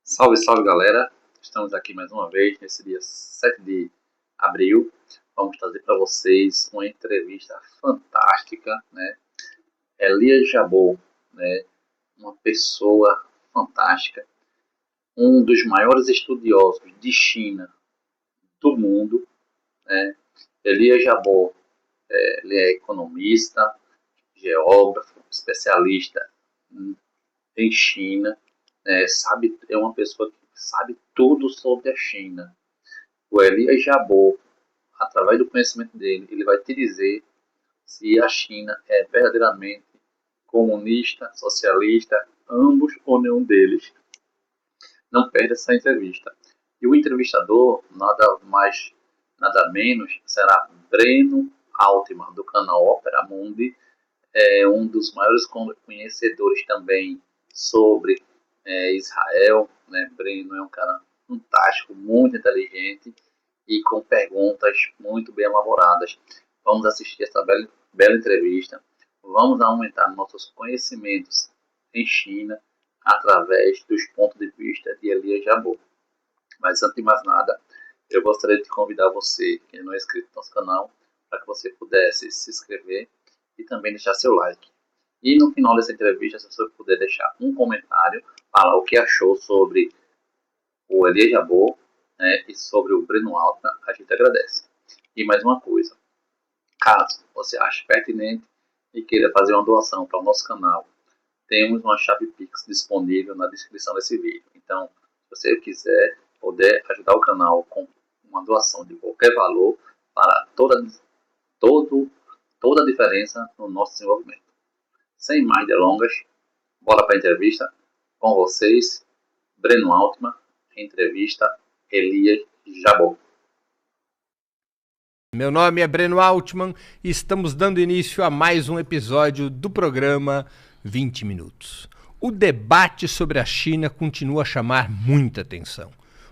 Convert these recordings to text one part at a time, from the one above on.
Salve, salve galera! Estamos aqui mais uma vez nesse dia 7 de abril. Vamos trazer para vocês uma entrevista fantástica, né? Elias Jabbour, né? Uma pessoa fantástica, um dos maiores estudiosos de China do mundo, né? Elias Jabbour, ele é economista, geógrafo, especialista em China, é uma pessoa que sabe tudo sobre a China. O Elias Jabbour, através do conhecimento dele, ele vai te dizer se a China é verdadeiramente comunista, socialista, ambos ou nenhum deles. Não perde essa entrevista. E o entrevistador, nada mais, nada menos, será Breno Altman, do canal Opera Mundi, é um dos maiores conhecedores também sobre Israel, né? Breno é um cara fantástico, muito inteligente e com perguntas muito bem elaboradas. Vamos assistir essa bela entrevista, vamos aumentar nossos conhecimentos em China através dos pontos de vista de Elias Jabbour. Mas antes de mais nada, eu gostaria de convidar você, que não é inscrito no nosso canal, para que você pudesse se inscrever e também deixar seu like. E no final dessa entrevista, se você puder deixar um comentário, falar o que achou sobre o Elias Jabbour, né, e sobre o Breno Altman, a gente agradece. E mais uma coisa, caso você ache pertinente e queira fazer uma doação para o nosso canal, temos uma chave Pix disponível na descrição desse vídeo. Então, se você quiser, puder ajudar o canal com uma doação de qualquer valor, para toda a diferença no nosso desenvolvimento. Sem mais delongas, bora para a entrevista com vocês, Breno Altman, entrevista Elias Jabbour. Meu nome é Breno Altman e estamos dando início a mais um episódio do programa 20 Minutos. O debate sobre a China continua a chamar muita atenção.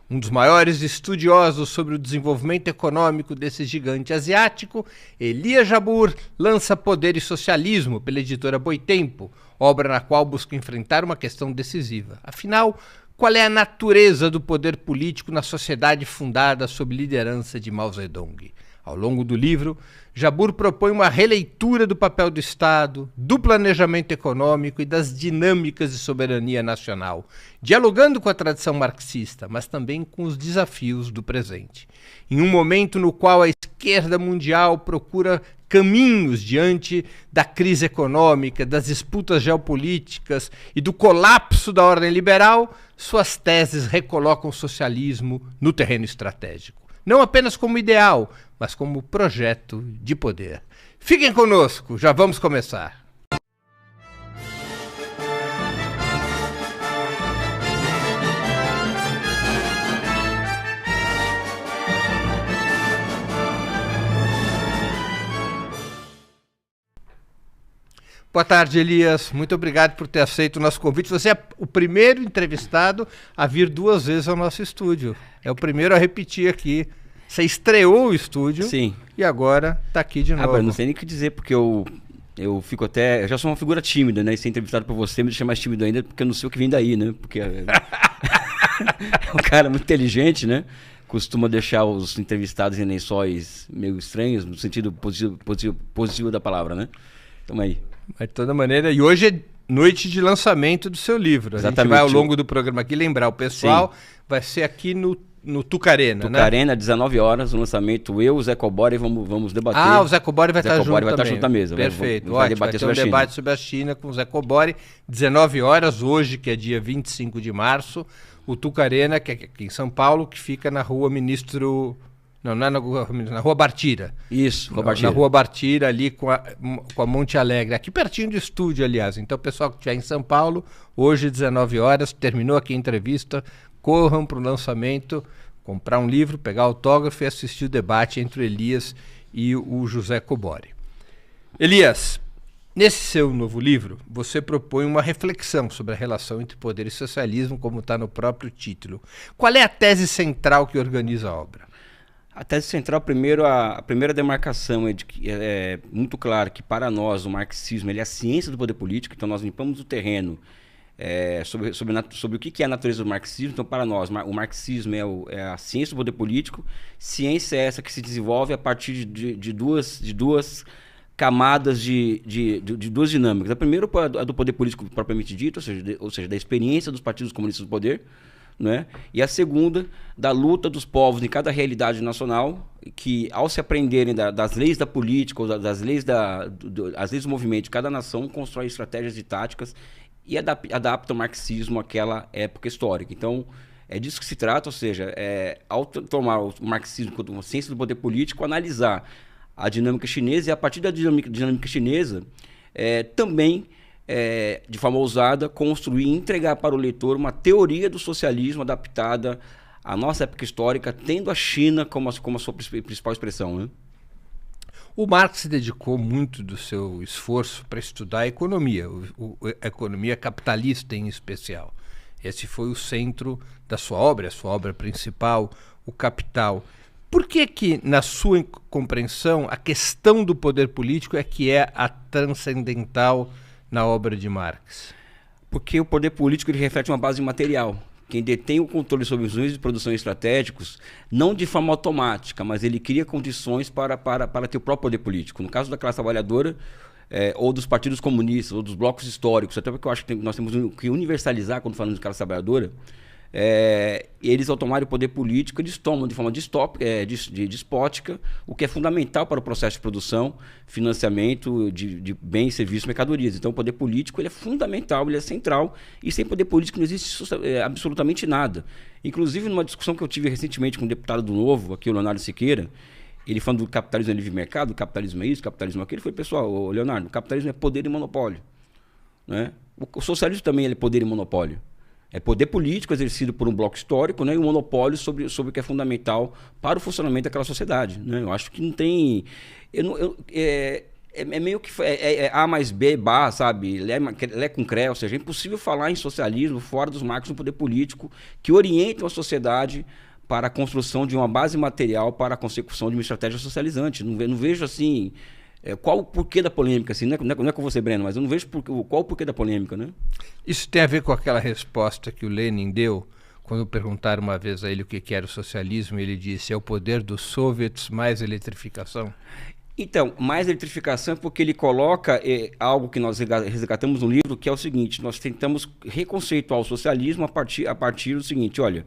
Um dos maiores estudiosos sobre o desenvolvimento econômico desse gigante asiático, Elias Jabbour, lança Poder e Socialismo pela editora Boitempo, obra na qual busca enfrentar uma questão decisiva. Afinal, qual é a natureza do poder político na sociedade fundada sob liderança de Mao Zedong? Ao longo do livro, Jabbour propõe uma releitura do papel do Estado, do planejamento econômico e das dinâmicas de soberania nacional, dialogando com a tradição marxista, mas também com os desafios do presente. Em um momento no qual a esquerda mundial procura caminhos diante da crise econômica, das disputas geopolíticas e do colapso da ordem liberal, suas teses recolocam o socialismo no terreno estratégico. Não apenas como ideal, mas como projeto de poder. Fiquem conosco, já vamos começar. Boa tarde, Elias. Muito obrigado por ter aceito o nosso convite. Você é o primeiro entrevistado a vir 2 vezes ao nosso estúdio. É o primeiro a repetir aqui. Você estreou o estúdio. Sim. E agora está aqui de novo. Eu não sei nem o que dizer, porque eu fico até... Eu já sou uma figura tímida, né? E ser entrevistado por você me deixa mais tímido ainda, porque eu não sei o que vem daí, né? Porque é um cara muito inteligente, né? Costuma deixar os entrevistados em lençóis meio estranhos, no sentido positivo da palavra, né? Tamo aí. Mas de toda maneira, e hoje é noite de lançamento do seu livro. Exatamente. A gente vai ao longo do programa aqui lembrar o pessoal. Sim. Vai ser aqui no Tucarena, né? Tucarena, 19 horas, o lançamento. Eu, o Zé Cobori, vamos debater. Ah, o Zé Cobori vai estar junto também. Vai estar junto à mesa. Perfeito, vai ótimo. Vai ter um debate sobre a China com o Zé Cobori. 19 horas, hoje, que é dia 25 de março. O Tucarena, que é aqui em São Paulo, que fica na rua Ministro... Não é na Rua Bartira. Isso, Rua Bartira. Na Rua Bartira, ali com a Monte Alegre. Aqui pertinho do estúdio, aliás. Então, o pessoal que estiver em São Paulo, hoje, 19 horas, terminou aqui a entrevista, corram para o lançamento, comprar um livro, pegar autógrafo e assistir o debate entre o Elias e o José Cobori. Elias, nesse seu novo livro, você propõe uma reflexão sobre a relação entre poder e socialismo, como está no próprio título. Qual é a tese central que organiza a obra? A tese central, primeiro, a primeira demarcação é muito clara que para nós o marxismo ele é a ciência do poder político, então nós limpamos o terreno sobre o que é a natureza do marxismo. Então, para nós, o marxismo é a ciência do poder político. Ciência é essa que se desenvolve a partir de duas camadas de duas dinâmicas. A primeira é a do poder político propriamente dito, ou seja, da experiência dos partidos comunistas do poder, né? E a segunda, da luta dos povos em cada realidade nacional, que ao se aprenderem das leis da política, ou das leis, as leis do movimento de cada nação, constrói estratégias e táticas e adapta o marxismo àquela época histórica. Então, é disso que se trata, ou seja, ao tomar o marxismo como uma ciência do poder político, analisar a dinâmica chinesa, e a partir da dinâmica chinesa, também, de forma ousada, construir e entregar para o leitor uma teoria do socialismo adaptada à nossa época histórica, tendo a China como a sua principal expressão, né? O Marx se dedicou muito do seu esforço para estudar a economia, a economia capitalista em especial. Esse foi o centro da sua obra principal, o Capital. Por que, na sua compreensão, a questão do poder político é a transcendental na obra de Marx? Porque o poder político ele reflete uma base material. Quem detém o controle sobre os meios de produção estratégicos, não de forma automática, mas ele cria condições para ter o próprio poder político. No caso da classe trabalhadora, ou dos partidos comunistas, ou dos blocos históricos, até porque eu acho que nós temos que universalizar quando falamos de classe trabalhadora, eles, ao tomarem o poder político, eles tomam de forma despótica, o que é fundamental para o processo de produção, financiamento de bens, serviços, mercadorias. Então, o poder político ele é fundamental, ele é central, e sem poder político não existe absolutamente nada. Inclusive, numa discussão que eu tive recentemente com um deputado do Novo, aqui o Leonardo Siqueira, ele falando do capitalismo é livre mercado, o capitalismo é isso, o capitalismo é aquilo, ele falou, pessoal, Leonardo, o capitalismo é poder e monopólio, né? O socialismo também é poder e monopólio. É poder político exercido por um bloco histórico, né, e um monopólio sobre o que é fundamental para o funcionamento daquela sociedade, né? Eu acho que não tem... É meio que... A mais B, Bar, sabe? Lé com Cré, ou seja, é impossível falar em socialismo fora dos marcos do poder político que orientam a sociedade para a construção de uma base material para a consecução de uma estratégia socializante. Não vejo assim... qual o porquê da polêmica? Assim, não é com você, Breno, mas eu não vejo qual o porquê da polêmica, né? Isso tem a ver com aquela resposta que o Lenin deu quando perguntaram uma vez a ele o que era o socialismo, e ele disse, é o poder dos soviets mais eletrificação? Então, mais eletrificação é porque ele coloca algo que nós resgatamos no livro, que é o seguinte, nós tentamos reconceituar o socialismo a partir do seguinte, olha,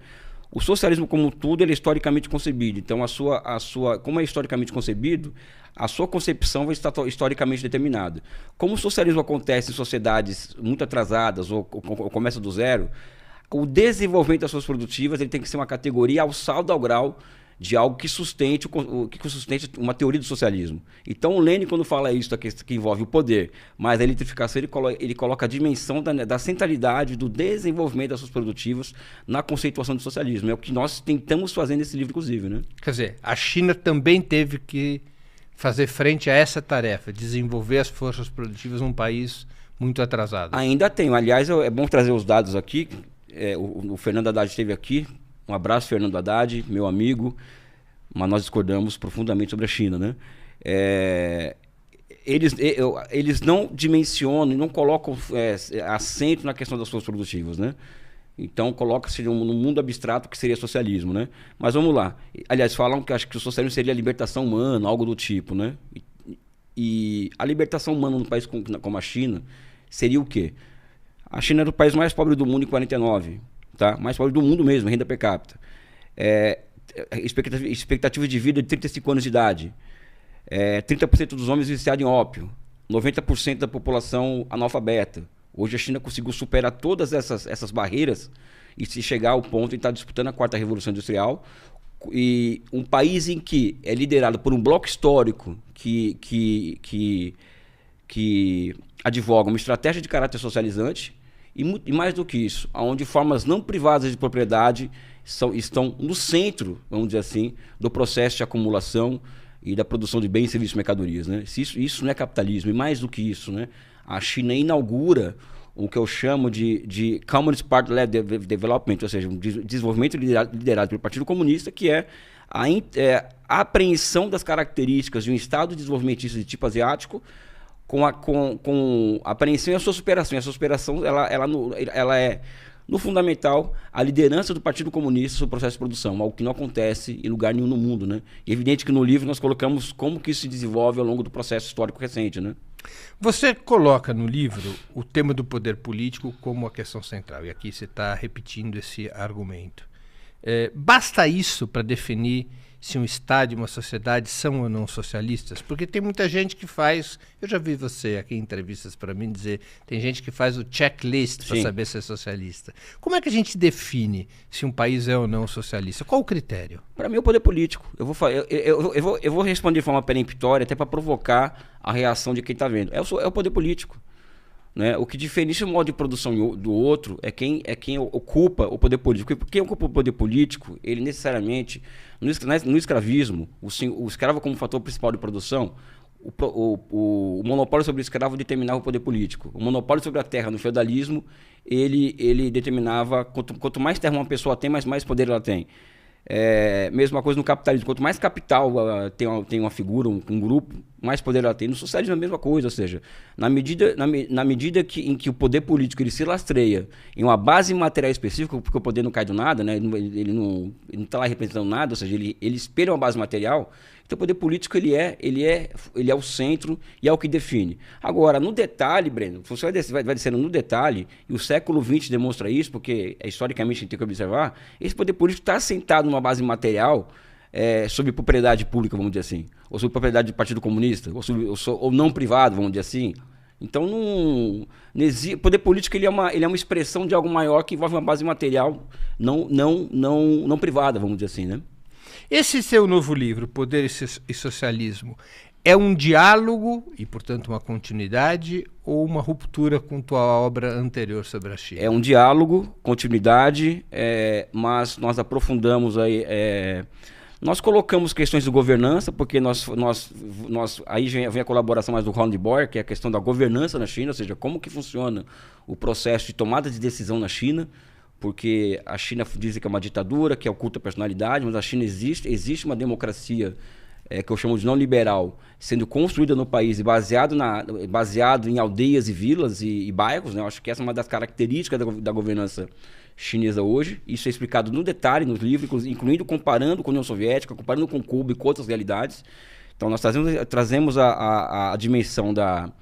o socialismo como tudo ele é historicamente concebido, então como é historicamente concebido, a sua concepção vai estar historicamente determinada. Como o socialismo acontece em sociedades muito atrasadas ou começa do zero, o desenvolvimento das suas produtivas ele tem que ser uma categoria alçada ao grau de algo que sustente uma teoria do socialismo. Então o Lenin, quando fala isso, que envolve o poder, mas a eletrificação, ele coloca a dimensão da centralidade do desenvolvimento das suas produtivas na conceituação do socialismo. É o que nós tentamos fazer nesse livro, inclusive, né? Quer dizer, a China também teve que fazer frente a essa tarefa, desenvolver as forças produtivas num país muito atrasado. Ainda tem. Aliás, é bom trazer os dados aqui. O Fernando Haddad esteve aqui. Um abraço, Fernando Haddad, meu amigo, mas nós discordamos profundamente sobre a China, né? Eles não dimensionam e não colocam acento na questão das forças produtivas, né? Então coloca-se no mundo abstrato que seria socialismo, né? Mas vamos lá. Aliás, falam que acho que o socialismo seria a libertação humana, algo do tipo, né? E a libertação humana num país como a China seria o quê? A China era o país mais pobre do mundo em 49, tá? Mais pobre do mundo mesmo, renda per capita. Expectativa de vida de 35 anos de idade. 30% dos homens viciados em ópio. 90% da população analfabeta. Hoje a China conseguiu superar todas essas barreiras e se chegar ao ponto de estar disputando a quarta revolução industrial. E um país em que é liderado por um bloco histórico que advoga uma estratégia de caráter socializante e mais do que isso, onde formas não privadas de propriedade estão no centro, vamos dizer assim, do processo de acumulação e da produção de bens, serviços e mercadorias, né? Isso não é capitalismo, e mais do que isso, né? A China inaugura o que eu chamo de Communist Party-led Development, ou seja, um desenvolvimento liderado pelo Partido Comunista, que é a apreensão das características de um Estado desenvolvimentista de tipo asiático, com a apreensão e a sua superação. E a sua superação ela é, no fundamental, a liderança do Partido Comunista sobre o processo de produção, algo que não acontece em lugar nenhum no mundo, né? E é evidente que no livro nós colocamos como que isso se desenvolve ao longo do processo histórico recente, né? Você coloca no livro o tema do poder político como a questão central, e aqui você está repetindo esse argumento. Basta isso para definir se um Estado e uma sociedade são ou não socialistas? Porque tem muita gente que faz, eu já vi você aqui em entrevistas para mim dizer, tem gente que faz o checklist para saber se é socialista. Como é que a gente define se um país é ou não socialista? Qual o critério? Para mim é o poder político. Eu vou responder de forma peremptória, até para provocar a reação de quem está vendo. É o poder político. Né? O que diferencia o modo de produção do outro é quem ocupa o poder político. Porque quem ocupa o poder político, ele necessariamente, no escravismo, o escravo como fator principal de produção, o monopólio sobre o escravo determinava o poder político. O monopólio sobre a terra no feudalismo, ele determinava, quanto mais terra uma pessoa tem, mais poder ela tem. Mesma coisa no capitalismo, quanto mais capital tem uma figura, um grupo, mais poder ela tem. No socialismo é a mesma coisa, ou seja, na medida em que o poder político ele se lastreia em uma base material específica, porque o poder não cai do nada, né? Ele não está lá representando nada, ou seja, ele espelha uma base material. Então o poder político ele é o centro e é o que define. Agora, no detalhe, Breno, você vai descendo no detalhe, e o século XX demonstra isso, porque historicamente a gente tem que observar, esse poder político está assentado numa base material sobre propriedade pública, vamos dizer assim, ou sobre propriedade do Partido Comunista, ou não privado, vamos dizer assim. Então, o poder político ele é uma expressão de algo maior que envolve uma base material não privada, vamos dizer assim, né? Esse seu novo livro, Poder e Socialismo, é um diálogo e, portanto, uma continuidade ou uma ruptura com tua obra anterior sobre a China? É um diálogo, continuidade, mas nós aprofundamos aí. Nós colocamos questões de governança, porque aí vem a colaboração mais do Ron Boyer, que é a questão da governança na China, ou seja, como que funciona o processo de tomada de decisão na China. Porque a China diz que é uma ditadura, que oculta a personalidade, mas a China existe uma democracia que eu chamo de não liberal, sendo construída no país e baseado em aldeias e vilas e bairros, né? Eu acho que essa é uma das características da governança chinesa hoje. Isso é explicado no detalhe nos livros, incluindo comparando com a União Soviética, comparando com Cuba e com outras realidades. Então nós trazemos a dimensão da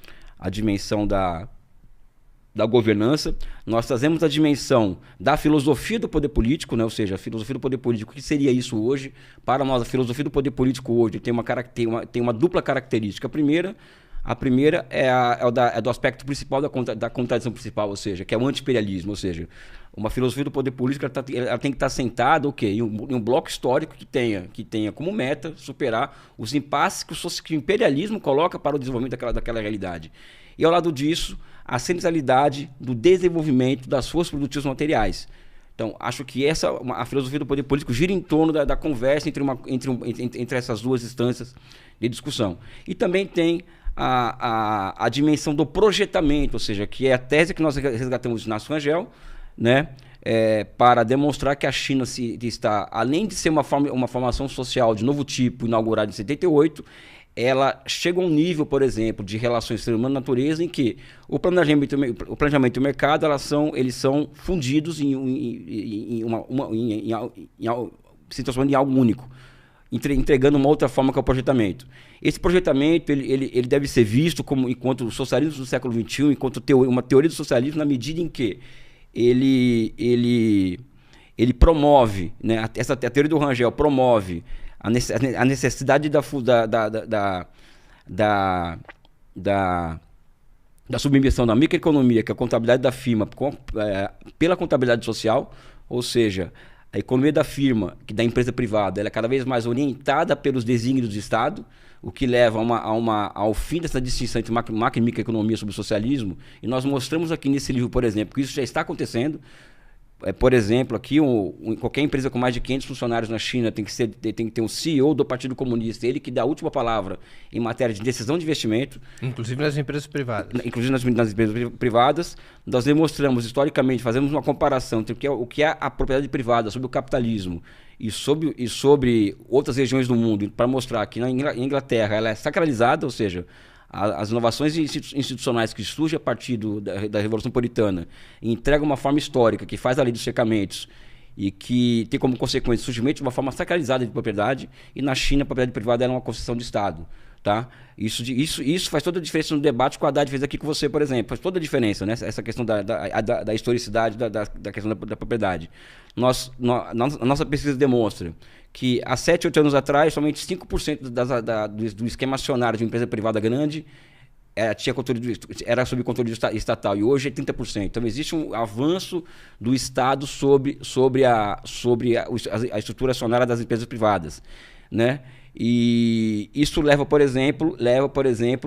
governança, nós trazemos a dimensão da filosofia do poder político, né? Ou seja, a filosofia do poder político, o que seria isso hoje? Para nós, a filosofia do poder político hoje tem uma dupla característica. A primeira é do aspecto principal da contradição principal, ou seja, que é o anti-imperialismo, ou seja, uma filosofia do poder político ela tem que estar sentada em um bloco histórico que tenha como meta superar os impasses que o imperialismo coloca para o desenvolvimento daquela realidade. E ao lado disso, a centralidade do desenvolvimento das forças produtivas materiais. Então, acho que a filosofia do poder político gira em torno da conversa entre essas duas instâncias de discussão. E também tem a dimensão do projetamento, ou seja, que é a tese que nós resgatamos de Inácio Rangel, né, para demonstrar que a China está, além de ser uma formação social de novo tipo, inaugurada em 78, ela chega a um nível, por exemplo, de relações ser humano-natureza em que o planejamento e o mercado eles são fundidos se transformando em algo único, entregando uma outra forma que é o projetamento. Esse projetamento ele deve ser visto enquanto o socialismo do século XXI, enquanto uma teoria do socialismo, na medida em que ele promove, né, a teoria do Rangel promove a necessidade da submissão da microeconomia, que é a contabilidade da firma, pela contabilidade social, ou seja, a economia da firma, da empresa privada, ela é cada vez mais orientada pelos desígnios do Estado, o que leva ao fim dessa distinção entre macro e microeconomia sobre o socialismo. E nós mostramos aqui nesse livro, por exemplo, que isso já está acontecendo. Por exemplo, aqui qualquer empresa com mais de 500 funcionários na China tem que ter um CEO do Partido Comunista, ele que dá a última palavra em matéria de decisão de investimento. Inclusive nas empresas privadas. Inclusive nas empresas privadas. Nós demonstramos historicamente, fazemos uma comparação entre o que é a propriedade privada sobre o capitalismo e sobre outras regiões do mundo, para mostrar que na Inglaterra ela é sacralizada, ou seja, as inovações institucionais que surgem a partir da Revolução Puritana e entregam uma forma histórica que faz a lei dos cercamentos e que tem como consequência o surgimento de uma forma sacralizada de propriedade, e na China a propriedade privada era uma concessão de Estado. Tá? Isso faz toda a diferença no debate que o Haddad fez aqui com você, por exemplo. Faz toda a diferença, né? Essa questão da historicidade, da questão da propriedade. A nossa pesquisa demonstra que há 7, 8 anos atrás, somente 5% do esquema acionário de uma empresa privada grande era sob controle estatal, e hoje é 30%. Então existe um avanço do Estado sobre a estrutura acionária das empresas privadas, né? E isso leva, por exemplo,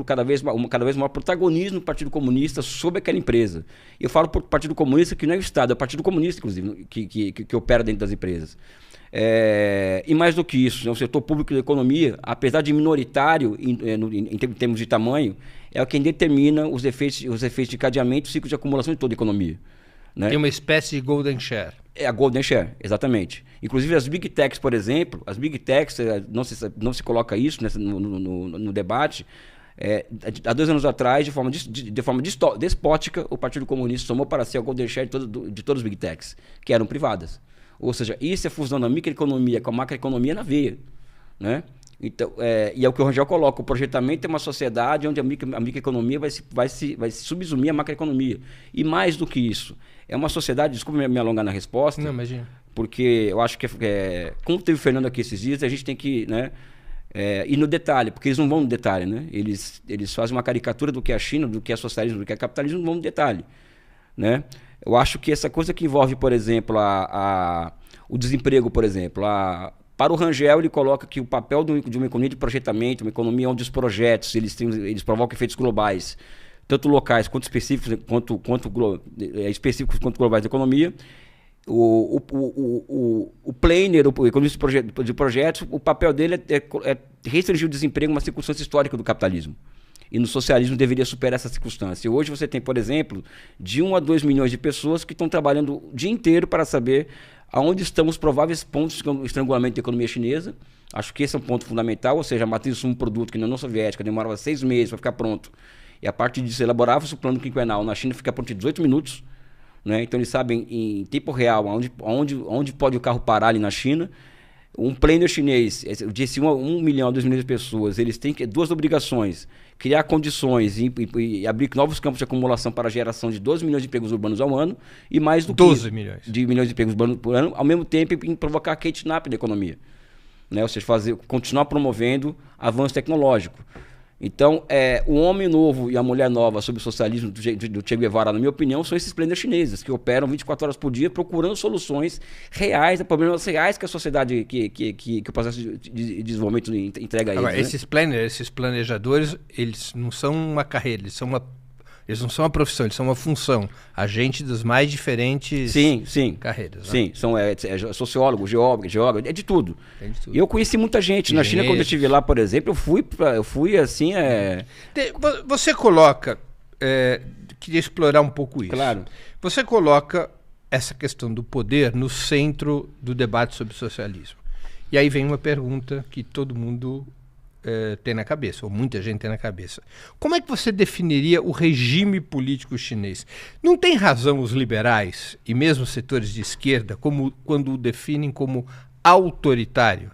cada vez maior protagonismo do Partido Comunista sobre aquela empresa. Eu falo por Partido Comunista que não é o Estado, é o Partido Comunista, inclusive, que opera dentro das empresas. E mais do que isso, o setor público da economia, apesar de minoritário em termos de tamanho, é quem determina os efeitos de cadeamento e ciclo de acumulação de toda a economia. Né? Tem uma espécie de golden share. É a golden share, exatamente. Inclusive as big techs, por exemplo, não se coloca isso no debate. Há 2 anos atrás, de forma despótica, o Partido Comunista tomou para si a golden share de todas as big techs, que eram privadas. Ou seja, isso é a fusão da microeconomia com a macroeconomia na veia. Né? Então, e é o que o Rangel coloca: o projetamento é uma sociedade onde a microeconomia vai se subsumir à macroeconomia. E mais do que isso, é uma sociedade, desculpa me alongar na resposta, não, imagina, porque eu acho que, como teve o Fernando aqui esses dias, a gente tem que, né, ir no detalhe, porque eles não vão no detalhe. Né? Eles fazem uma caricatura do que é a China, do que é socialismo, do que é capitalismo, não vão no detalhe. Né? Eu acho que essa coisa que envolve, por exemplo, o desemprego, por exemplo, para o Rangel, ele coloca que o papel de uma economia de projetamento, uma economia onde os projetos eles provocam efeitos globais, tanto locais quanto específicos, específicos quanto globais da economia. O planner, o economista de projetos, o papel dele é restringir o desemprego a uma circunstância histórica do capitalismo. E no socialismo deveria superar essa circunstância. Hoje você tem, por exemplo, de 1 a 2 milhões de pessoas que estão trabalhando o dia inteiro para saber aonde estão os prováveis pontos de estrangulamento da economia chinesa. Acho que esse é um ponto fundamental, ou seja, a matriz de um produto que na União Soviética demorava 6 meses para ficar pronto. E a partir disso elaborava-se o plano quinquenal. Na China fica pronto em 18 minutos. Né? Então eles sabem em tempo real onde pode o carro parar ali na China. Um planner chinês, de 1 milhão a 2 milhões de pessoas, eles têm 2 obrigações: criar condições e abrir novos campos de acumulação para a geração de 12 milhões de empregos urbanos ao ano, e mais do que 12 milhões de empregos urbanos por ano, ao mesmo tempo em provocar catch-up da economia. Né? Ou seja, continuar promovendo avanço tecnológico. Então, o homem novo e a mulher nova sob o socialismo do Che Guevara, na minha opinião, são esses planners chineses, que operam 24 horas por dia procurando soluções reais, problemas reais que a sociedade, que o processo de desenvolvimento entrega a eles. Agora, esses planners, esses planejadores, eles não são uma carreira, eles não são uma profissão, eles são uma função. Agente das mais diferentes carreiras. Né? Sim, são sociólogo, geógrafo, é de tudo. E eu conheci muita gente. Na China, quando eu estive lá, por exemplo, eu fui assim... Você coloca... queria explorar um pouco isso. Claro. Você coloca essa questão do poder no centro do debate sobre socialismo. E aí vem uma pergunta que todo mundo... tem na cabeça, ou muita gente tem na cabeça. Como é que você definiria o regime político chinês? Não tem razão os liberais, e mesmo setores de esquerda, quando o definem como autoritário?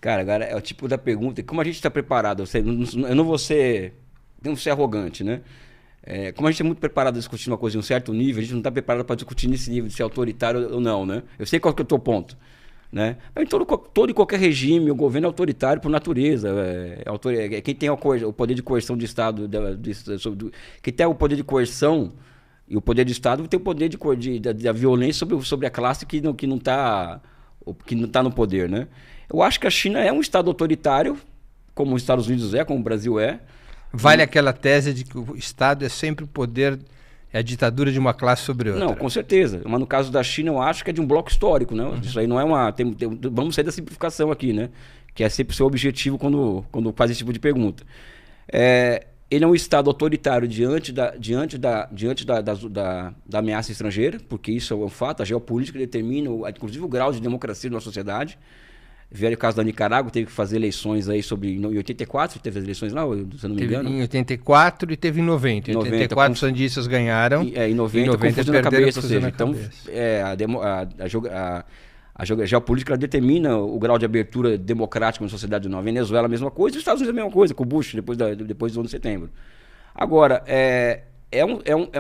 Cara, agora é o tipo da pergunta, como a gente está preparado? Eu não vou ser arrogante, né? Como a gente é muito preparado a discutir uma coisa de um certo nível, a gente não está preparado para discutir nesse nível de ser autoritário ou não, né? Eu sei qual que é o teu ponto. Né? Em todo e qualquer regime, o governo é autoritário por natureza. Quem tem o poder de coerção do Estado, quem tem o poder de coerção e o poder do Estado tem o poder da violência sobre a classe que não está no poder. Né? Eu acho que a China é um Estado autoritário, como os Estados Unidos como o Brasil é. Vale aquela tese de que o Estado é sempre o poder... É a ditadura de uma classe sobre outra. Não, com certeza. Mas no caso da China, eu acho que é de um bloco histórico, né? Isso aí não é uma... vamos sair da simplificação aqui, né? Que é sempre o seu objetivo quando faz esse tipo de pergunta. Ele é um Estado autoritário diante da ameaça estrangeira, porque isso é um fato. A geopolítica determina, inclusive, o grau de democracia de uma sociedade. Vieram o caso da Nicarágua, teve que fazer eleições aí em 84, teve as eleições lá, se eu não me Teve engano. em 84 e teve em 90. Em 84 os sandistas ganharam. Em 90 confusão na cabeça, ou seja, então a geopolítica ela determina o grau de abertura democrática na sociedade na Venezuela, a mesma coisa, e os Estados Unidos a mesma coisa, com o Bush, depois do 11 de setembro. Agora, é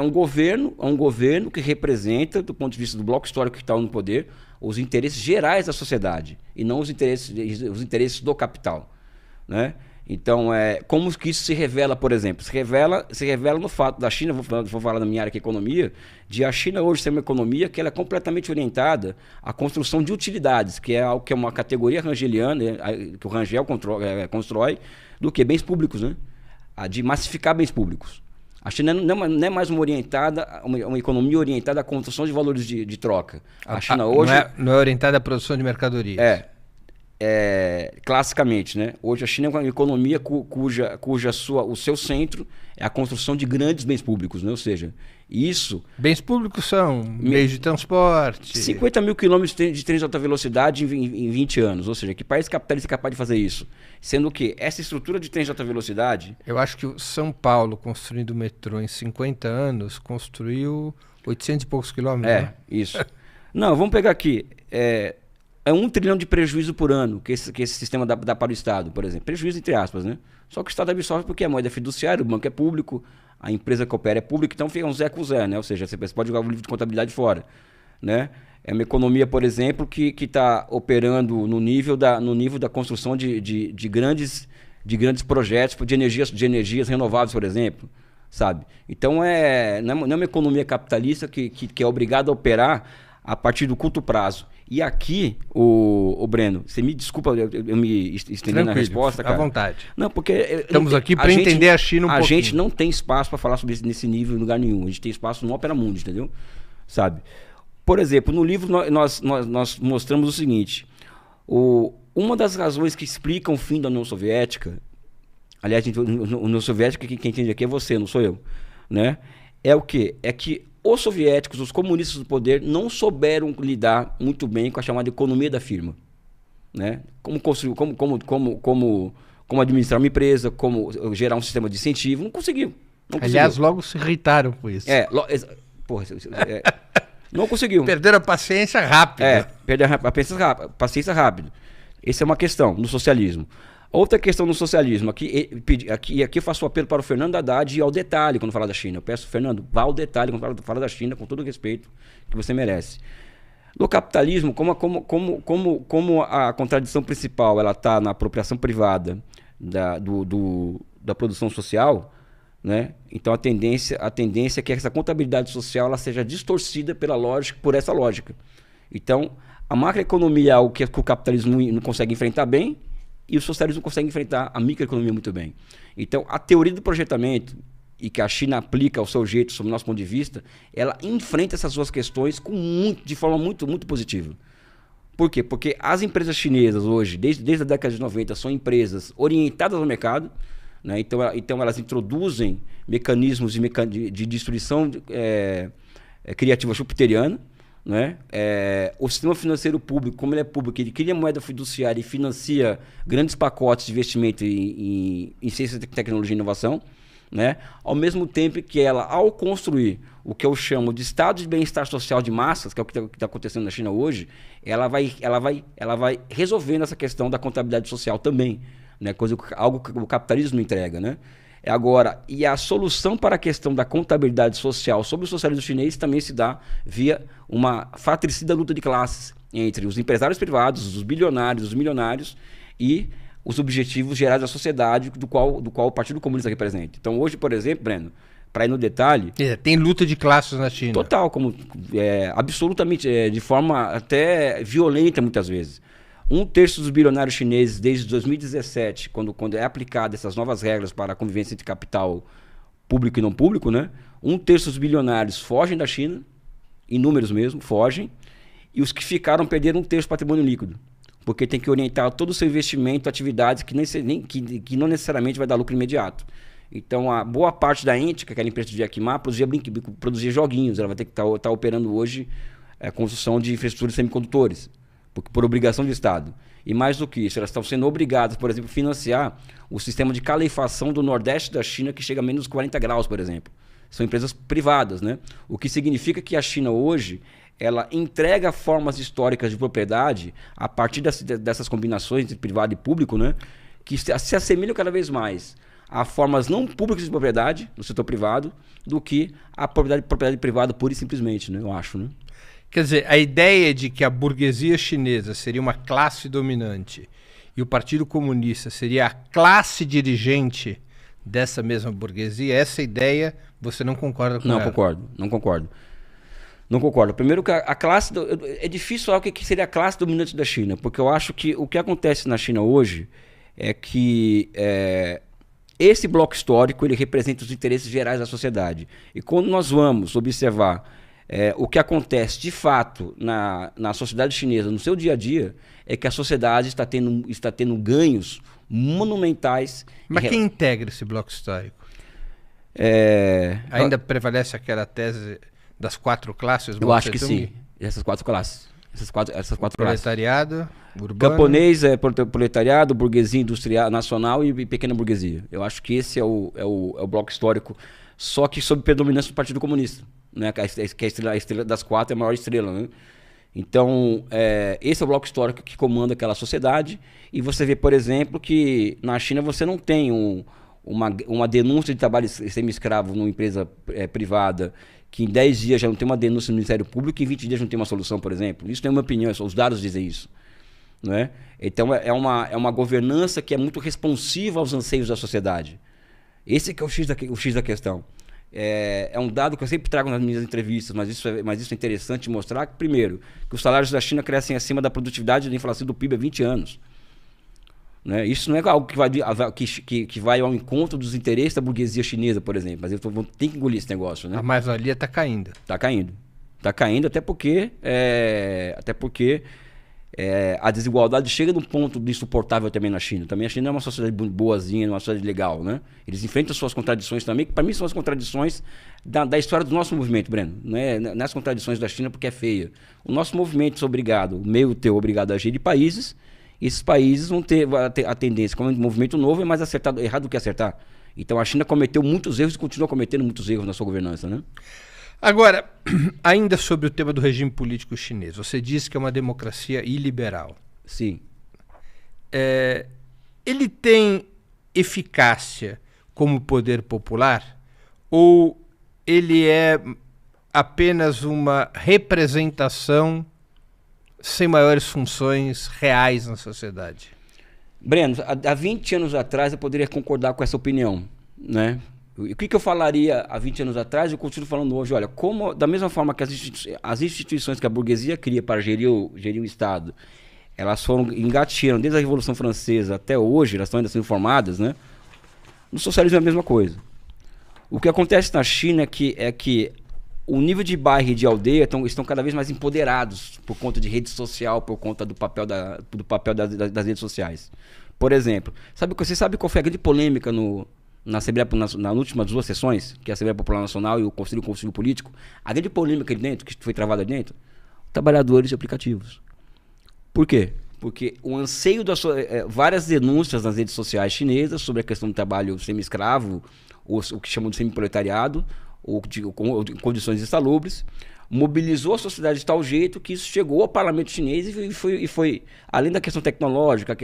um governo que representa, do ponto de vista do bloco histórico que está no poder, os interesses gerais da sociedade, e não os interesses do capital, né? Então, como que isso se revela, por exemplo? Se revela no fato da China, vou falar da minha área que é economia, de a China hoje ser uma economia que ela é completamente orientada à construção de utilidades, que é algo que é uma categoria rangeliana, que o Rangel constrói, do que bens públicos, né? A de massificar bens públicos. A China não é mais uma economia orientada à construção de valores de troca. A China hoje... Não é orientada à produção de mercadorias. Classicamente, né? Hoje a China é uma economia o seu centro é a construção de grandes bens públicos, né? Ou seja, isso... Bens públicos são meios de transporte... 50 mil quilômetros de trem de alta velocidade em 20 anos. Ou seja, que país capitalista é capaz de fazer isso? Sendo que essa estrutura de trem de alta velocidade... Eu acho que o São Paulo, construindo o metrô em 50 anos, construiu 800 e poucos quilômetros, né? Isso. Não, vamos pegar aqui... É 1 trilhão de prejuízo por ano que esse sistema dá para o Estado, por exemplo. Prejuízo entre aspas, né? Só que o Estado absorve porque a moeda é fiduciária, o banco é público, a empresa que opera é pública, então fica um zé com zé, né? Ou seja, você pode jogar o livro de contabilidade fora, né? É uma economia, por exemplo, que está operando no nível da construção de grandes projetos de energias renováveis, por exemplo, sabe? Então, não é uma economia capitalista que é obrigada a operar a partir do curto prazo. E aqui, o Breno, você me desculpa eu me estender na resposta, cara. À vontade. Não, porque... Estamos aqui para entender a China um pouquinho. A gente não tem espaço para falar sobre isso nesse nível em lugar nenhum. A gente tem espaço no Opera Mundi, entendeu? Sabe? Por exemplo, no livro nós mostramos o seguinte. Uma das razões que explicam o fim da União Soviética... Aliás, a União Soviética, quem entende aqui é você, não sou eu. Né? É o quê? É que os soviéticos, os comunistas do poder, não souberam lidar muito bem com a chamada economia da firma, né? Como construir, como administrar uma empresa, como gerar um sistema de incentivo, não conseguiu. Aliás, logo se irritaram com isso. Não conseguiu. Perderam a paciência rápido. Perderam a paciência rápido. Essa é uma questão no socialismo. Outra questão no socialismo, aqui eu faço um apelo para o Fernando Haddad e ao detalhe quando falar da China. Eu peço, Fernando, vá ao detalhe quando falar da China, com todo o respeito que você merece. No capitalismo, como a contradição principal ela está na apropriação privada da produção social, né? Então a tendência é que essa contabilidade social ela seja distorcida por essa lógica. Então, a macroeconomia é algo que o capitalismo não consegue enfrentar bem, e o socialismo consegue enfrentar a microeconomia muito bem. Então, a teoria do projetamento, e que a China aplica ao seu jeito, sob o nosso ponto de vista, ela enfrenta essas duas questões de forma muito, muito positiva. Por quê? Porque as empresas chinesas hoje, desde a década de 90, são empresas orientadas ao mercado, né? Então elas introduzem mecanismos de destruição criativa jupiteriana, né? O sistema financeiro público, como ele é público, ele cria moeda fiduciária e financia grandes pacotes de investimento em ciência, tecnologia e inovação, né? Ao mesmo tempo que ela, ao construir o que eu chamo de estado de bem-estar social de massas, que é o que está acontecendo na China hoje, ela vai resolvendo essa questão da contabilidade social também, né? Algo que o capitalismo não entrega, né? Agora, e a solução para a questão da contabilidade social sobre o socialismo chinês também se dá via uma fratricida luta de classes entre os empresários privados, os bilionários, os milionários e os objetivos gerais da sociedade do qual o Partido Comunista representa. Então hoje, por exemplo, Breno, para ir no detalhe... tem luta de classes na China. Total, absolutamente, de forma até violenta muitas vezes. 1/3 dos bilionários chineses desde 2017, quando é aplicada essas novas regras para a convivência entre capital público e não público, né? 1/3 dos bilionários fogem da China, em números mesmo, fogem, e os que ficaram perderam 1/3 do patrimônio líquido, porque tem que orientar todo o seu investimento a atividades que não necessariamente vai dar lucro imediato. Então, a boa parte da Ente, que é aquela empresa de Jack Ma, produzia joguinhos, ela vai ter que estar operando hoje a construção de infraestrutura de semicondutores. por obrigação do Estado. E mais do que isso, elas estão sendo obrigadas, por exemplo, a financiar o sistema de calefação do Nordeste da China, que chega a menos 40 graus, por exemplo. São empresas privadas, né? O que significa que a China hoje ela entrega formas históricas de propriedade a partir dessas combinações de privado e público, né? Que se assemelham cada vez mais a formas não públicas de propriedade no setor privado do que a propriedade privada pura e simplesmente, né? Eu acho, né? Quer dizer, a ideia de que a burguesia chinesa seria uma classe dominante e o Partido Comunista seria a classe dirigente dessa mesma burguesia, essa ideia você não concorda com ela? Não concordo. Primeiro que a classe... É difícil falar o que seria a classe dominante da China, porque eu acho que o que acontece na China hoje é que esse bloco histórico ele representa os interesses gerais da sociedade. E quando nós vamos observar o que acontece de fato na sociedade chinesa, no seu dia a dia, é que a sociedade está tendo ganhos monumentais. Mas quem integra esse bloco histórico? Ainda prevalece aquela tese das 4 classes? Eu acho que sim. Essas 4 classes. Essas quatro proletariado, urbano. Camponês, proletariado, burguesia industrial nacional e pequena burguesia. Eu acho que esse é o bloco histórico, só que sob predominância do Partido Comunista, né? Que a estrela das 4 é a maior estrela, né? Então, esse é o bloco histórico que comanda aquela sociedade. E você vê, por exemplo, que na China você não tem uma denúncia de trabalho semi-escravo numa empresa privada, que em 10 dias já não tem uma denúncia no Ministério Público e em 20 dias não tem uma solução, por exemplo. Isso não é uma opinião, os dados dizem isso. Não é? Então, é uma governança que é muito responsiva aos anseios da sociedade. Esse que é o X da questão. É um dado que eu sempre trago nas minhas entrevistas, mas isso é interessante mostrar que, primeiro, que os salários da China crescem acima da produtividade e da inflação do PIB há 20 anos. Né? Isso não é algo que vai ao encontro dos interesses da burguesia chinesa, por exemplo. Mas tem que engolir esse negócio. Né? A mais-valia está caindo. Está caindo até porque a desigualdade chega num ponto de insuportável também na China. Também a China é uma sociedade boazinha, uma sociedade legal. Né? Eles enfrentam suas contradições também, que para mim são as contradições da história do nosso movimento, Breno. Não é as contradições da China porque é feia. O nosso movimento é obrigado, o meu teu obrigado a agir de países. Esses países vão ter a tendência, como um movimento novo, é mais errado do que acertar. Então a China cometeu muitos erros e continua cometendo muitos erros na sua governança, né? Agora, ainda sobre o tema do regime político chinês, você disse que é uma democracia iliberal. Sim. Ele tem eficácia como poder popular ou ele é apenas uma representação sem maiores funções reais na sociedade? Breno, há 20 anos atrás eu poderia concordar com essa opinião, né? O que eu falaria há 20 anos atrás, eu continuo falando hoje. Olha, da mesma forma que as instituições que a burguesia cria para gerir o Estado, elas engatearam desde a Revolução Francesa até hoje, elas estão ainda sendo formadas, né? No socialismo é a mesma coisa. O que acontece na China é que o nível de bairro e de aldeia estão cada vez mais empoderados por conta de rede social, por conta do papel das redes sociais. Por exemplo, você sabe qual foi a grande polêmica nas últimas 2 sessões, que é a Assembleia Popular Nacional e o Conselho Político? A grande polêmica ali dentro, que foi travada ali dentro, trabalhadores de aplicativos. Por quê? Porque o anseio várias denúncias nas redes sociais chinesas sobre a questão do trabalho semi-escravo, ou o que chamam de semi-proletariado, ou de condições insalubres, mobilizou a sociedade de tal jeito que isso chegou ao parlamento chinês e foi além da questão tecnológica,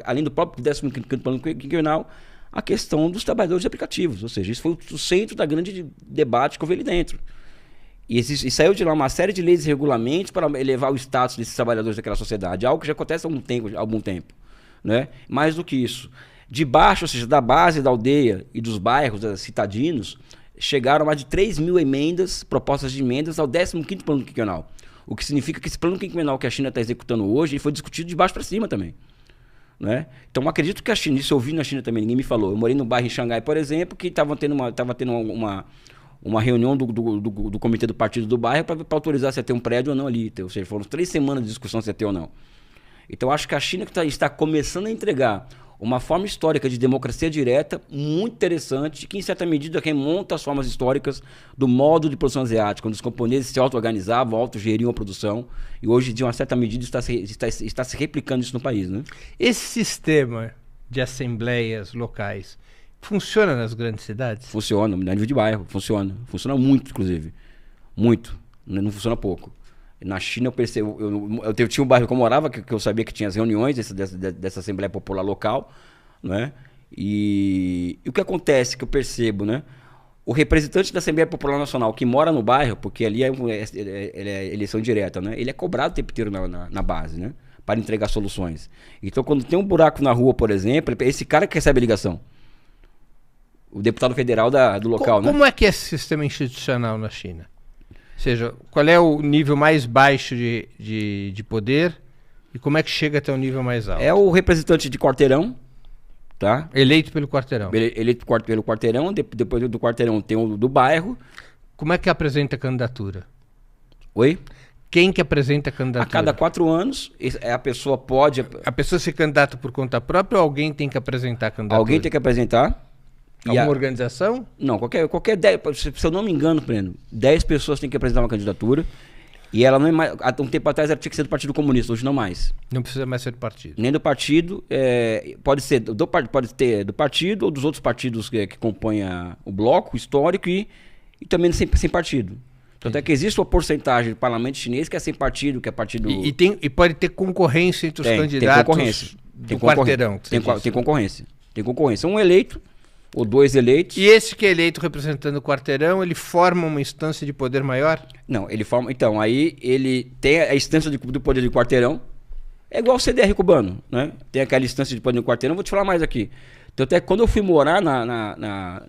além do próprio 15º plano quinquenal, a questão dos trabalhadores de aplicativos. Ou seja, isso foi o centro da grande debate que houve ali dentro. E saiu de lá uma série de leis e regulamentos para elevar o status desses trabalhadores daquela sociedade, algo que já acontece há algum tempo. Né? Mais do que isso, de baixo, ou seja, da base da aldeia e dos bairros citadinos, chegaram a mais de 3 mil propostas de emendas ao 15º plano quinquenal. O que significa que esse plano quinquenal que a China está executando hoje foi discutido de baixo para cima também. Né? Então acredito que a China, isso eu vi na China também, ninguém me falou. Eu morei no bairro em Xangai, por exemplo, que estava tendo uma reunião do comitê do partido do bairro para autorizar se ia ter um prédio ou não ali. Ou seja, foram 3 semanas de discussão se ia ter ou não. Então acho que a China está começando a entregar uma forma histórica de democracia direta muito interessante, que em certa medida remonta às formas históricas do modo de produção asiática, quando os camponeses se auto-organizavam, auto-geriam a produção, e hoje, de uma certa medida, está se replicando isso no país, né? Esse sistema de assembleias locais funciona nas grandes cidades? Funciona, no nível de bairro, funciona. Funciona muito, inclusive. Muito. Não funciona pouco. Na China eu percebo, eu tinha um bairro que eu morava, que eu sabia que tinha as reuniões dessa Assembleia Popular local, né? E o que acontece, que eu percebo, né? O representante da Assembleia Popular Nacional que mora no bairro, porque ali é eleição direta, né? Ele é cobrado o tempo inteiro na base, né? Para entregar soluções. Então, quando tem um buraco na rua, por exemplo, esse cara que recebe a ligação. O deputado federal do local, né? Como é que é esse sistema institucional na China? Ou seja, qual é o nível mais baixo de poder e como é que chega até o nível mais alto? É o representante de quarteirão, tá? Eleito pelo quarteirão. Eleito pelo quarteirão, depois do quarteirão tem o do bairro. Como é que apresenta a candidatura? Oi? Quem que apresenta a candidatura? A cada 4 anos, a pessoa pode... A pessoa se candidata por conta própria ou alguém tem que apresentar a candidatura? Alguém tem que apresentar. Alguma organização? Não, qualquer 10, se eu não me engano, Breno, 10 pessoas têm que apresentar uma candidatura. E ela não é mais. Há um tempo atrás ela tinha que ser do Partido Comunista, hoje não mais. Não precisa mais ser do partido. Nem do partido. Pode ser pode ter do partido ou dos outros partidos que compõem o bloco histórico e também sem partido. Tanto é que existe uma porcentagem do parlamento chinês que é sem partido, que é partido. E pode ter concorrência entre os candidatos. Tem concorrência. Do quarteirão. Tem concorrência. Tem concorrência. Um eleito. Ou 2 eleitos. E esse que é eleito representando o quarteirão, ele forma uma instância de poder maior? Não, ele forma... Então, aí ele tem a instância do poder de quarteirão. É igual o CDR cubano, né? Tem aquela instância de poder de quarteirão. Vou te falar mais aqui. Então, até quando eu fui morar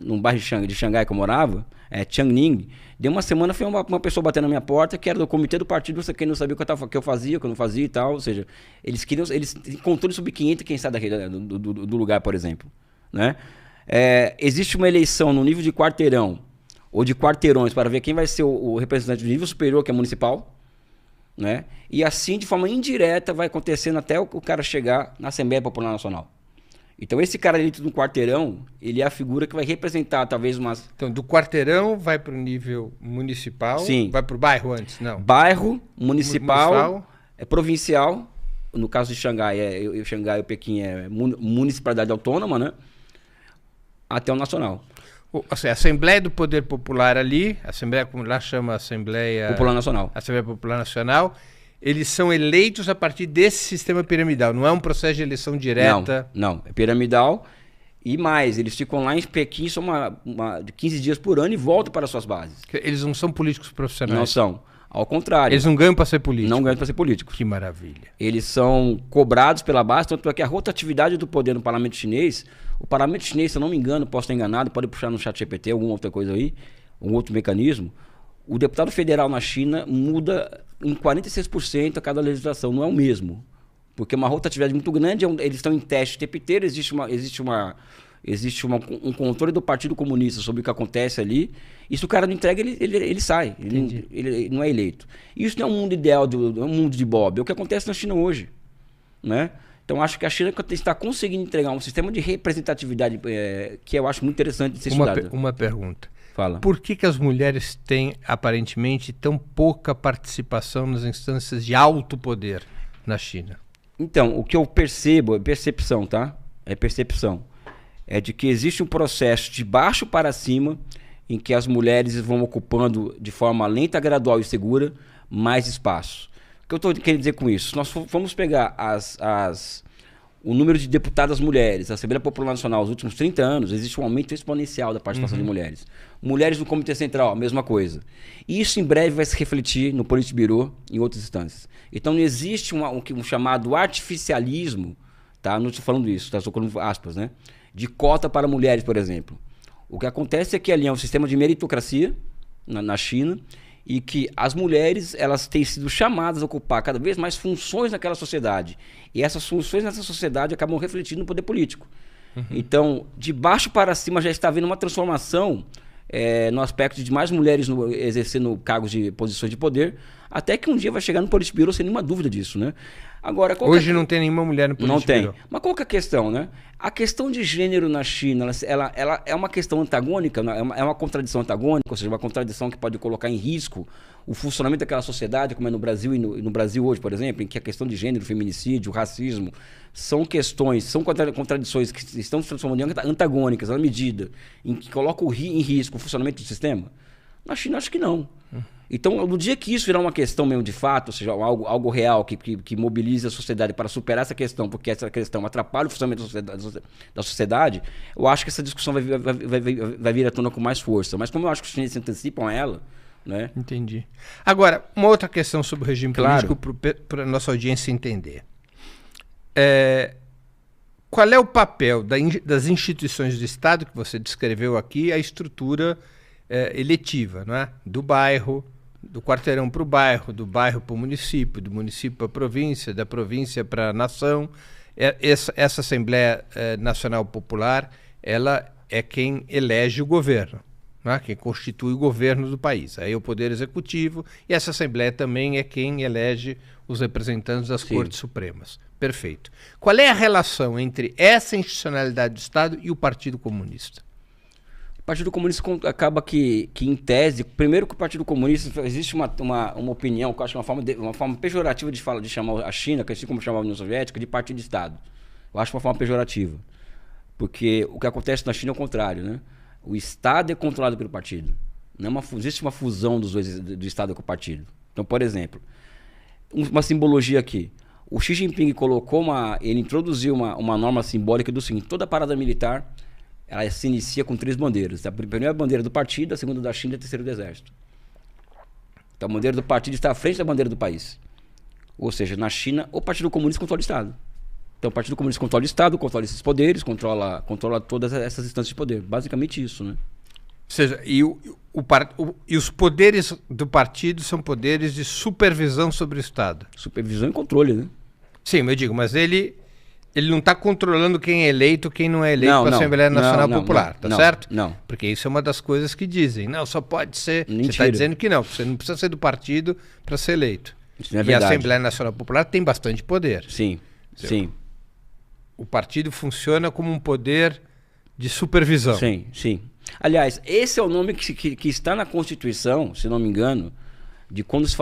num bairro de Xangai que eu morava, Changning, de uma semana foi uma pessoa batendo na minha porta que era do comitê do partido, que não sabia o que eu fazia, o que eu não fazia e tal. Ou seja, eles têm controle sobre 500 quem sai do lugar, por exemplo, né? Existe uma eleição no nível de quarteirão ou de quarteirões para ver quem vai ser o representante do nível superior, que é municipal, né? E assim, de forma indireta, vai acontecendo até o cara chegar na Assembleia Popular Nacional. Então, esse cara eleito do quarteirão, ele é a figura que vai representar talvez umas... Então, do quarteirão vai para o nível municipal? Sim. Vai para o bairro antes? Não. Bairro, municipal, provincial. No caso de Xangai, Xangai e Pequim é municipalidade autônoma, né? Até o nacional. Assim, a Assembleia do Poder Popular ali, a Assembleia, como lá chama Assembleia... Popular Nacional. Assembleia Popular Nacional, eles são eleitos a partir desse sistema piramidal, não é um processo de eleição direta? Não, é piramidal e mais, eles ficam lá em Pequim só de 15 dias por ano e voltam para suas bases. Eles não são políticos profissionais? Não são. Ao contrário. Eles não ganham para ser políticos? Não ganham para ser políticos. Que maravilha. Eles são cobrados pela base, tanto é que a rotatividade do poder no parlamento chinês, o parlamento chinês, se eu não me engano, posso estar enganado, pode puxar no chat GPT, alguma outra coisa aí, um outro mecanismo, o deputado federal na China muda em 46% a cada legislação, não é o mesmo. Porque é uma rotatividade muito grande, eles estão em teste o tempo inteiro, existe um controle do Partido Comunista sobre o que acontece ali, e se o cara não entrega, ele sai, ele não é eleito. Isso não é um mundo ideal, não é um mundo de Bob, é o que acontece na China hoje, né? Então, acho que a China está conseguindo entregar um sistema de representatividade que eu acho muito interessante de ser estudado. Uma pergunta. Fala. Por que as mulheres têm, aparentemente, tão pouca participação nas instâncias de alto poder na China? Então, o que eu percebo, é percepção, tá? É percepção. É de que existe um processo de baixo para cima em que as mulheres vão ocupando de forma lenta, gradual e segura mais espaço. O que eu estou querendo dizer com isso? Se nós formos pegar o número de deputadas mulheres, a Assembleia Popular Nacional, nos últimos 30 anos, existe um aumento exponencial da participação de mulheres. Mulheres no Comitê Central, a mesma coisa. E isso em breve vai se refletir no Politburo em outras instâncias. Então não existe um chamado artificialismo, tá? Não estou falando isso, estou colocando aspas, né? De cota para mulheres, por exemplo. O que acontece é que ali é um sistema de meritocracia na China, e que as mulheres elas têm sido chamadas a ocupar cada vez mais funções naquela sociedade. E essas funções nessa sociedade acabam refletindo no poder político. Então, de baixo para cima já está havendo uma transformação no aspecto de mais mulheres exercendo cargos de posições de poder, Até que um dia vai chegar no Politburo sem nenhuma dúvida disso, né? Agora, Hoje não tem nenhuma mulher no Politburo. Não tem. Mas qual que é a questão, né? A questão de gênero na China, ela é uma questão antagônica, é uma contradição antagônica, ou seja, uma contradição que pode colocar em risco o funcionamento daquela sociedade, como é no Brasil e no Brasil hoje, por exemplo, em que a questão de gênero, feminicídio, racismo, são contradições que estão se transformando em antagônicas na medida em que colocam em risco o funcionamento do sistema. Na China, acho que não. Então, no dia que isso virar uma questão mesmo de fato, ou seja, algo real que mobilize a sociedade para superar essa questão, porque essa questão atrapalha o funcionamento da sociedade, eu acho que essa discussão vai vir à tona com mais força. Mas como eu acho que os chineses se antecipam a ela, né? Entendi. Agora, uma outra questão sobre o regime político para a nossa audiência entender. Qual é o papel das instituições do Estado, que você descreveu aqui, a estrutura eletiva, não é? Do bairro, do quarteirão para o bairro, do bairro para o município, do município para a província, da província para a nação. Essa Assembleia Nacional Popular, ela é quem elege o governo, não é? Quem constitui o governo do país. Aí é o Poder Executivo, e essa Assembleia também é quem elege os representantes das Cortes Supremas. Perfeito. Qual é a relação entre essa institucionalidade do Estado e o Partido Comunista? O Partido Comunista acaba que em tese, primeiro que o Partido Comunista, existe uma opinião, que eu acho uma forma pejorativa de chamar a China, que assim como chamava a União Soviética, de partido de Estado. Eu acho uma forma pejorativa. Porque o que acontece na China é o contrário, né? O Estado é controlado pelo partido. Não existe uma fusão dos dois, do Estado com o partido. Então, por exemplo, uma simbologia aqui. O Xi Jinping ele introduziu uma norma simbólica do seguinte: toda parada militar ela se inicia com 3 bandeiras. A primeira bandeira do partido, a segunda da China e a terceira do exército. Então a bandeira do partido está à frente da bandeira do país. Ou seja, na China, o Partido Comunista controla o Estado. Então o Partido Comunista controla o Estado, controla esses poderes, controla todas essas instâncias de poder. Basicamente isso, né? Ou seja, e os poderes do partido são poderes de supervisão sobre o Estado. Supervisão e controle, né? Sim, eu digo, mas ele não está controlando quem é eleito, quem não é eleito para a Assembleia Nacional Popular, tá certo? Não. Porque isso é uma das coisas que dizem. Não, só pode ser... Mentira. Você está dizendo que não, você não precisa ser do partido para ser eleito. Isso não é e verdade. a Assembleia Nacional Popular tem bastante poder. Sim, sim. O partido funciona como um poder de supervisão. Sim, sim. Aliás, esse é o nome que está na Constituição, se não me engano, de quando se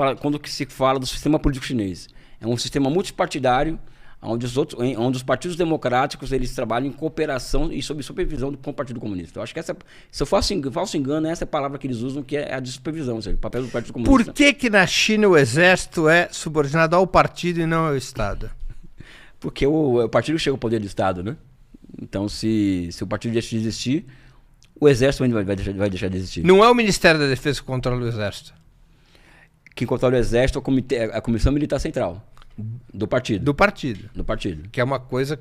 fala do sistema político chinês. É um sistema multipartidário, onde os partidos democráticos eles trabalham em cooperação e sob supervisão com o Partido Comunista. Eu acho que se eu falso engano, essa é a palavra que eles usam, que é a de supervisão, ou seja, o papel do Partido Comunista. Por que na China o exército é subordinado ao partido e não ao Estado? Porque o partido chega ao poder do Estado, né? Então, se o partido deixar de existir, o exército vai deixar de existir. Não é o Ministério da Defesa que controla o exército? Quem controla o exército é a Comissão Militar Central. Do partido. Do partido. Do partido. Que é uma coisa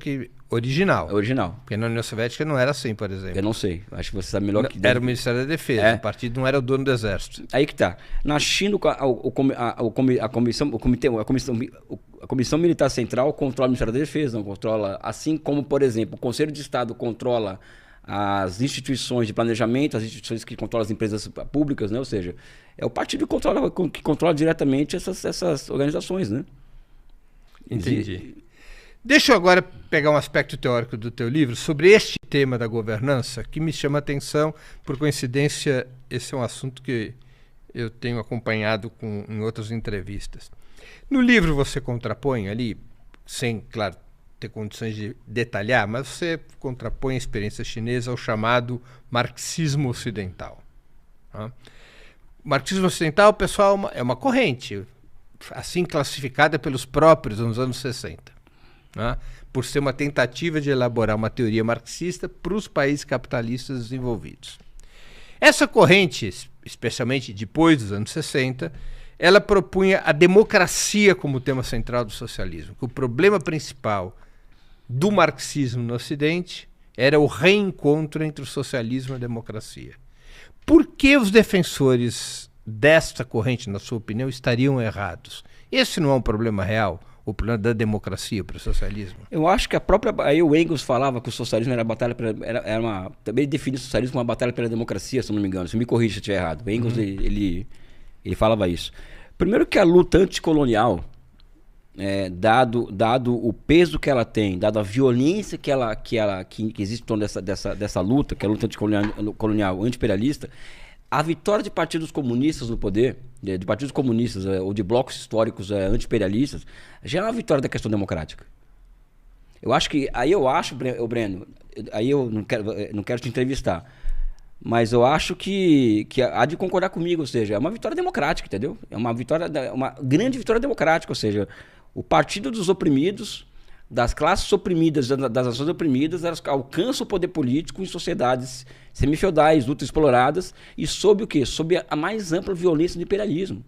original. É original. Porque na União Soviética não era assim, por exemplo. Eu não sei. Acho que você sabe melhor que... Era o Ministério da Defesa. O partido não era o dono do exército. Aí que tá. Na China, a Comissão Militar Central controla o Ministério da Defesa, não controla, assim como, por exemplo, o Conselho de Estado controla as instituições de planejamento, as instituições que controlam as empresas públicas, né? Ou seja, é o partido que controla diretamente essas organizações, né? Entendi. Deixa eu agora pegar um aspecto teórico do teu livro sobre este tema da governança, que me chama a atenção. Por coincidência, esse é um assunto que eu tenho acompanhado em outras entrevistas. No livro você contrapõe ali, sem, claro, ter condições de detalhar, mas você contrapõe a experiência chinesa ao chamado marxismo ocidental. Tá? O marxismo ocidental, pessoal, é uma corrente, assim classificada pelos próprios nos anos 60, né? Por ser uma tentativa de elaborar uma teoria marxista para os países capitalistas desenvolvidos. Essa corrente, especialmente depois dos anos 60, ela propunha a democracia como tema central do socialismo, que o problema principal do marxismo no Ocidente era o reencontro entre o socialismo e a democracia. Por que os defensores desta corrente, na sua opinião, estariam errados? Esse não é um problema real, o problema da democracia para o socialismo? Eu acho que aí o Engels falava que o socialismo era batalha também definia o socialismo como uma batalha pela democracia, se não me engano. Se me corrija se eu estiver errado. O Engels, ele falava isso. Primeiro que a luta anticolonial, dado o peso que ela tem, dado a violência que existe em torno dessa luta, que é a luta anticolonial, anti-imperialista, a vitória de partidos comunistas no poder, de partidos comunistas ou de blocos históricos anti-imperialistas, já é uma vitória da questão democrática. Breno, aí eu não quero te entrevistar, mas eu acho que há de concordar comigo, ou seja, é uma vitória democrática, entendeu? É uma grande vitória democrática, ou seja, o partido dos oprimidos, das classes oprimidas, das nações oprimidas, elas alcançam o poder político em sociedades semifeudais, ultra-exploradas, e sob o quê? Sob a mais ampla violência do imperialismo.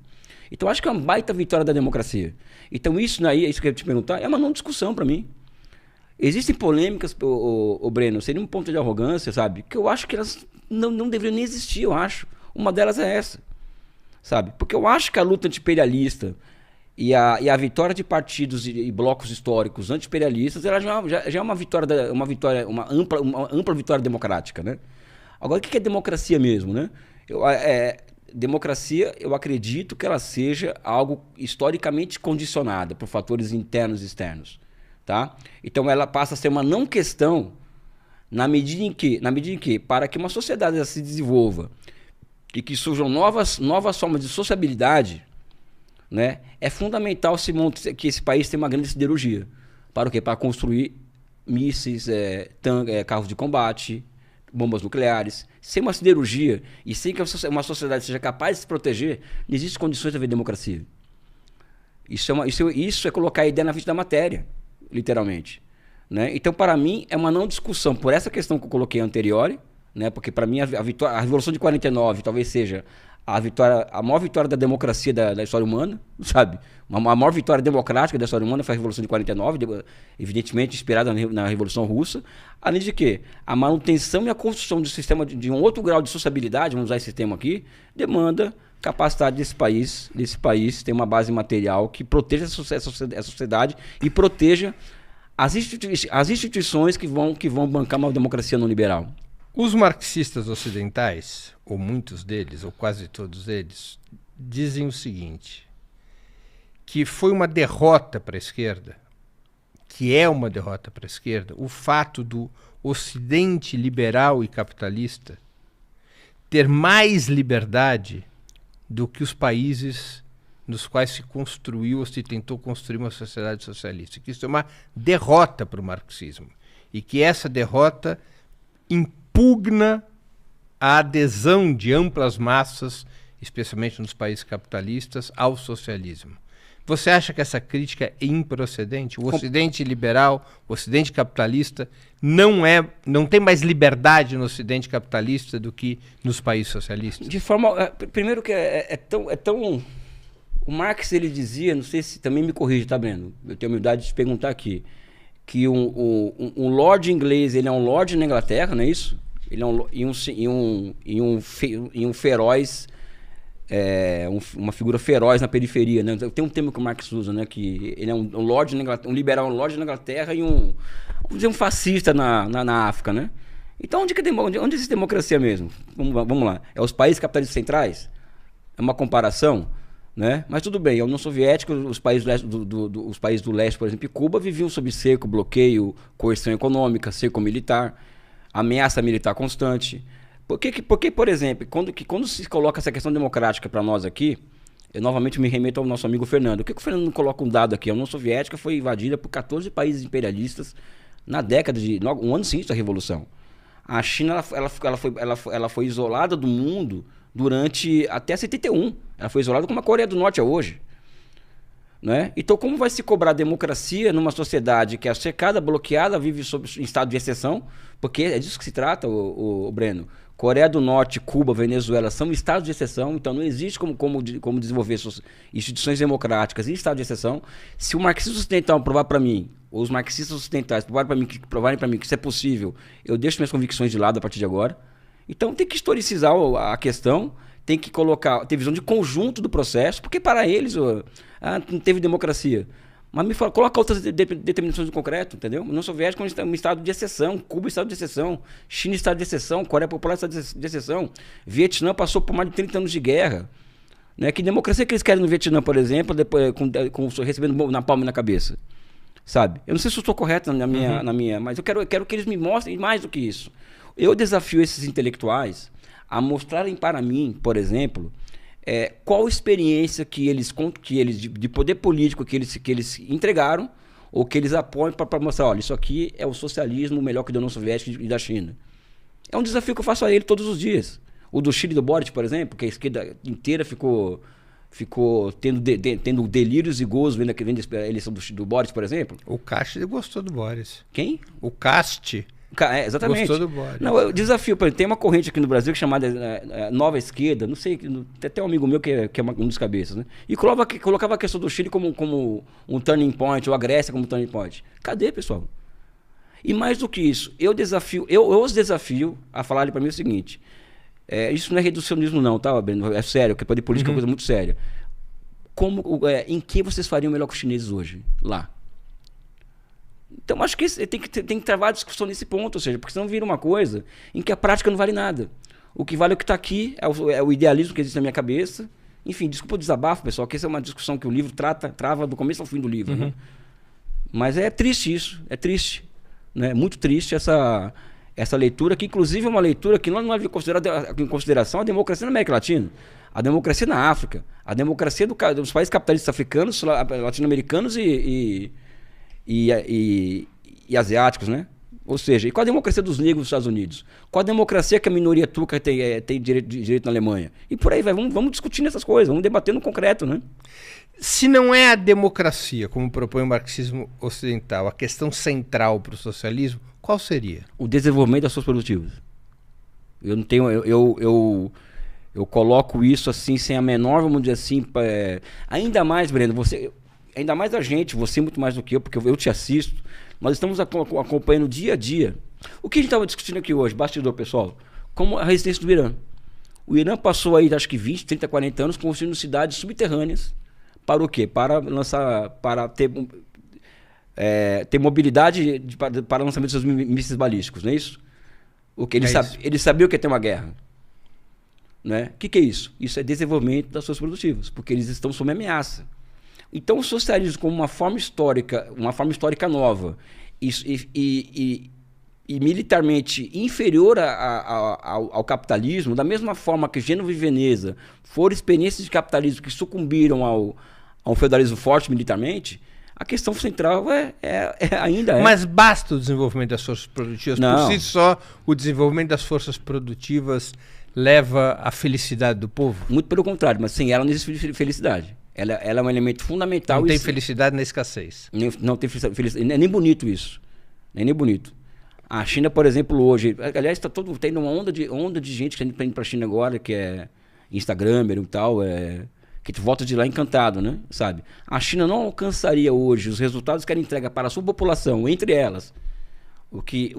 Então, acho que é uma baita vitória da democracia. Então, isso que eu ia te perguntar, é uma não discussão para mim. Existem polêmicas, Breno, seria um ponto de arrogância, sabe? Que eu acho que elas não deveriam nem existir, eu acho. Uma delas é essa, sabe? Porque eu acho que a luta anti-imperialista e a vitória de partidos e blocos históricos anti-imperialistas, ela já é uma ampla vitória democrática, né? Agora, o que é democracia mesmo, né? Democracia, eu acredito que ela seja algo historicamente condicionada por fatores internos e externos, tá? Então, ela passa a ser uma não questão na medida em que para que uma sociedade se desenvolva e que surjam novas formas de sociabilidade, né, é fundamental que esse país tenha uma grande siderurgia. Para o quê? Para construir mísseis, carros de combate, bombas nucleares. Sem uma siderurgia e sem que uma sociedade seja capaz de se proteger, não existe condições de haver democracia. Isso é colocar a ideia na frente da matéria, literalmente. Né? Então, para mim, é uma não discussão por essa questão que eu coloquei anterior, né? Porque para mim a Revolução de 49 talvez seja a maior vitória da democracia da história humana, sabe? A maior vitória democrática da história humana foi a Revolução de 49, evidentemente inspirada na Revolução Russa. Além de que a manutenção e a construção de um sistema de um outro grau de sociabilidade, vamos usar esse termo aqui, demanda capacidade desse país ter uma base material que proteja a sociedade e proteja as instituições que vão bancar uma democracia não liberal. Os marxistas ocidentais, ou muitos deles, ou quase todos eles, dizem o seguinte, que foi uma derrota para a esquerda, que é uma derrota para a esquerda, o fato do Ocidente liberal e capitalista ter mais liberdade do que os países nos quais se construiu ou se tentou construir uma sociedade socialista. Que isso é uma derrota para o marxismo. E que essa derrota impugna a adesão de amplas massas, especialmente nos países capitalistas, ao socialismo. Você acha que essa crítica é improcedente? O Ocidente liberal, o Ocidente capitalista, não tem mais liberdade no Ocidente capitalista do que nos países socialistas? De forma... Primeiro que é tão... O Marx, ele dizia, não sei se também me corrige, tá, Breno? Eu tenho a humildade de te perguntar aqui, que um lord inglês, ele é um lord na Inglaterra, não é isso? Ele é um feroz, uma figura feroz na periferia, né? Tem um termo que o Marx usa, né? Que ele é um lord na Inglaterra, um liberal, um lord na Inglaterra e vamos dizer, um fascista na África, né? Então, onde existe democracia mesmo? Vamos lá. É os países capitalistas centrais? É uma comparação? Né? Mas tudo bem, a União Soviética, os países do leste, por exemplo, e Cuba, viviam sob cerco, bloqueio, coerção econômica, cerco militar, ameaça militar constante. Porque por exemplo, quando se coloca essa questão democrática para nós aqui, eu novamente me remeto ao nosso amigo Fernando. Por que o Fernando não coloca um dado aqui? A União Soviética foi invadida por 14 países imperialistas na década um ano seguinte da Revolução. A China ela foi isolada do mundo durante até 71. Ela foi isolada como a Coreia do Norte é hoje. Né? Então, como vai se cobrar democracia numa sociedade que é cercada, bloqueada, vive em estado de exceção? Porque é disso que se trata, o Breno. Coreia do Norte, Cuba, Venezuela são estados de exceção, então não existe como desenvolver suas instituições democráticas em estado de exceção. Se o marxismo ocidental provar para mim, ou os marxistas ocidentais provarem para mim que isso é possível, eu deixo minhas convicções de lado a partir de agora. Então tem que historicizar a questão, tem que ter visão de conjunto do processo, porque para eles não teve democracia. Mas me fala, coloca outras determinações do concreto, entendeu? União Soviética é um estado de exceção, Cuba estado de exceção, China estado de exceção, Coreia Popular estado de exceção, Vietnã passou por mais de 30 anos de guerra, Né? Que democracia que eles querem no Vietnã, por exemplo, depois, recebendo na palma e na cabeça? Sabe? Eu não sei se eu estou correto na minha, mas eu quero que eles me mostrem mais do que isso. Eu desafio esses intelectuais a mostrarem para mim, por exemplo, qual experiência que eles de poder político que eles entregaram ou que eles apoiam para mostrar, olha, isso aqui é o socialismo melhor que da União Soviética e da China. É um desafio que eu faço a ele todos os dias. O do Chile do Boric, por exemplo, que a esquerda inteira ficou tendo delírios e gozos vendo a eleição do Boric, por exemplo. O Cast gostou do Boris. Quem? O Cast exatamente. gostou do Boris. Não, eu desafio, por exemplo, tem uma corrente aqui no Brasil que é chamada Nova Esquerda, não sei, tem até um amigo meu que é um dos cabeças, né? E colocava a questão do Chile como um turning point, ou a Grécia como um turning point. Cadê, pessoal? E mais do que isso, eu os desafio a falarem para mim o seguinte: isso não é reducionismo não, tá, Breno? É sério, porque poder política é uma coisa muito séria. Em que vocês fariam melhor que os chineses hoje, lá? Então, acho que tem que travar a discussão nesse ponto, ou seja, porque senão vira uma coisa em que a prática não vale nada. O que vale é o que está aqui, é o idealismo que existe na minha cabeça. Enfim, desculpa o desabafo, pessoal, que essa é uma discussão que o livro trava do começo ao fim do livro. Né? Mas é triste isso, é triste. Né? Muito triste essa leitura, que inclusive é uma leitura que não é considerada em consideração a democracia na América Latina, a democracia na África, a democracia dos países capitalistas africanos, latino-americanos e asiáticos, né? Ou seja, e qual a democracia dos negros nos Estados Unidos? Qual a democracia que a minoria turca tem direito na Alemanha? E por aí vai, vamos discutindo essas coisas, vamos debater no concreto, né? Se não é a democracia, como propõe o marxismo ocidental, a questão central para o socialismo, qual seria? O desenvolvimento das forças produtivas. Eu não tenho, eu coloco isso assim sem a menor, vamos dizer assim, ainda mais, Breno, ainda mais a gente, você muito mais do que eu, porque eu te assisto, nós estamos acompanhando dia a dia. O que a gente estava discutindo aqui hoje, bastidor, pessoal, como a resistência do Irã. O Irã passou aí, acho que 20, 30, 40 anos construindo cidades subterrâneas. Para o quê? Para ter mobilidade para o lançamento dos seus mísseis balísticos, não é isso? Ele sabia o que é ter uma guerra. Né? O que é isso? Isso é desenvolvimento das forças produtivas, porque eles estão sob ameaça. Então, o socialismo como uma forma histórica nova e militarmente inferior ao capitalismo, da mesma forma que Gênova e Veneza foram experiências de capitalismo que sucumbiram ao feudalismo forte militarmente, a questão central ainda é... Mas basta o desenvolvimento das forças produtivas? Não. Por si só, o desenvolvimento das forças produtivas leva à felicidade do povo? Muito pelo contrário, mas sem ela não existe felicidade. Ela é um elemento fundamental. Não tem felicidade na escassez. Não tem felicidade. É nem bonito isso. Nem bonito. A China, por exemplo, hoje... Aliás, está tendo uma onda de gente que está indo para a China agora, que é Instagramer e tal, que tu volta de lá encantado, né? Sabe? A China não alcançaria hoje os resultados que ela entrega para a sua população, entre elas, o que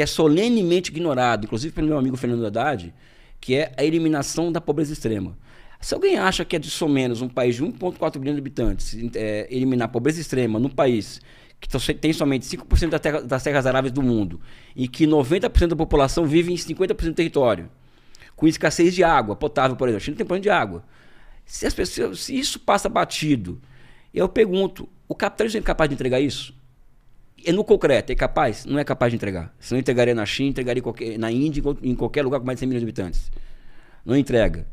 é solenemente ignorado, inclusive pelo meu amigo Fernando Haddad, que é a eliminação da pobreza extrema. Se alguém acha que é de menos um país de 1,4 bilhão de habitantes eliminar a pobreza extrema num país que tem somente 5% das terras aráveis do mundo e que 90% da população vive em 50% do território, com escassez de água potável, por exemplo. A China tem problema de água. Se isso passa batido, eu pergunto, o capitalismo é capaz de entregar isso? No concreto, é capaz? Não é capaz de entregar. Se não entregaria na China, entregaria na Índia, em qualquer lugar com mais de 100 milhões de habitantes. Não entrega.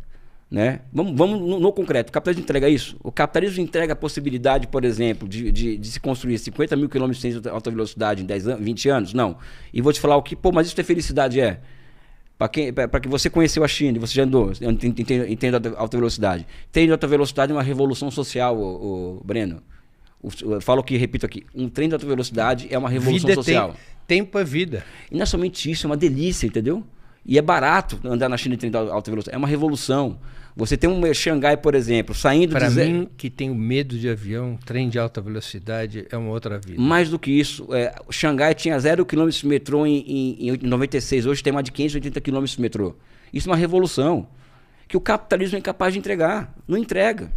Né? Vamos no concreto. O capitalismo entrega isso? O capitalismo entrega a possibilidade, por exemplo, de se construir 50 mil quilômetros de alta velocidade em 10 anos, 20 anos? Não. E vou te falar mas isso é felicidade, para que você conheceu a China e você já andou, entende a alta velocidade. Entende a alta velocidade é uma revolução social, Breno. Eu falo aqui, repito aqui, um trem de alta velocidade é uma revolução social. Tempo é vida. E não é somente isso, é uma delícia, entendeu? E é barato andar na China de trem de alta velocidade. É uma revolução. Você tem um Xangai, por exemplo, saindo de... Para mim, que tenho medo de avião, trem de alta velocidade é uma outra vida. Mais do que isso, Xangai tinha 0 km de metrô em 96, hoje tem mais de 580 km de metrô. Isso é uma revolução que o capitalismo é incapaz de entregar. Não entrega.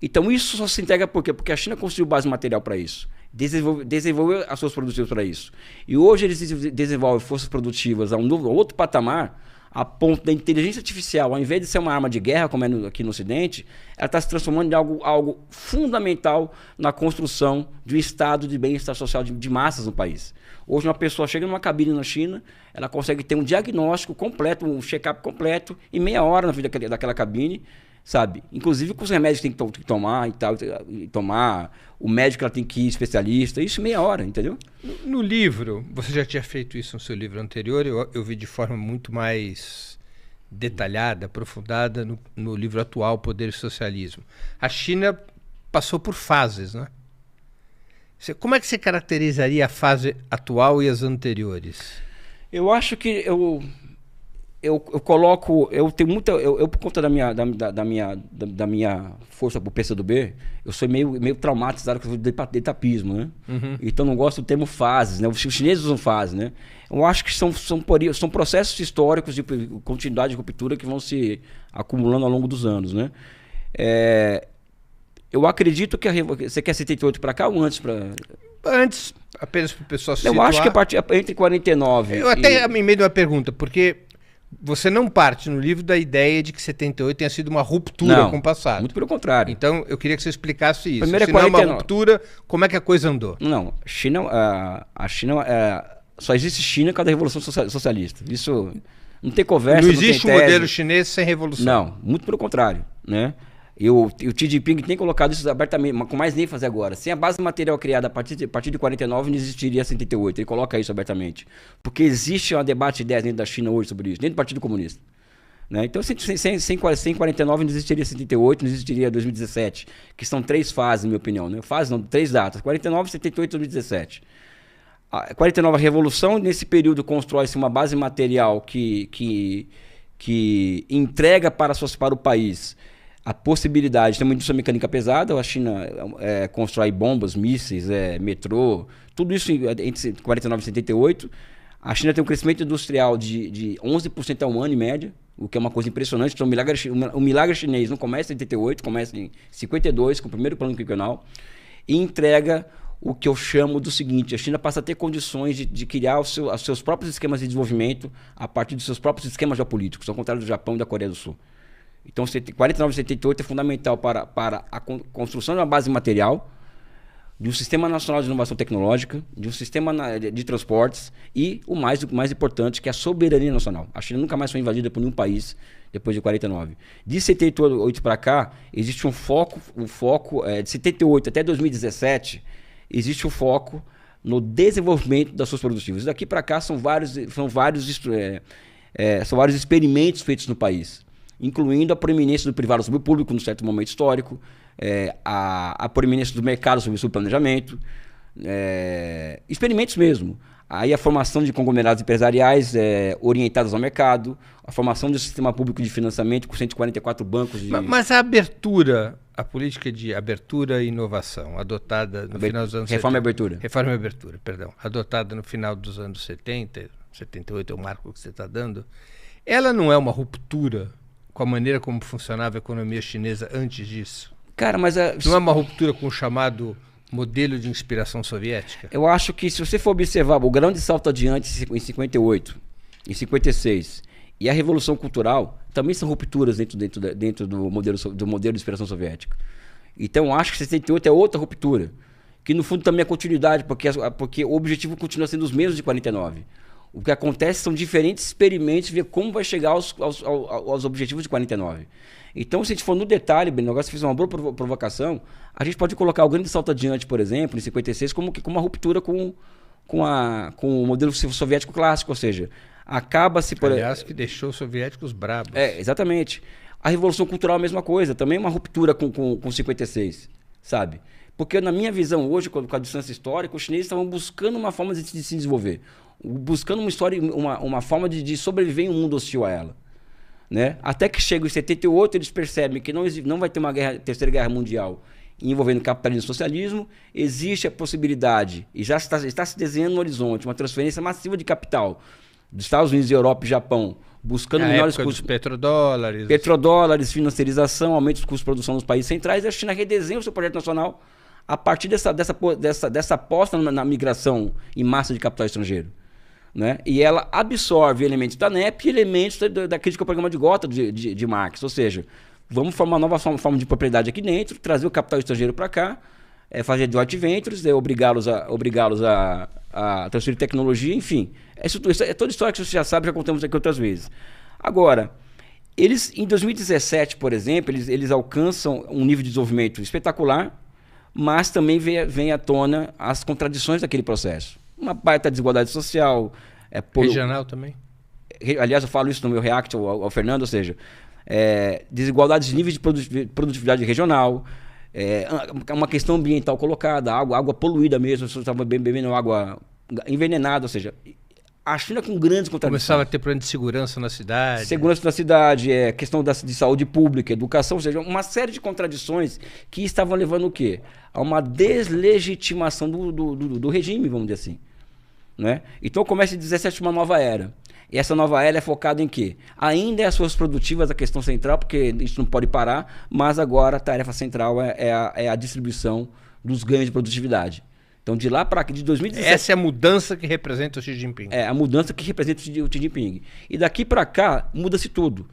Então isso só se entrega por quê? Porque a China construiu base material para isso. Desenvolveu as forças produtivas para isso. E hoje eles desenvolvem forças produtivas a outro patamar, a ponto da inteligência artificial, ao invés de ser uma arma de guerra, como é aqui no Ocidente, ela está se transformando em algo fundamental na construção de um estado de bem-estar social de massas no país. Hoje uma pessoa chega numa cabine na China, ela consegue ter um diagnóstico completo, um check-up completo, em meia hora na vida daquela cabine, sabe? Inclusive com os remédios que tem que tomar e tal, e tomar, o médico ela tem que ir especialista, isso em meia hora, entendeu? No livro, você já tinha feito isso no seu livro anterior, eu vi de forma muito mais detalhada, aprofundada no livro atual, Poder e Socialismo. A China passou por fases, né? Como é que você caracterizaria a fase atual e as anteriores? Eu acho que eu coloco, eu tenho muita, eu por conta da minha força pro PCdoB, eu sou meio traumatizado com o etapismo, né? Uhum. Então não gosto do termo fases, né? Os chineses usam fases, né? Eu acho que são processos históricos de continuidade de ruptura que vão se acumulando ao longo dos anos, né? Eu acredito que você quer 78 para cá ou antes para... Antes, apenas para o pessoal se Eu situar. acho que entre 49... Eu até me meio de uma pergunta, porque você não parte no livro da ideia de que 78 tenha sido uma ruptura com o passado. Muito pelo contrário. Então, eu queria que você explicasse isso. Primeiro Se não é uma ruptura, como é que a coisa andou? Não, a China... só existe China por causa da Revolução Socialista. Isso não tem conversa, não existe um modelo chinês sem revolução. Não, muito pelo contrário, né? O Xi Jinping tem colocado isso abertamente, com mais ênfase agora. Sem a base material criada a partir de 49, não existiria 78. Ele coloca isso abertamente. Porque existe um debate de ideias dentro da China hoje sobre isso, dentro do Partido Comunista. Né? Então, sem 49 não existiria 78, não existiria 2017, que são 3 fases, na minha opinião. Né? Fases não, 3 datas, 49, 78 e 2017. A 49, a Revolução, nesse período constrói-se uma base material que entrega para o país a possibilidade, tem uma indústria mecânica pesada, a China constrói bombas, mísseis, metrô, tudo isso entre 49 e 78. A China tem um crescimento industrial de 11% ao ano em média, o que é uma coisa impressionante. Então, o milagre chinês não começa em 78, começa em 52, com o primeiro plano quinquenal, e entrega o que eu chamo do seguinte: a China passa a ter condições de criar os seus próprios esquemas de desenvolvimento a partir dos seus próprios esquemas geopolíticos, ao contrário do Japão e da Coreia do Sul. Então, 49 e 78 é fundamental para a construção de uma base material, de um sistema nacional de inovação tecnológica, de um sistema de transportes e o mais importante, que é a soberania nacional. A China nunca mais foi invadida por nenhum país depois de 49. De 78 para cá, existe um foco de 78 até 2017, existe um foco no desenvolvimento das suas produtivas. Daqui para cá são vários experimentos feitos no país, incluindo a proeminência do privado sobre o público num certo momento histórico, a proeminência do mercado sobre o planejamento, experimentos mesmo. Aí a formação de conglomerados empresariais orientados ao mercado, a formação de um sistema público de financiamento com 144 bancos. Mas a abertura, a política de abertura e inovação, adotada no final dos anos 70... Reforma e abertura, perdão. Adotada no final dos anos 70, 78 é o marco que você está dando, ela não é uma ruptura com a maneira como funcionava a economia chinesa antes disso? Cara, mas... Não é uma ruptura com o chamado modelo de inspiração soviética? Eu acho que, se você for observar o grande salto adiante em 58, em 56, e a Revolução Cultural, também são rupturas dentro do modelo de inspiração soviética. Então, eu acho que 68 é outra ruptura, que no fundo também é continuidade, porque o objetivo continua sendo os mesmos de 49. O que acontece são diferentes experimentos, ver como vai chegar aos objetivos de 49. Então, se a gente for no detalhe, bem, agora você fez uma boa provocação, a gente pode colocar o grande salto adiante, por exemplo, em 56, como uma ruptura com o modelo soviético clássico, ou seja, acaba-se... Aliás, que deixou os soviéticos bravos. Exatamente. A Revolução Cultural é a mesma coisa, também é uma ruptura com 56, sabe? Porque, na minha visão, hoje, com a distância histórica, os chineses estavam buscando uma forma de se desenvolver, buscando uma forma de sobreviver em um mundo hostil a ela. Né? Até que chega em 78, eles percebem que não vai ter uma terceira guerra mundial envolvendo capitalismo e socialismo. Existe a possibilidade, e já está se desenhando no horizonte, uma transferência massiva de capital dos Estados Unidos, Europa e Japão, buscando melhores custos. Petrodólares, financiarização, aumento dos custos de produção nos países centrais, e a China redesenha o seu projeto nacional a partir dessa aposta na migração em massa de capital estrangeiro. né? E ela absorve elementos da NEP e elementos da crítica ao programa de Gotha de Marx. Ou seja, vamos formar uma nova forma de propriedade aqui dentro, trazer o capital estrangeiro para cá, fazer joint ventures, obrigá-los a transferir tecnologia, enfim. Isso é toda história que você já sabe, já contamos aqui outras vezes. Agora, eles, em 2017, por exemplo, eles alcançam um nível de desenvolvimento espetacular, mas também vem à tona as contradições daquele processo. Uma baita desigualdade social. Regional também. Aliás, eu falo isso no meu react ao Fernando, ou seja, desigualdades de níveis de produtividade regional, uma questão ambiental colocada, água poluída mesmo, você estava bebendo água envenenada, ou seja, a China com grandes contradições. Começava a ter problema de segurança na cidade. Segurança na cidade, questão de saúde pública, educação, ou seja, uma série de contradições que estavam levando o quê? A uma deslegitimação do regime, vamos dizer assim. Né? Então começa em 2017 uma nova era. E essa nova era é focada em quê? Ainda é as forças produtivas a questão central, porque isso não pode parar, mas agora a tarefa central é a distribuição dos ganhos de produtividade. Então, de lá para cá, de 2017... Essa é a mudança que representa o Xi Jinping. É a mudança que representa o Xi Jinping. E daqui para cá, muda-se tudo.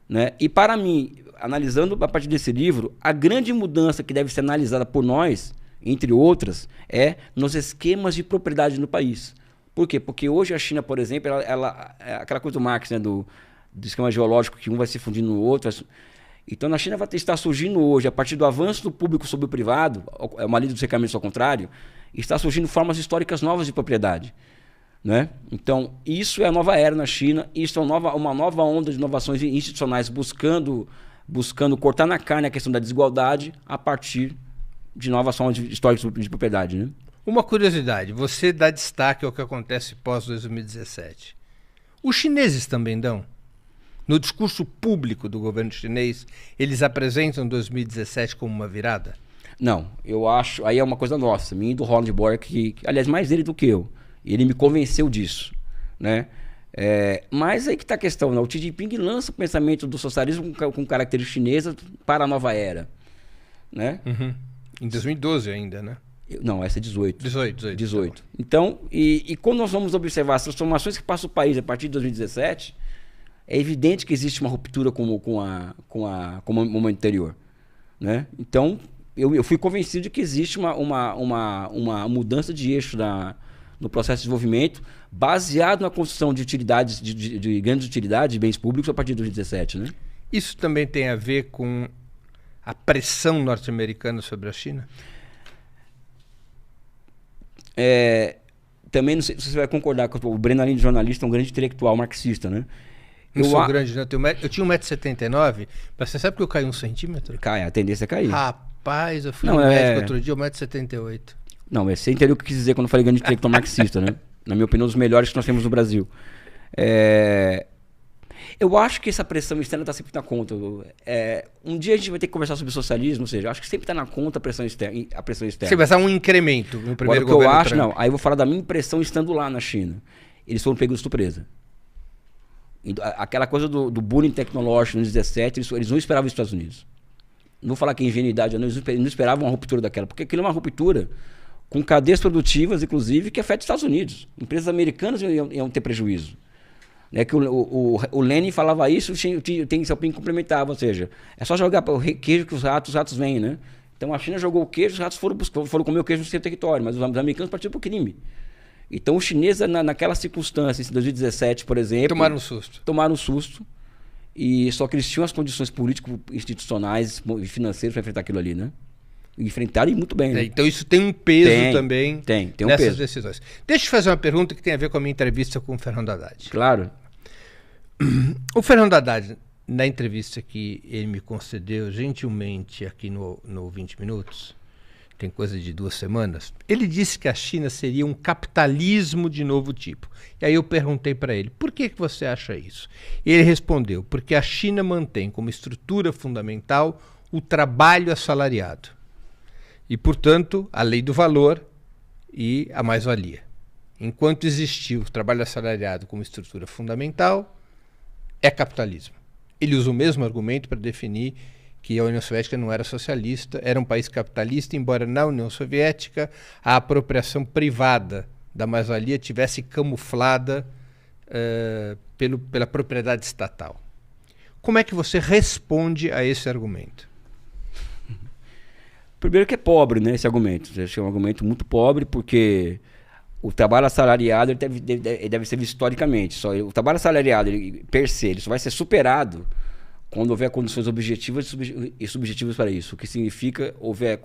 Né? E para mim, analisando a partir desse livro, a grande mudança que deve ser analisada por nós, entre outras, é nos esquemas de propriedade no país. Por quê? Porque hoje a China, por exemplo, ela aquela coisa do Marx, né, do esquema geológico, que um vai se fundindo no outro. Então, na China vai estar surgindo hoje, a partir do avanço do público sobre o privado, é uma lei do cercamento ao contrário, está surgindo formas históricas novas de propriedade. Né? Então, isso é a nova era na China, isso é uma nova onda de inovações institucionais buscando cortar na carne a questão da desigualdade a partir de novas formas históricas de propriedade. Né? Uma curiosidade, você dá destaque ao que acontece pós-2017. Os chineses também dão? No discurso público do governo chinês, eles apresentam 2017 como uma virada? Não, eu acho, aí é uma coisa nossa, minha e do Ronald Boyer, que aliás, mais ele do que eu. Ele me convenceu disso, né? Mas aí que está a questão, né? O Xi Jinping lança o pensamento do socialismo com características chinesas para a nova era, né? Uhum. Em 2012 ainda, né? Não, essa é 18. 18. Tá. Então, e quando nós vamos observar as transformações que passa o país a partir de 2017, é evidente que existe uma ruptura com o momento anterior, né? Então, eu fui convencido de que existe uma mudança de eixo no processo de desenvolvimento baseado na construção de utilidades, de grandes utilidades, de bens públicos a partir de 2017. Né? Isso também tem a ver com a pressão norte-americana sobre a China? Também não sei se você vai concordar com o Breno Além de jornalista, é um grande intelectual marxista, né? Eu sou grande, né? Eu tinha 1,79 m, mas você sabe que eu caí 1 centímetro? Cai, a tendência é cair. Rapaz, eu fui no médico outro dia, 1,78 m. Não, você entendeu o que eu quis dizer quando eu falei grande intelectual marxista, né? Na minha opinião, um dos melhores que nós temos no Brasil. Eu acho que essa pressão externa está sempre na conta. Um dia a gente vai ter que conversar sobre socialismo, ou seja, acho que sempre está na conta a pressão externa. Você vai dar um incremento no primeiro governo. O que eu acho, não. Aí eu vou falar da minha impressão estando lá na China. Eles foram pegos de surpresa. Aquela coisa do bullying tecnológico nos 17, eles não esperavam os Estados Unidos. Não vou falar que é ingenuidade, eles não esperavam uma ruptura daquela, porque aquilo é uma ruptura com cadeias produtivas, inclusive, que afeta os Estados Unidos. Empresas americanas iam ter prejuízo. Né? Que o Lenin falava isso, o Deng Xiaoping complementava, ou seja, é só jogar o queijo que os ratos vêm, né? Então a China jogou o queijo, os ratos foram comer o queijo no seu território, mas os americanos partiram para o crime. Então os chineses, naquela circunstância, em 2017, por exemplo... Tomaram um susto. E só que eles tinham as condições político-institucionais e financeiras para enfrentar aquilo ali, né? E enfrentaram e muito bem, né? Então isso tem um peso também tem um nessas peso. Decisões. Deixa eu te fazer uma pergunta que tem a ver com a minha entrevista com o Fernando Haddad. Claro. O Fernando Haddad, na entrevista que ele me concedeu gentilmente aqui no 20 Minutos, tem coisa de 2 semanas, ele disse que a China seria um capitalismo de novo tipo. E aí eu perguntei para ele, por que você acha isso? E ele respondeu, porque a China mantém como estrutura fundamental o trabalho assalariado. E, portanto, a lei do valor e a mais-valia. Enquanto existir o trabalho assalariado como estrutura fundamental, é capitalismo. Ele usa o mesmo argumento para definir que a União Soviética não era socialista, era um país capitalista, embora na União Soviética a apropriação privada da mais-valia tivesse camuflada pela propriedade estatal. Como é que você responde a esse argumento? Primeiro que é pobre, né, esse argumento. Acho que é um argumento muito pobre, porque o trabalho assalariado ele deve ser visto historicamente. O trabalho assalariado, ele, per se, ele só vai ser superado quando houver condições objetivas e subjetivas para isso. O que significa houver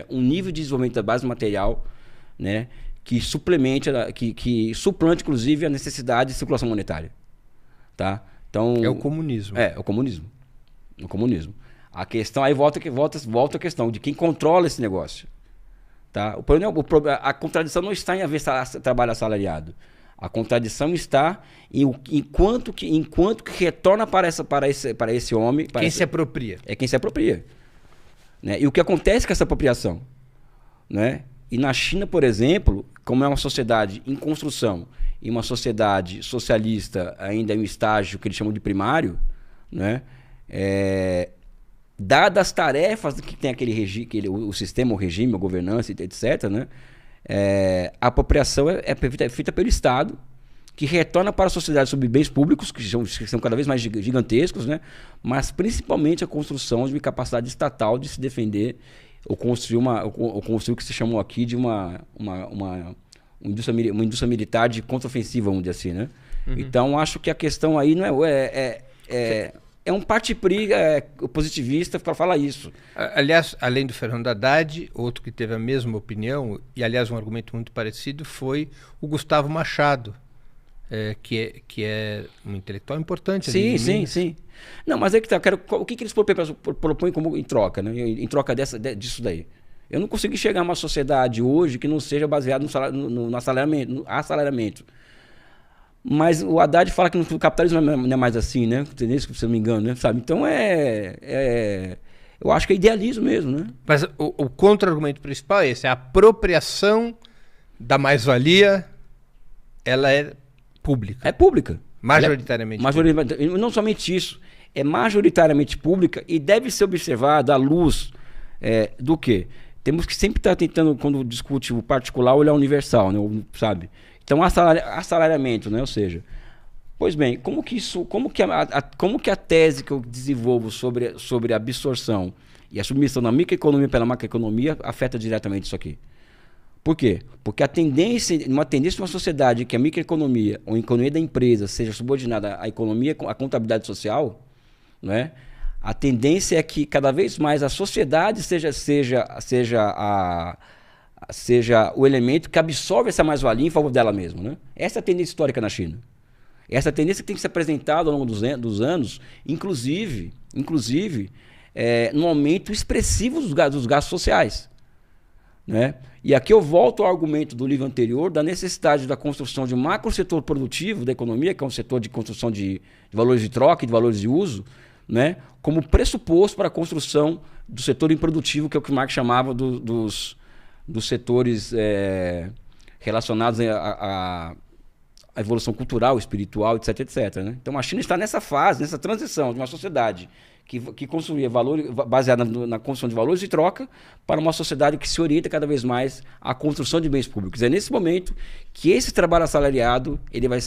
um nível de desenvolvimento da base material, né, que suplante, inclusive, a necessidade de circulação monetária. Tá? Então, é o comunismo. É o comunismo. O comunismo. A questão, aí volta a questão de quem controla esse negócio. Tá? A contradição não está em haver trabalho assalariado. A contradição está em quanto que retorna para esse homem. Se apropria. É quem se apropria. Né? E o que acontece com essa apropriação? Né? E na China, por exemplo, como é uma sociedade em construção e uma sociedade socialista ainda em um estágio que eles chamam de primário, né? Dadas as tarefas que tem o sistema, o regime, a governança, etc., né? A apropriação é feita pelo Estado, que retorna para a sociedade sobre bens públicos, que são cada vez mais gigantescos, né? Mas principalmente a construção de uma capacidade estatal de se defender ou construir o que se chamou aqui de uma indústria militar de contraofensiva, vamos dizer assim, né? Uhum. Então, acho que a questão aí não é um parte-pri positivista para falar isso. Aliás, além do Fernando Haddad, outro que teve a mesma opinião, e aliás um argumento muito parecido, foi o Gustavo Machado, que é um intelectual importante. Sim. Não, mas é que tá, o que eles propõem como em troca, né? Em troca disso daí. Eu não consigo chegar a uma sociedade hoje que não seja baseada no assalariamento. Mas o Haddad fala que no capitalismo não é mais assim, né? Entendeu? Se eu não me engano, né? Sabe? Então eu acho que é idealismo mesmo, né? Mas o contra-argumento principal é esse: a apropriação da mais-valia, ela é pública. É pública. Majoritariamente. Não somente isso, é majoritariamente pública e deve ser observada à luz do quê? Temos que sempre estar tentando, quando discute o particular, olhar o universal, né? Sabe? Então, assalariamento, né? Ou seja, pois bem, como que a tese que eu desenvolvo sobre a absorção e a submissão da microeconomia pela macroeconomia afeta diretamente isso aqui? Por quê? Porque uma tendência de uma sociedade que a microeconomia ou a economia da empresa seja subordinada à economia, à contabilidade social, né? A tendência é que cada vez mais a sociedade seja o elemento que absorve essa mais-valia em favor dela mesma, né? Essa é a tendência histórica na China. Essa tendência tem que ser apresentada ao longo dos anos, inclusive no aumento expressivo dos gastos sociais, né? E aqui eu volto ao argumento do livro anterior da necessidade da construção de um macro setor produtivo da economia, que é um setor de construção de valores de troca e de valores de uso, né? Como pressuposto para a construção do setor improdutivo, que é o que Marx chamava dos setores relacionados à evolução cultural, espiritual, etc, etc, né? Então a China está nessa fase, nessa transição de uma sociedade que construía valor baseada na construção de valores de troca para uma sociedade que se orienta cada vez mais à construção de bens públicos. É nesse momento que esse trabalho assalariado ele vai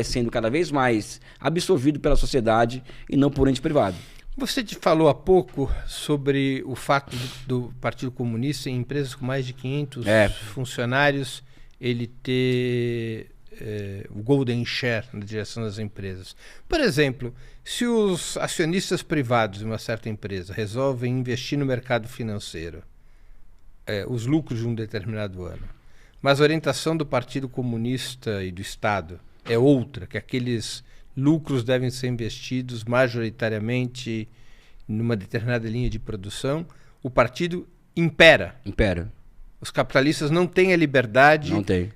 sendo cada vez mais absorvido pela sociedade e não por ente privado. Você te falou há pouco sobre o fato do Partido Comunista, em empresas com mais de 500 funcionários, ele ter o golden share na direção das empresas. Por exemplo, se os acionistas privados de uma certa empresa resolvem investir no mercado financeiro, os lucros de um determinado ano, mas a orientação do Partido Comunista e do Estado é outra, que aqueles lucros devem ser investidos majoritariamente numa determinada linha de produção, o partido impera. Os capitalistas não têm a liberdade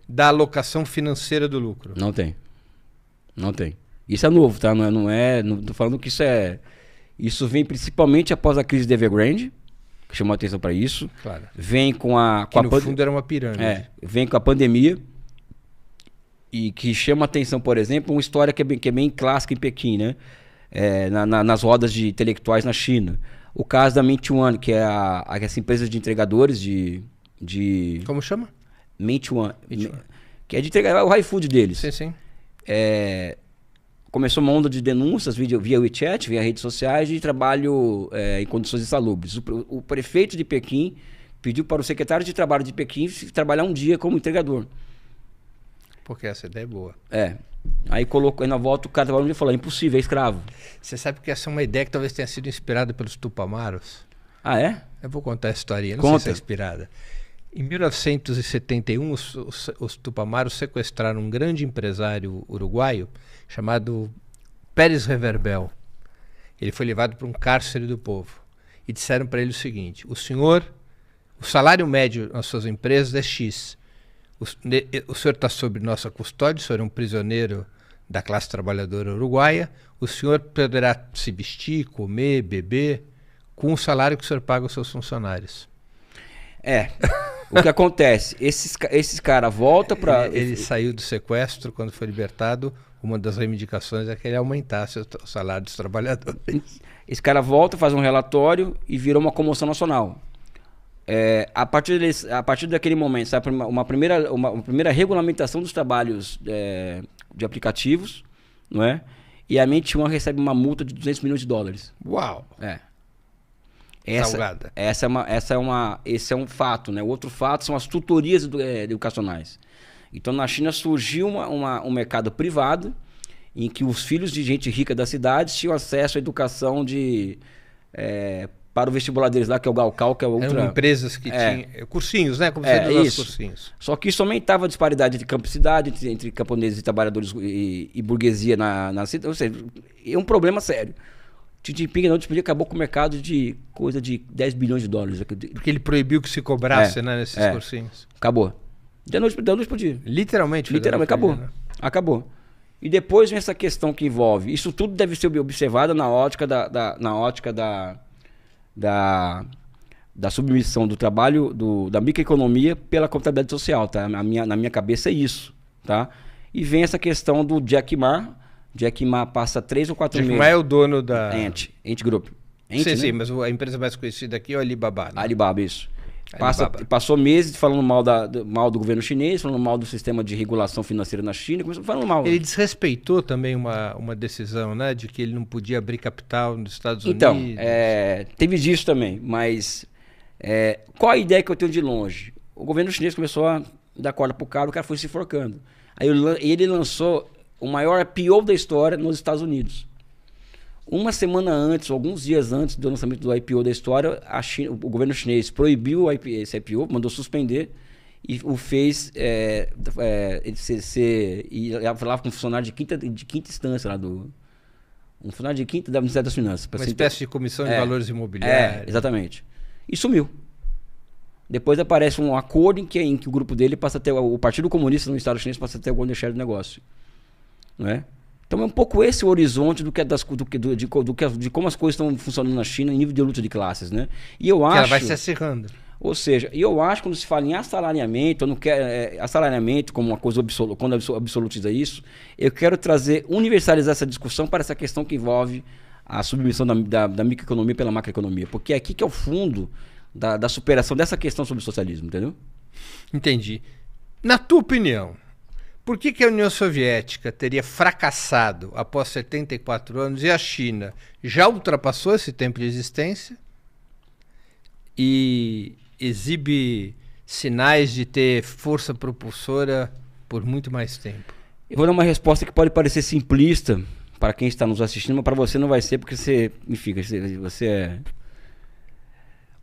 da alocação financeira do lucro. Não tem. Isso é novo, tá? Não tô falando que isso vem principalmente após a crise de Evergrande, que chamou a atenção para isso. Claro. Vem no fundo era uma pirâmide. Vem com a pandemia. E que chama atenção, por exemplo, uma história que é bem clássica em Pequim, né? Nas rodas de intelectuais na China. O caso da Meituan, que é essa empresa de entregadores de... Como chama? Meituan. que é de entregar o iFood deles. Sim, sim. Começou uma onda de denúncias via WeChat, via redes sociais, de trabalho em condições insalubres. O prefeito de Pequim pediu para o secretário de trabalho de Pequim trabalhar um dia como entregador. Porque essa ideia é boa. Aí colocou, aí na volta o cara trabalhou e falou, é impossível, é escravo. Você sabe que essa é uma ideia que talvez tenha sido inspirada pelos Tupamaros? Ah, é? Eu vou contar a historinha, não Conta. sei se é inspirada. Em 1971, os Tupamaros sequestraram um grande empresário uruguaio chamado Pérez Reverbel. Ele foi levado para um cárcere do povo. E disseram para ele o seguinte: o salário médio nas suas empresas é X. O senhor está sob nossa custódia, o senhor é um prisioneiro da classe trabalhadora uruguaia, o senhor poderá se vestir, comer, beber, com o salário que o senhor paga aos seus funcionários. O que acontece? Esses caras voltam para... Ele saiu do sequestro, quando foi libertado, uma das reivindicações é que ele aumentasse o salário dos trabalhadores. Esse cara volta, faz um relatório e virou uma comoção nacional. A partir daquele momento, sabe, uma primeira regulamentação dos trabalhos de aplicativos, não é? E a Mente One recebe uma multa de 200 milhões de dólares. Uau! Salgada. Esse é um fato, né? O outro fato são as tutorias educacionais. Então, na China surgiu um mercado privado em que os filhos de gente rica da cidade tinham acesso à educação para o vestibular deles lá, que é o Gaokao, que é outra... Eram empresas que tinham cursinhos, né? Como você diz, cursinhos. Só que isso aumentava a disparidade entre campo e cidade, entre camponeses e trabalhadores e burguesia na cidade. Ou seja, é um problema sério. Xi Jinping acabou com o mercado de coisa de 10 bilhões de dólares. Porque ele proibiu que se cobrasse nesses cursinhos. Acabou. Da noite pro dia. Literalmente. Acabou. Acabou. E depois vem essa questão que envolve... Isso tudo deve ser observado na ótica da submissão do trabalho, da microeconomia pela contabilidade social, tá? Na minha cabeça é isso, tá? E vem essa questão do Jack Ma. Jack Ma passa 3 ou 4 meses... Jack Ma é o dono da... Ant Group. Sim, mas a empresa mais conhecida aqui é o Alibaba. Né? Alibaba, isso. Passou meses falando mal do governo chinês, falando mal do sistema de regulação financeira na China, começou falando mal. Ele desrespeitou também uma decisão, né? De que ele não podia abrir capital nos Estados Unidos. Então, teve disso também, mas qual a ideia que eu tenho de longe? O governo chinês começou a dar corda pro cara, o cara foi se enforcando. Aí ele lançou o maior IPO da história nos Estados Unidos. Uma semana antes, alguns dias antes do lançamento do IPO da história, o governo chinês proibiu esse IPO, mandou suspender e o fez falava com um funcionário de quinta instância lá um funcionário de quinta da Ministério das Finanças. Uma espécie de comissão de valores imobiliários. Exatamente. E sumiu. Depois aparece um acordo em que o grupo dele passa a ter, o Partido Comunista no Estado chinês passa a ter o golden share do negócio. Não é? Então é um pouco esse o horizonte de como as coisas estão funcionando na China em nível de luta de classes, né? E eu acho... Que ela vai se acirrando. Ou seja, eu acho que quando se fala em assalariamento, eu não quero assalariamento como uma coisa absoluta, quando absolutiza isso, eu quero universalizar essa discussão para essa questão que envolve a submissão da microeconomia pela macroeconomia, porque é aqui que é o fundo da superação dessa questão sobre o socialismo, entendeu? Entendi. Na tua opinião, por que a União Soviética teria fracassado após 74 anos e a China já ultrapassou esse tempo de existência e exibe sinais de ter força propulsora por muito mais tempo? Eu vou dar uma resposta que pode parecer simplista para quem está nos assistindo, mas para você não vai ser, porque você é...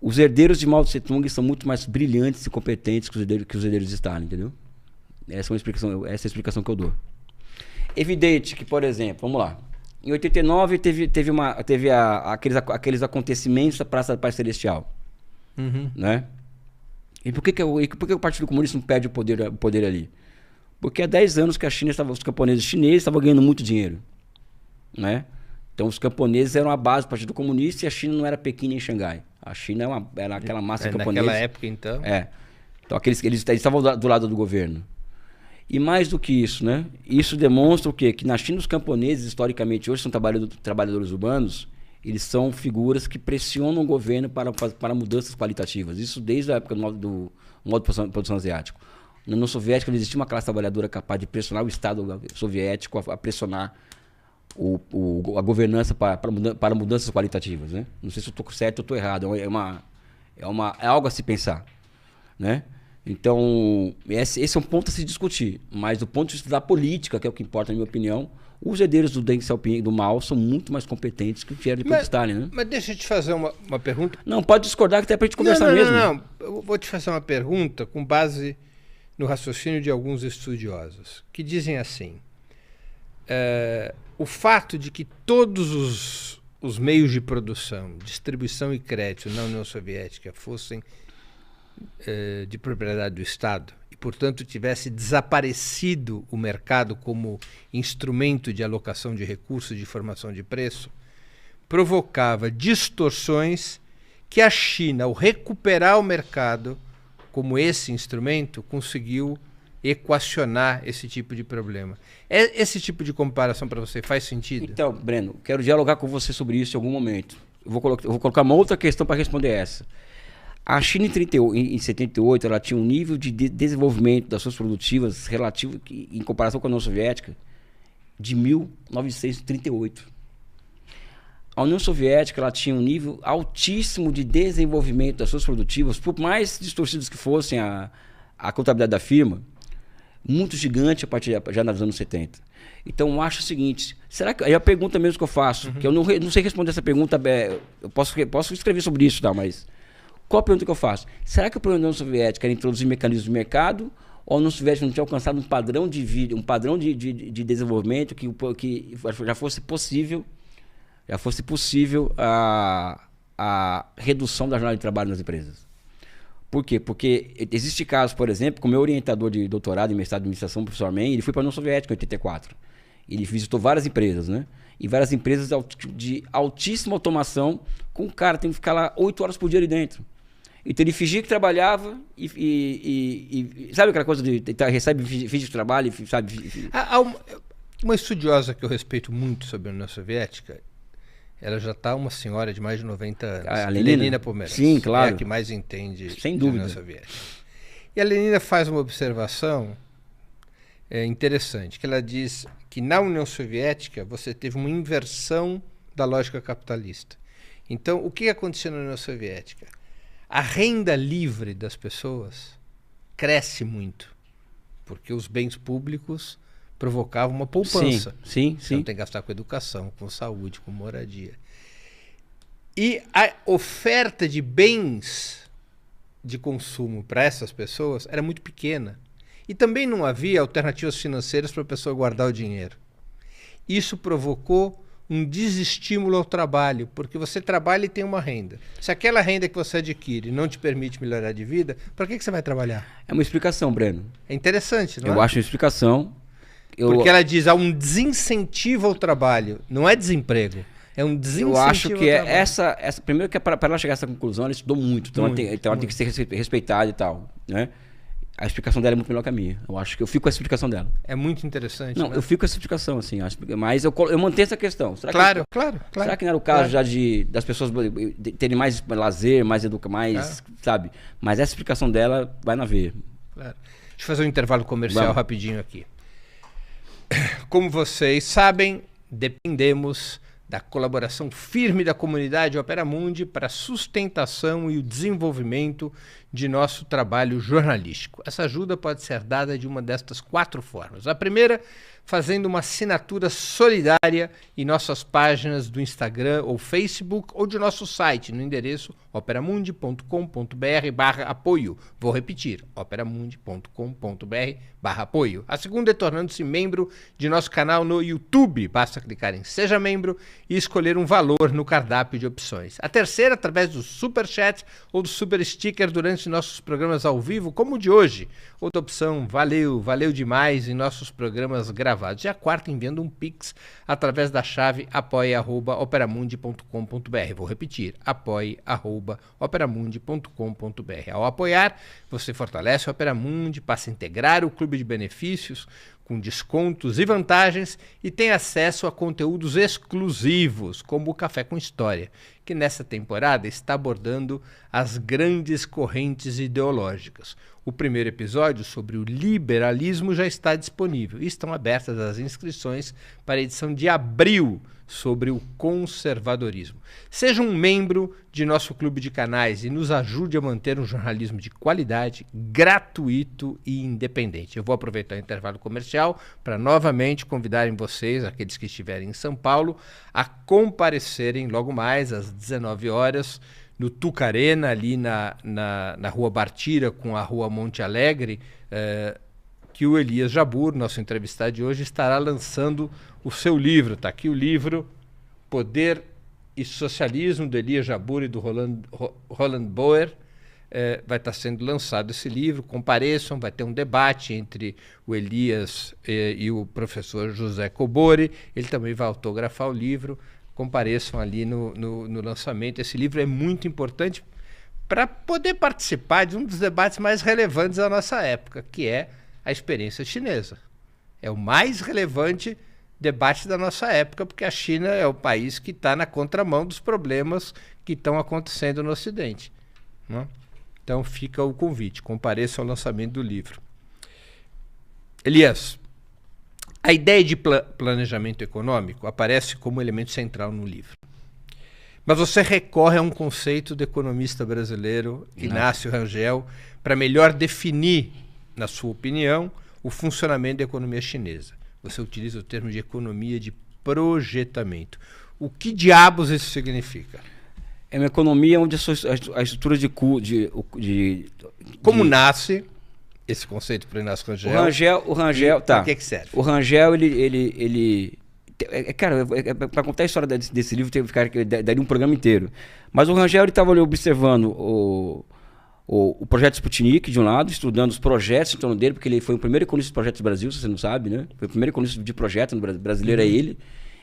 Os herdeiros de Mao Tse Tung são muito mais brilhantes e competentes que os herdeiros de Stalin, entendeu? Essa é a explicação que eu dou. Evidente que, por exemplo, vamos lá. Em 89 teve aqueles acontecimentos da Praça da Paz Celestial. Uhum. Né? E por que o Partido Comunista não perde o poder ali? Porque há 10 anos que os camponeses chineses estavam ganhando muito dinheiro. Né? Então os camponeses eram a base do Partido Comunista e a China não era Pequim nem Xangai. A China era aquela massa camponesa. Naquela época, então. Então eles estavam do lado do governo. E mais do que isso, né? Isso demonstra o quê? Que na China os camponeses, historicamente, hoje são trabalhadores urbanos, eles são figuras que pressionam o governo para mudanças qualitativas. Isso desde a época do modo de produção asiático. Na União Soviética não existia uma classe trabalhadora capaz de pressionar o Estado soviético a pressionar a governança para mudanças qualitativas, né? Não sei se eu estou certo ou estou errado. É algo a se pensar, né? Então, esse é um ponto a se discutir. Mas do ponto de vista da política, que é o que importa, na minha opinião, os herdeiros do Deng Xiaoping e do Mao são muito mais competentes que o que vieram depois de Stalin, né? Mas deixa eu te fazer uma pergunta. Não, pode discordar que até para a gente conversar mesmo. Não. Eu vou te fazer uma pergunta com base no raciocínio de alguns estudiosos, que dizem assim, o fato de que todos os meios de produção, distribuição e crédito na União Soviética fossem de propriedade do Estado e, portanto, tivesse desaparecido o mercado como instrumento de alocação de recursos de formação de preço, provocava distorções que a China, ao recuperar o mercado como esse instrumento, conseguiu equacionar esse tipo de problema. Esse tipo de comparação para você faz sentido? Então, Breno, quero dialogar com você sobre isso em algum momento. Eu vou colocar uma outra questão para responder essa. A China em 78 ela tinha um nível de desenvolvimento das suas produtivas relativo em comparação com a União Soviética de 1938. A União Soviética ela tinha um nível altíssimo de desenvolvimento das suas produtivas, por mais distorcidos que fossem a contabilidade da firma, muito gigante a partir já nos anos 70. Então eu acho o seguinte, será que aí a pergunta mesmo que eu faço, que eu não sei responder essa pergunta, eu posso escrever sobre isso, tá, mas qual a pergunta que eu faço? Será que o problema da União Soviética era introduzir mecanismos de mercado ou a União Soviética não tinha alcançado um padrão de vida, um padrão de desenvolvimento que já fosse possível a redução da jornada de trabalho nas empresas? Por quê? Porque existe casos, por exemplo, como meu orientador de doutorado em mestrado de administração, o professor Mann, ele foi para a União Soviética em 84. Ele visitou várias empresas, né? E várias empresas de altíssima automação, com o cara tem que ficar lá 8 horas por dia ali dentro. Então ele fingia que trabalhava e sabe aquela coisa de recebe finge que trabalha, sabe? Há uma estudiosa que eu respeito muito sobre a União Soviética, ela já está uma senhora de mais de 90 anos. A Lenina Pomerantz. Sim, claro. É a que mais entende sem da dúvida. União Soviética. E a Lenina faz uma observação interessante, que ela diz que na União Soviética você teve uma inversão da lógica capitalista. Então, o que aconteceu na União Soviética? A renda livre das pessoas cresce muito, porque os bens públicos provocavam uma poupança. Sim. Você não tem que gastar com educação, com saúde, com moradia. E a oferta de bens de consumo para essas pessoas era muito pequena. E também não havia alternativas financeiras para a pessoa guardar o dinheiro. Isso provocou um desestímulo ao trabalho, porque você trabalha e tem uma renda. Se aquela renda que você adquire não te permite melhorar de vida, para que você vai trabalhar? É uma explicação, Breno. É interessante, não é? Eu acho uma explicação. Porque ela diz, há um desincentivo ao trabalho, não é desemprego. É um desincentivo ao trabalho. Eu acho que essa primeiro que para ela chegar a essa conclusão, ela estudou muito. Então ela tem que ser respeitada e tal, né? A explicação dela é muito melhor que a minha. Eu acho que eu fico com a explicação dela. É muito interessante. Não, né? eu fico com essa explicação, assim. Mas eu mantenho essa questão. Claro. Será que não era o caso já das pessoas terem mais lazer, mais sabe? Mas essa explicação dela vai na veia. Claro. Deixa eu fazer um intervalo comercial rapidinho aqui. Como vocês sabem, dependemos da colaboração firme da comunidade Opera Mundi para a sustentação e o desenvolvimento de nosso trabalho jornalístico. Essa ajuda pode ser dada de uma destas 4 formas. A primeira, fazendo uma assinatura solidária em nossas páginas do Instagram ou Facebook ou de nosso site no endereço operamundi.com.br/apoio. Vou repetir, operamundi.com.br/apoio. A segunda é tornando-se membro de nosso canal no YouTube. Basta clicar em Seja Membro e escolher um valor no cardápio de opções. A terceira, através do Super Chat ou do Super Sticker durante nossos programas ao vivo, como o de hoje. Outra opção, valeu demais em nossos programas gravados. E a quarta, enviando um Pix através da chave apoia@operamundi.com.br. Vou repetir, apoia@operamundi.com.br. Ao apoiar, você fortalece o Opera Mundi, passa a integrar o clube de benefícios com descontos e vantagens e tem acesso a conteúdos exclusivos, como o Café com História, que nessa temporada está abordando as grandes correntes ideológicas. O primeiro episódio, sobre o liberalismo, já está disponível e estão abertas as inscrições para a edição de abril sobre o conservadorismo. Seja um membro de nosso clube de canais e nos ajude a manter um jornalismo de qualidade, gratuito e independente. Eu vou aproveitar o intervalo comercial para novamente convidarem vocês, aqueles que estiverem em São Paulo, a comparecerem logo mais às 19 horas no Tucarena, ali na Rua Bartira com a Rua Monte Alegre, que o Elias Jabbour, nosso entrevistado de hoje, estará lançando o seu livro. Está aqui o livro Poder e Socialismo, do Elias Jabbour e do Roland Boer. Vai estar sendo lançado esse livro. Compareçam, vai ter um debate entre o Elias e o professor José Cobori. Ele também vai autografar o livro. Compareçam ali no lançamento. Esse livro é muito importante para poder participar de um dos debates mais relevantes da nossa época, que é a experiência chinesa. É o mais relevante debate da nossa época, porque a China é o país que está na contramão dos problemas que estão acontecendo no Ocidente, né? Então fica o convite, compareça ao lançamento do livro. Elias, a ideia de planejamento econômico aparece como elemento central no livro. Mas você recorre a um conceito do economista brasileiro Inácio Rangel para melhor definir, na sua opinião, o funcionamento da economia chinesa. Você utiliza o termo de economia de projetamento. O que diabos isso significa? É uma economia onde a estrutura Como nasce esse conceito para o Inácio Rangel? O Rangel, tá. Para que serve? O Rangel, cara, para contar a história desse livro, daria um programa inteiro. Mas o Rangel estava observando o projeto Sputnik, de um lado, estudando os projetos em torno dele, porque ele foi o primeiro economista de projetos do Brasil, se você não sabe, né? Foi o primeiro economista de projeto no brasileiro, é ele.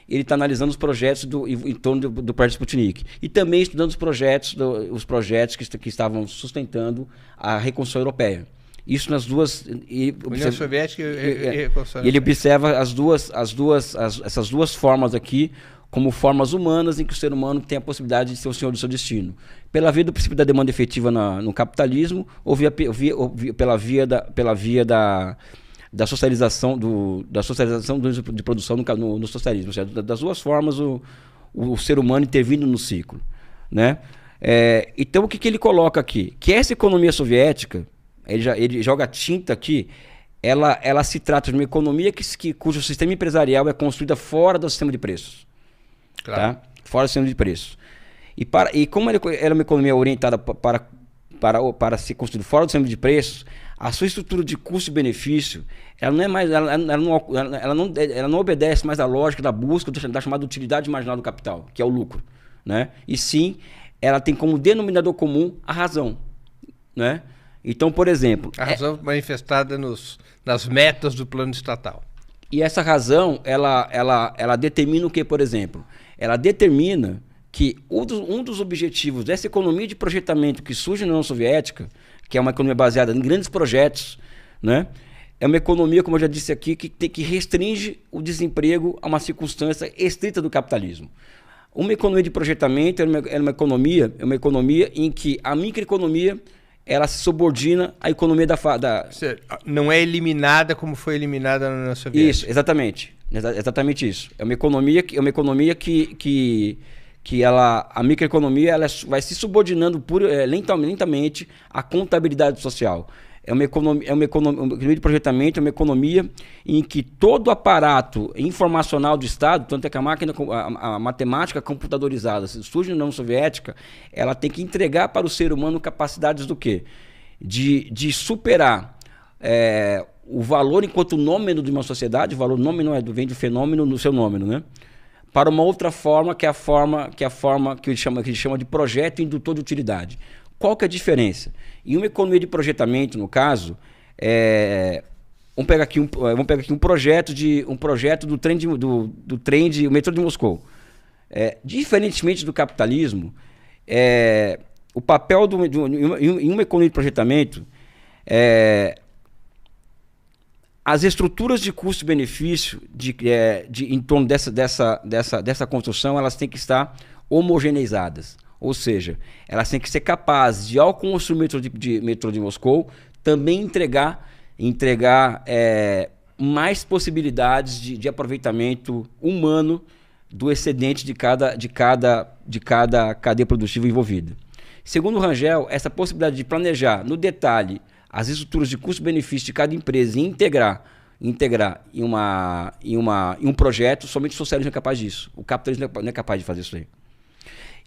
Ele está analisando os projetos em torno do projeto Sputnik. E também estudando os projetos que estavam sustentando a reconstrução europeia. Isso nas duas... União Soviética e Reconstrução Europeia. Ele observa essas duas formas aqui como formas humanas em que o ser humano tem a possibilidade de ser o senhor do seu destino. Pela via do princípio da demanda efetiva no capitalismo, ou pela via da socialização de produção no socialismo. Ou seja, das duas formas, o ser humano intervindo no ciclo, né? Então, o que ele coloca aqui? Que essa economia soviética, ele joga tinta aqui, ela se trata de uma economia cujo sistema empresarial é construída fora do sistema de preços. Claro. Tá? Fora do sistema de preços. E como ela é uma economia orientada para ser construída fora do sistema de preços, a sua estrutura de custo-benefício, ela não obedece mais à lógica da busca da chamada utilidade marginal do capital, que é o lucro, né? E sim, ela tem como denominador comum a razão, né? Então, por exemplo... A razão manifestada nas metas do plano estatal. E essa razão, ela determina o que, por exemplo? Ela determina que um dos objetivos dessa economia de projetamento que surge na União Soviética, que é uma economia baseada em grandes projetos, né? É uma economia, como eu já disse aqui, que restringe o desemprego a uma circunstância estrita do capitalismo. Uma economia de projetamento é uma economia em que a microeconomia ela se subordina à economia da... Não é eliminada como foi eliminada na União Soviética. Isso, exatamente. Exatamente isso. É uma economia que a microeconomia ela vai se subordinando lentamente à contabilidade social. Uma economia de projetamento é uma economia em que todo o aparato informacional do Estado, tanto é que a matemática computadorizada surge na União Soviética, ela tem que entregar para o ser humano capacidades do quê? De superar o valor enquanto nômeno de uma sociedade, o valor nômeno vem do fenômeno no seu nômeno, né? Para uma outra forma, que é a forma que ele chama de projeto indutor de utilidade. Qual que é a diferença? Em uma economia de projetamento, no caso, vamos pegar aqui um projeto do trem do metrô de Moscou. Diferentemente do capitalismo, o papel em uma economia de projetamento, as estruturas de custo-benefício em torno dessa construção, elas têm que estar homogeneizadas. Ou seja, elas têm que ser capazes de, ao construir o metrô de Moscou, também entregar mais possibilidades de aproveitamento humano do excedente de cada cadeia produtiva envolvida. Segundo o Rangel, essa possibilidade de planejar no detalhe as estruturas de custo-benefício de cada empresa e integrar em um projeto, somente o socialismo é capaz disso. O capitalismo não é capaz de fazer isso aí.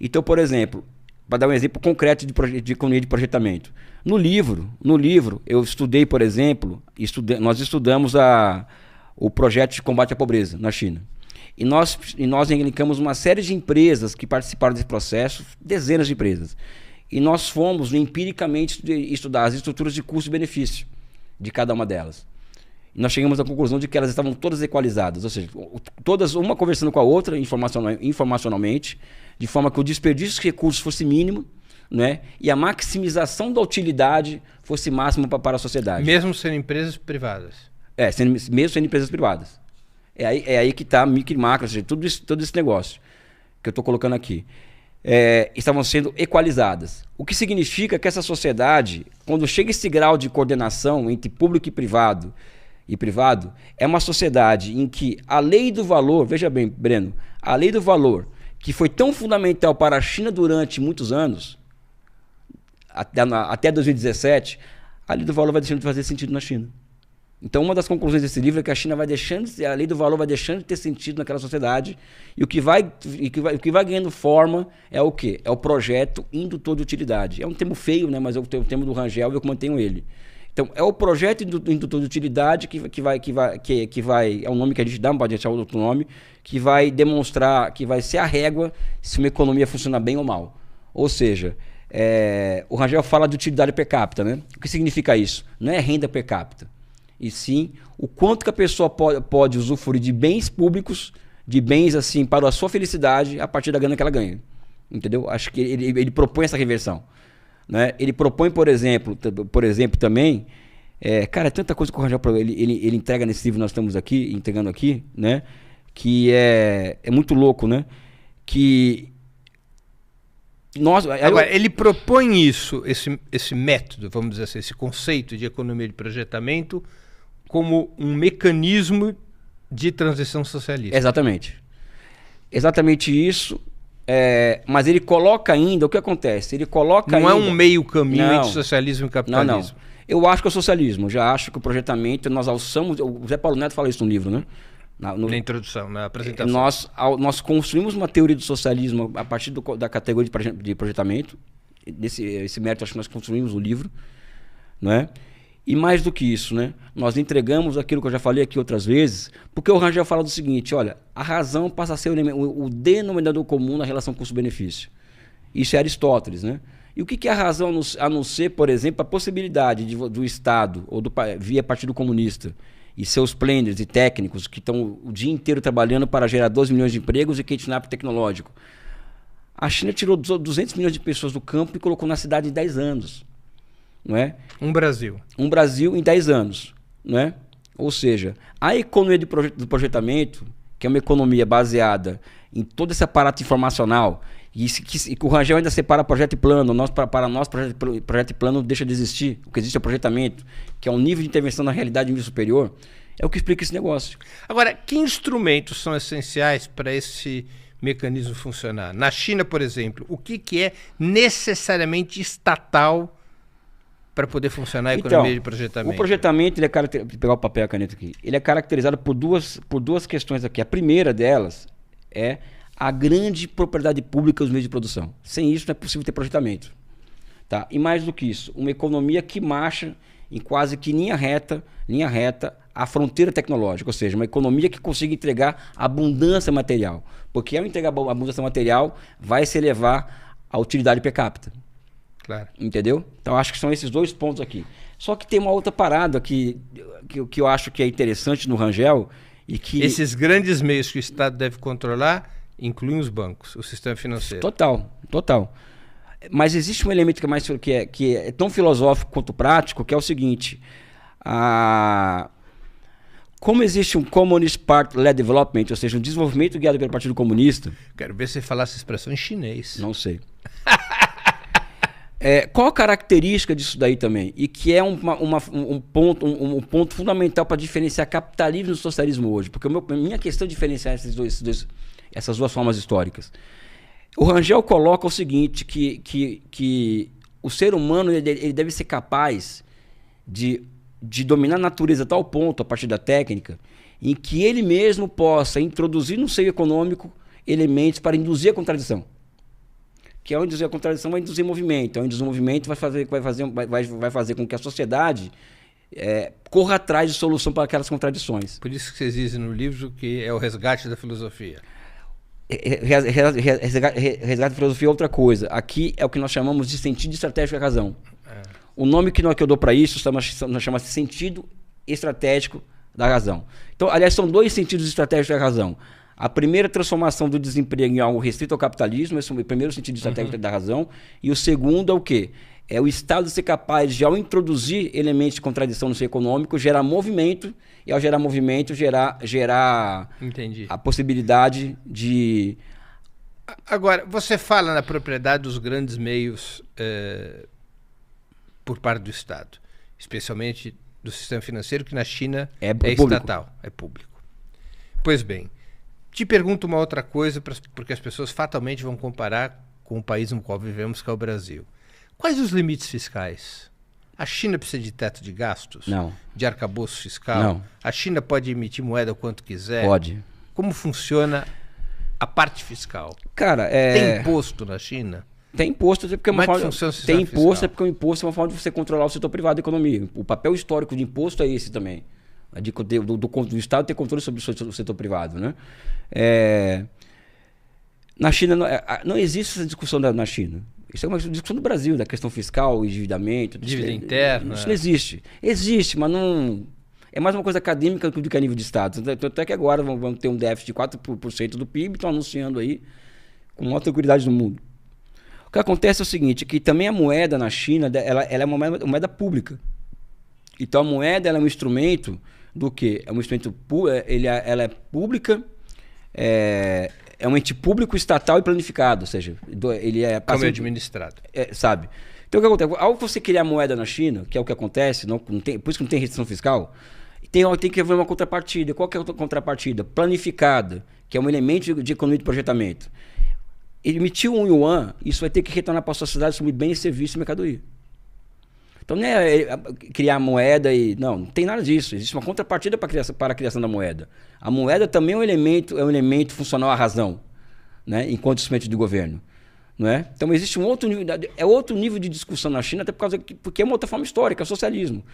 Então, por exemplo, para dar um exemplo concreto de economia de projetamento. No livro, eu estudei, por exemplo, nós estudamos o projeto de combate à pobreza na China. E nós elencamos uma série de empresas que participaram desse processo, dezenas de empresas. E nós fomos empiricamente estudar as estruturas de custo e benefício de cada uma delas. E nós chegamos à conclusão de que elas estavam todas equalizadas, ou seja, todas uma conversando com a outra informacionalmente, de forma que o desperdício de recursos fosse mínimo, né, e a maximização da utilidade fosse máxima para a sociedade. Mesmo sendo empresas privadas. Mesmo sendo empresas privadas. É aí que está micro e macro, ou seja, todo esse negócio que eu estou colocando aqui. Estavam sendo equalizadas. O que significa que essa sociedade, quando chega a esse grau de coordenação entre público e privado, é uma sociedade em que a lei do valor, veja bem, Breno, a lei do valor, que foi tão fundamental para a China durante muitos anos, até 2017, a lei do valor vai deixando de fazer sentido na China. Então, uma das conclusões desse livro é que a lei do valor vai deixando de ter sentido naquela sociedade, e o que vai ganhando forma é o quê? É o projeto indutor de utilidade. É um termo feio, né? Mas é o termo do Rangel e eu mantenho ele. Então, é o projeto indutor de utilidade que vai, é um nome que a gente dá, não pode deixar outro nome, que vai demonstrar, que vai ser a régua se uma economia funciona bem ou mal. Ou seja, o Rangel fala de utilidade per capita, né? O que significa isso? Não é renda per capita, e sim o quanto que a pessoa pode usufruir de bens públicos, de bens assim para a sua felicidade a partir da grana que ela ganha. Entendeu? Acho que ele propõe essa reversão. Né? Ele propõe, por exemplo também, cara, é tanta coisa que o Rangel ele entrega nesse livro que nós estamos aqui, entregando aqui, né? Que é muito louco, né? Que agora, ele propõe esse método, vamos dizer assim, esse conceito de economia de projetamento como um mecanismo de transição socialista. Exatamente isso. Mas ele coloca ainda, o que acontece? Não é um meio caminho entre socialismo e capitalismo. Não. Eu acho que é o socialismo. Já acho que o projetamento, nós alçamos... O Zé Paulo Neto fala isso no livro, né? Na introdução, na apresentação. Nós construímos uma teoria do socialismo a partir da categoria de projetamento. Esse mérito, acho que nós construímos o livro, né? E mais do que isso, né? Nós entregamos aquilo que eu já falei aqui outras vezes, porque o Rangel fala do seguinte, olha, a razão passa a ser o denominador comum na relação custo-benefício. Isso é Aristóteles, né? E o que é a razão a não ser, por exemplo, a possibilidade do Estado, ou via Partido Comunista, e seus planners e técnicos que estão o dia inteiro trabalhando para gerar 12 milhões de empregos e catch-up tecnológico. A China tirou 200 milhões de pessoas do campo e colocou na cidade em 10 anos. Não é? Um Brasil em 10 anos. Não é? Ou seja, a economia do projetamento, que é uma economia baseada em todo esse aparato informacional, e que o Rangel ainda separa projeto e plano, para nós projeto e plano deixa de existir, o que existe é o projetamento, que é um nível de intervenção na realidade de nível superior, é o que explica esse negócio. Agora, que instrumentos são essenciais para esse mecanismo funcionar? Na China, por exemplo, o que é necessariamente estatal para poder funcionar a economia de projetamento? O projetamento, vou pegar o papel e a caneta aqui, ele é caracterizado por duas questões aqui. A primeira delas é a grande propriedade pública dos meios de produção. Sem isso não é possível ter projetamento. Tá? E mais do que isso, uma economia que marcha em quase que linha reta a fronteira tecnológica, ou seja, uma economia que consiga entregar abundância material. Porque ao entregar abundância material, vai se elevar a utilidade per capita. Claro. Entendeu? Então acho que são esses dois pontos aqui. Só que tem uma outra parada que eu acho que é interessante no Rangel e que... Esses grandes meios que o Estado deve controlar incluem os bancos, o sistema financeiro. Total. Mas existe um elemento que é tão filosófico quanto prático, que é o seguinte: como existe um Communist Party-led Development, ou seja, um desenvolvimento guiado pelo Partido Comunista... Quero ver você falar essa expressão em chinês. Não sei. Qual a característica disso daí também? E que é um ponto fundamental para diferenciar capitalismo e socialismo hoje. Porque a minha questão é diferenciar essas duas formas históricas. O Rangel coloca o seguinte, que o ser humano ele deve ser capaz de dominar a natureza a tal ponto, a partir da técnica, em que ele mesmo possa introduzir no seio econômico elementos para induzir a contradição. Que ao induzir a contradição vai induzir movimento. Ao induzir o movimento vai fazer com que a sociedade corra atrás de solução para aquelas contradições. Por isso que vocês dizem no livro que é o resgate da filosofia. Resgate da filosofia é outra coisa. Aqui é o que nós chamamos de sentido estratégico da razão. O nome que eu dou para isso chama-se sentido estratégico da razão. Então, aliás, são dois sentidos estratégicos da razão. A primeira transformação do desemprego em algo restrito ao capitalismo, esse é o primeiro sentido estratégico da razão. E o segundo é o quê? É o Estado ser capaz de, ao introduzir elementos de contradição no seio econômico, gerar movimento, e ao gerar movimento, gerar a possibilidade de... Agora, você fala na propriedade dos grandes meios por parte do Estado, especialmente do sistema financeiro, que na China é estatal, é público. Pois bem, te pergunto uma outra coisa, porque as pessoas fatalmente vão comparar com o país no qual vivemos, que é o Brasil. Quais os limites fiscais? A China precisa de teto de gastos? Não. De arcabouço fiscal? Não. A China pode emitir moeda o quanto quiser? Pode. Como funciona a parte fiscal? Cara, tem imposto na China? Tem imposto, porque como é que funciona o sistema tem imposto, fiscal? Porque o imposto é uma forma de você controlar o setor privado da economia. O papel histórico de imposto é esse também. Do Estado ter controle sobre o setor privado, né? Na China, não existe essa discussão na China. Isso é uma discussão do Brasil, da questão fiscal, endividamento. Dívida interna. Isso não existe. Existe, mas não... É mais uma coisa acadêmica do que a nível de Estado. Até que agora vamos ter um déficit de 4% do PIB, estão anunciando aí com maior tranquilidade do mundo. O que acontece é o seguinte, que também a moeda na China, ela é uma moeda pública. Então a moeda ela é um instrumento do quê? É um instrumento, ela é pública, é um ente público, estatal e planificado, ou seja, ele é... Como é administrado. Sabe? Então o que acontece? Ao você criar moeda na China, que é o que acontece, por isso que não tem restrição fiscal, tem que haver uma contrapartida. Qual que é a contrapartida? Planificada, que é um elemento de economia de projetamento. Ele emitiu um yuan, isso vai ter que retornar para a sociedade sobre bens, serviços e mercadoria. Então não é criar moeda e... Não tem nada disso. Existe uma contrapartida para a criação da moeda. A moeda também é um elemento funcional à razão, né? Enquanto instrumento de governo. Não é? Então existe outro nível de discussão na China, até porque é uma outra forma histórica, é o socialismo.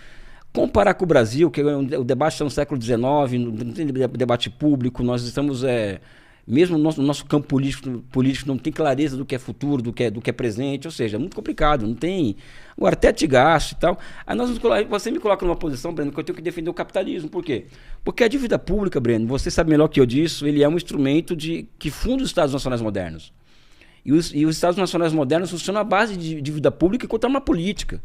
Comparar com o Brasil, que o debate está no século XIX, não tem debate público, nós estamos... mesmo no nosso campo político não tem clareza do que é futuro, do que é presente, ou seja, é muito complicado, não tem... Agora, até te gasto e tal. Aí você me coloca numa posição, Breno, que eu tenho que defender o capitalismo. Por quê? Porque a dívida pública, Breno, você sabe melhor que eu disso, ele é um instrumento que funda os Estados Nacionais modernos. E os Estados Nacionais modernos funcionam à base de dívida pública contra uma política.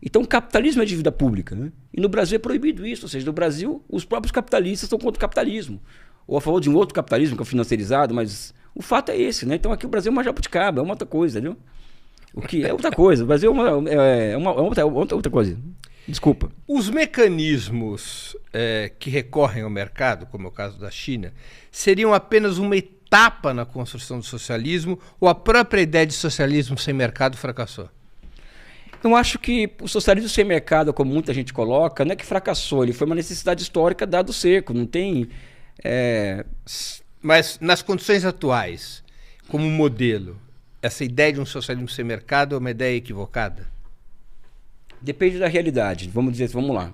Então, o capitalismo é dívida pública, né? E no Brasil é proibido isso, ou seja, no Brasil, os próprios capitalistas estão contra o capitalismo. Ou a favor de um outro capitalismo que é financiarizado, mas o fato é esse, né? Então aqui o Brasil é uma jabuticaba, é uma outra coisa, entendeu? O que é outra coisa. O Brasil é uma outra coisa. Desculpa. Os mecanismos que recorrem ao mercado, como é o caso da China, seriam apenas uma etapa na construção do socialismo ou a própria ideia de socialismo sem mercado fracassou? Eu acho que o socialismo sem mercado, como muita gente coloca, não é que fracassou, ele foi uma necessidade histórica dado o cerco, não tem... Mas nas condições atuais, como modelo, essa ideia de um socialismo sem mercado é uma ideia equivocada? Depende da realidade. Vamos lá.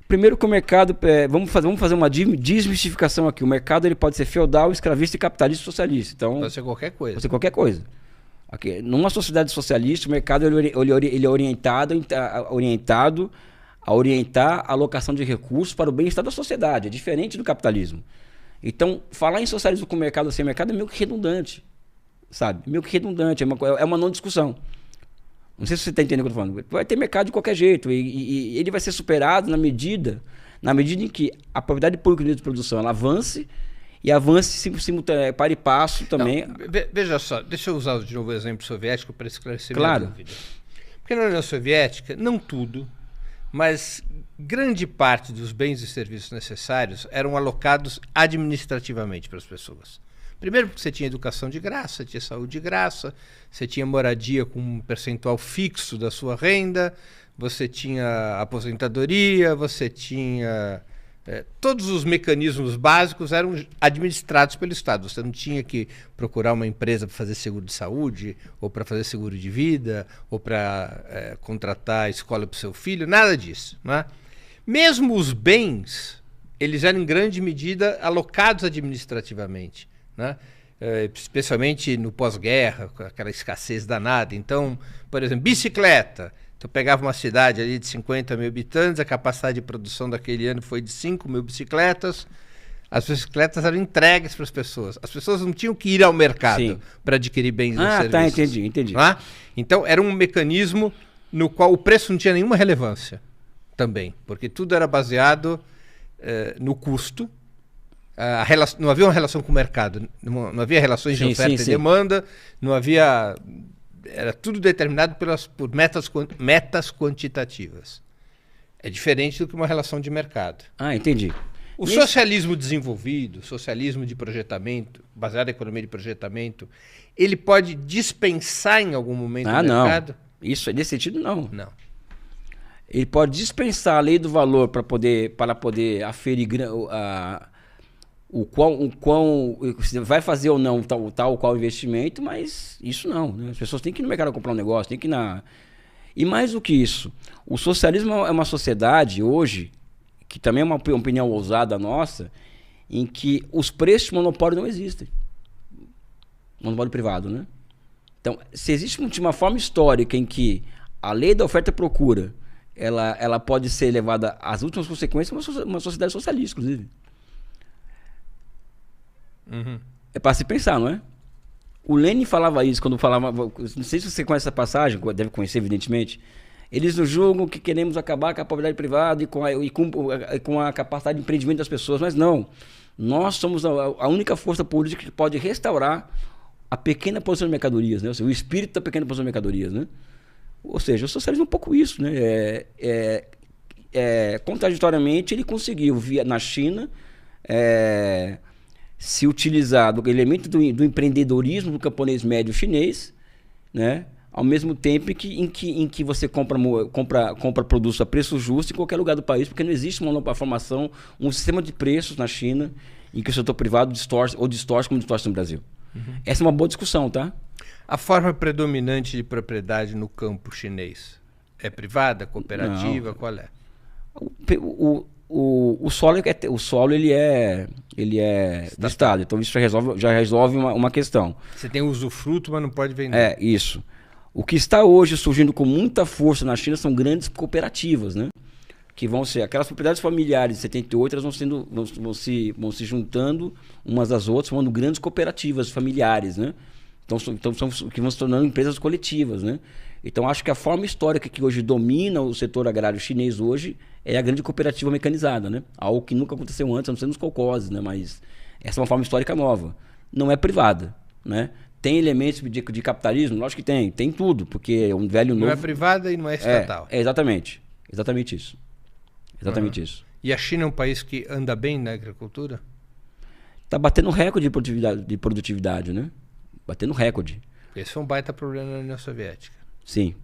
Primeiro que o mercado... vamos fazer uma desmistificação aqui. O mercado ele pode ser feudal, escravista e capitalista e socialista. Então, pode ser qualquer coisa. Pode ser qualquer coisa. Aqui, numa sociedade socialista, o mercado ele é orientado a orientar a alocação de recursos para o bem-estar da sociedade. É diferente do capitalismo. Então, falar em socialismo com mercado ou sem mercado é meio que redundante. Sabe? Meio que redundante. É uma não discussão. Não sei se você está entendendo o que eu estou falando. Vai ter mercado de qualquer jeito. E ele vai ser superado na medida em que a propriedade pública de produção ela avance e avance para e passo também. Não, veja só, deixa eu usar de novo o exemplo soviético para esclarecer Claro. minha dúvida. Porque na União Soviética, não tudo, mas grande parte dos bens e serviços necessários eram alocados administrativamente para as pessoas. Primeiro porque você tinha educação de graça, tinha saúde de graça, você tinha moradia com um percentual fixo da sua renda, você tinha aposentadoria, você tinha... todos os mecanismos básicos eram administrados pelo Estado. Você não tinha que procurar uma empresa para fazer seguro de saúde, ou para fazer seguro de vida, ou para contratar a escola para o seu filho, nada disso. Né? Mesmo os bens, eles eram em grande medida alocados administrativamente, né? Especialmente no pós-guerra, com aquela escassez danada. Então, por exemplo, bicicleta. Então, pegava uma cidade ali de 50 mil habitantes, a capacidade de produção daquele ano foi de 5 mil bicicletas. As bicicletas eram entregues para as pessoas. As pessoas não tinham que ir ao mercado para adquirir bens e serviços. Tá, entendi. Tá? Então, era um mecanismo no qual o preço não tinha nenhuma relevância também, porque tudo era baseado no custo. Não havia uma relação com o mercado, não havia relações de oferta e demanda, não havia... Era tudo determinado por metas quantitativas. É diferente do que uma relação de mercado. Entendi. O socialismo desenvolvido, socialismo de projetamento, baseado na economia de projetamento, ele pode dispensar em algum momento o mercado? Não. Isso, nesse sentido, não. Não. Ele pode dispensar a lei do valor para poder aferir o quão você vai fazer ou não tal ou qual investimento, mas isso não, né? As pessoas têm que ir no mercado comprar um negócio, tem que ir na... E mais do que isso, o socialismo é uma sociedade hoje, que também é uma opinião ousada nossa, em que os preços de monopólio não existem. Monopólio privado, né? Então, se existe uma forma histórica em que a lei da oferta e procura, ela pode ser levada às últimas consequências, uma sociedade socialista, inclusive. Uhum. É para se pensar, não é? O Lenin falava isso quando falava... Não sei se você conhece essa passagem, deve conhecer, evidentemente. Eles nos julgam que queremos acabar com a propriedade privada e com a capacidade de empreendimento das pessoas, mas não. Nós somos a única força política que pode restaurar a pequena produção de mercadorias, né? Ou seja, o espírito da pequena produção de mercadorias, né? Ou seja, o socialismo é um pouco isso, né? Contraditoriamente, ele conseguiu, na China... se utilizar do elemento do empreendedorismo do camponês médio chinês, né? Ao mesmo tempo em que você compra produtos a preço justo em qualquer lugar do país, porque não existe uma formação, um sistema de preços na China em que o setor privado distorce como distorce no Brasil. Uhum. Essa é uma boa discussão, tá? A forma predominante de propriedade no campo chinês é privada, cooperativa, qual é? O solo ele é do Estado, então isso já resolve uma questão. Você tem usufruto, mas não pode vender. É, isso. O que está hoje surgindo com muita força na China são grandes cooperativas, né? Que vão ser aquelas propriedades familiares de 78, elas vão se juntando umas às outras, formando grandes cooperativas familiares, né? Então que vão se tornando empresas coletivas, né? Então acho que a forma histórica que hoje domina o setor agrário chinês hoje é a grande cooperativa mecanizada, né? Algo que nunca aconteceu antes, a não ser nos colcoses, né? Mas essa é uma forma histórica nova. Não é privada, né? Tem elementos de capitalismo? Lógico que tem tudo, porque é um velho novo... Não é privada e não é estatal. Exatamente isso. Isso. E a China é um país que anda bem na agricultura? Está batendo recorde de produtividade, né? Batendo recorde. Esse foi um baita problema na União Soviética. Sim,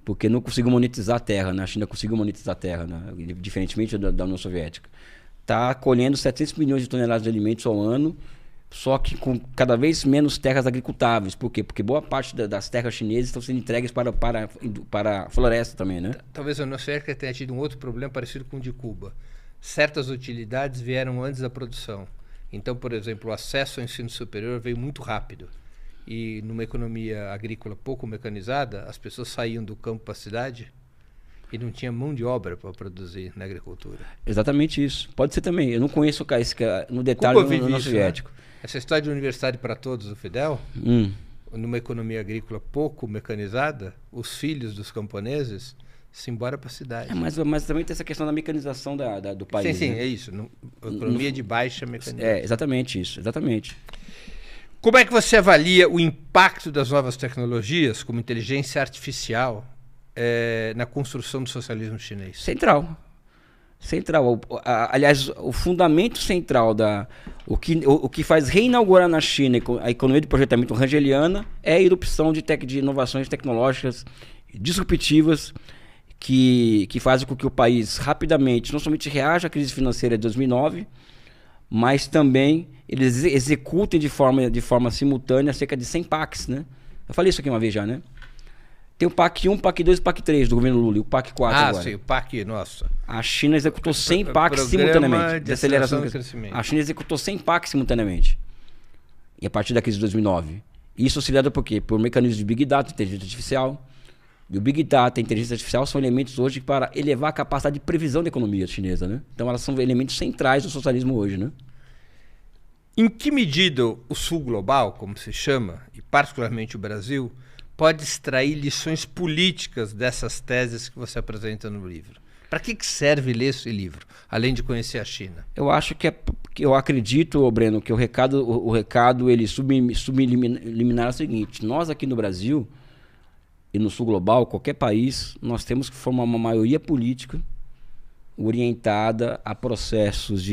porque não conseguiu monetizar a terra, né? A China conseguiu monetizar a terra, né? Diferentemente da União Soviética. Está colhendo 700 milhões de toneladas de alimentos ao ano, só que com cada vez menos terras agricultáveis. Por quê? Porque boa parte das terras chinesas estão sendo entregues para a floresta também, né? Talvez a União Soviética tenha tido um outro problema parecido com o de Cuba. Certas utilidades vieram antes da produção. Então, por exemplo, o acesso ao ensino superior veio muito rápido. E numa economia agrícola pouco mecanizada, as pessoas saíam do campo para a cidade e não tinha mão de obra para produzir na agricultura. Exatamente isso. Pode ser também. Eu não conheço no detalhe Cuba no soviético. Né? Essa história de universidade para todos do Fidel, numa economia agrícola pouco mecanizada, os filhos dos camponeses Simbora para a cidade. Mas também tem essa questão da mecanização do país. Sim, né? é isso. Economia de baixa mecanização. É, exatamente isso, exatamente. Como é que você avalia o impacto das novas tecnologias, como inteligência artificial, na construção do socialismo chinês? Central. Aliás, o fundamento central o que faz reinaugurar na China a economia de projetamento rangeliana é a erupção de inovações tecnológicas disruptivas que fazem com que o país rapidamente não somente reaja à crise financeira de 2009, mas também eles executem de forma simultânea cerca de 100 PACs, né? Eu falei isso aqui uma vez já, né? Tem o PAC 1, PAC 2 e o PAC 3 do governo Lula e o PAC 4 agora. Sim, o PAC, nossa. A China executou 100 PACs simultaneamente. De aceleração do crescimento. A China executou 100 PACs simultaneamente. E a partir da crise de 2009. Isso auxiliado por quê? Por mecanismos de Big Data, inteligência artificial. E o Big Data e a inteligência artificial são elementos hoje para elevar a capacidade de previsão da economia chinesa, né? Então elas são elementos centrais do socialismo hoje, né? Em que medida o Sul Global, como se chama, e particularmente o Brasil, pode extrair lições políticas dessas teses que você apresenta no livro? Para que serve ler esse livro, além de conhecer a China? Eu acho que eu acredito, Breno, que o recado ele subliminar é o seguinte: nós aqui no Brasil e no Sul Global, qualquer país, nós temos que formar uma maioria política orientada a processos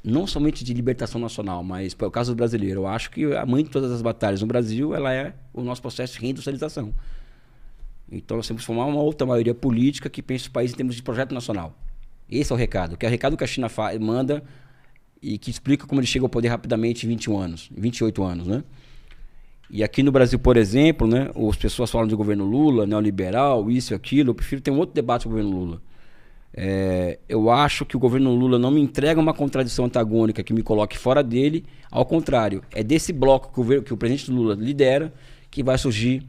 não somente de libertação nacional, mas, por caso do brasileiro, eu acho que a mãe de todas as batalhas no Brasil, ela é o nosso processo de reindustrialização. Então nós temos que formar uma outra maioria política que pense o país em termos de projeto nacional. Esse é o recado, que é o recado que a China manda e que explica como ele chega ao poder rapidamente em 28 anos, né? E aqui no Brasil, por exemplo, né, as pessoas falam de governo Lula, neoliberal, isso e aquilo. Eu prefiro ter um outro debate com o governo Lula. Eu acho que o governo Lula não me entrega uma contradição antagônica que me coloque fora dele. Ao contrário, é desse bloco que o presidente Lula lidera que vai surgir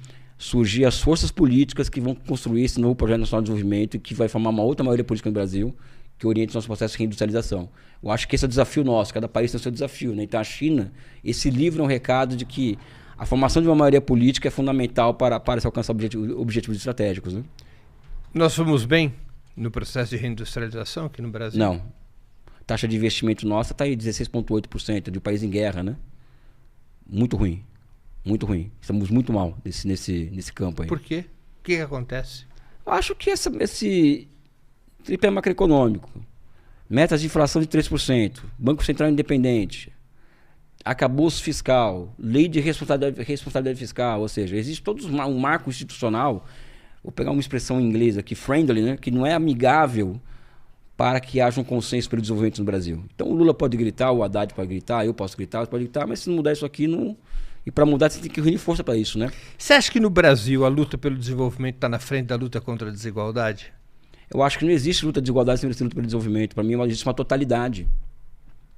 as forças políticas que vão construir esse novo projeto nacional de desenvolvimento e que vai formar uma outra maioria política no Brasil que oriente o nosso processo de reindustrialização. Eu acho que esse é o desafio nosso, cada país tem o seu desafio, né? Então a China, esse livro é um recado de que a formação de uma maioria política é fundamental para se alcançar objetivos estratégicos, né? Nós fomos bem no processo de reindustrialização aqui no Brasil? Não. A taxa de investimento nossa está aí 16,8% de um país em guerra, né? Muito ruim. Muito ruim. Estamos muito mal nesse campo aí. Por quê? O que acontece? Eu acho que esse tripé macroeconômico, metas de inflação de 3%, Banco Central independente, arcabouço fiscal, lei de responsabilidade fiscal, ou seja, existe todo um marco institucional, vou pegar uma expressão em inglês aqui, friendly, né, que não é amigável para que haja um consenso pelo desenvolvimento no Brasil. Então o Lula pode gritar, o Haddad pode gritar, eu posso gritar, você pode gritar, mas se não mudar isso aqui, não... E para mudar você tem que reunir força para isso, né? Você acha que no Brasil a luta pelo desenvolvimento está na frente da luta contra a desigualdade? Eu acho que não existe luta de desigualdade sem luta pelo desenvolvimento. Para mim existe uma totalidade.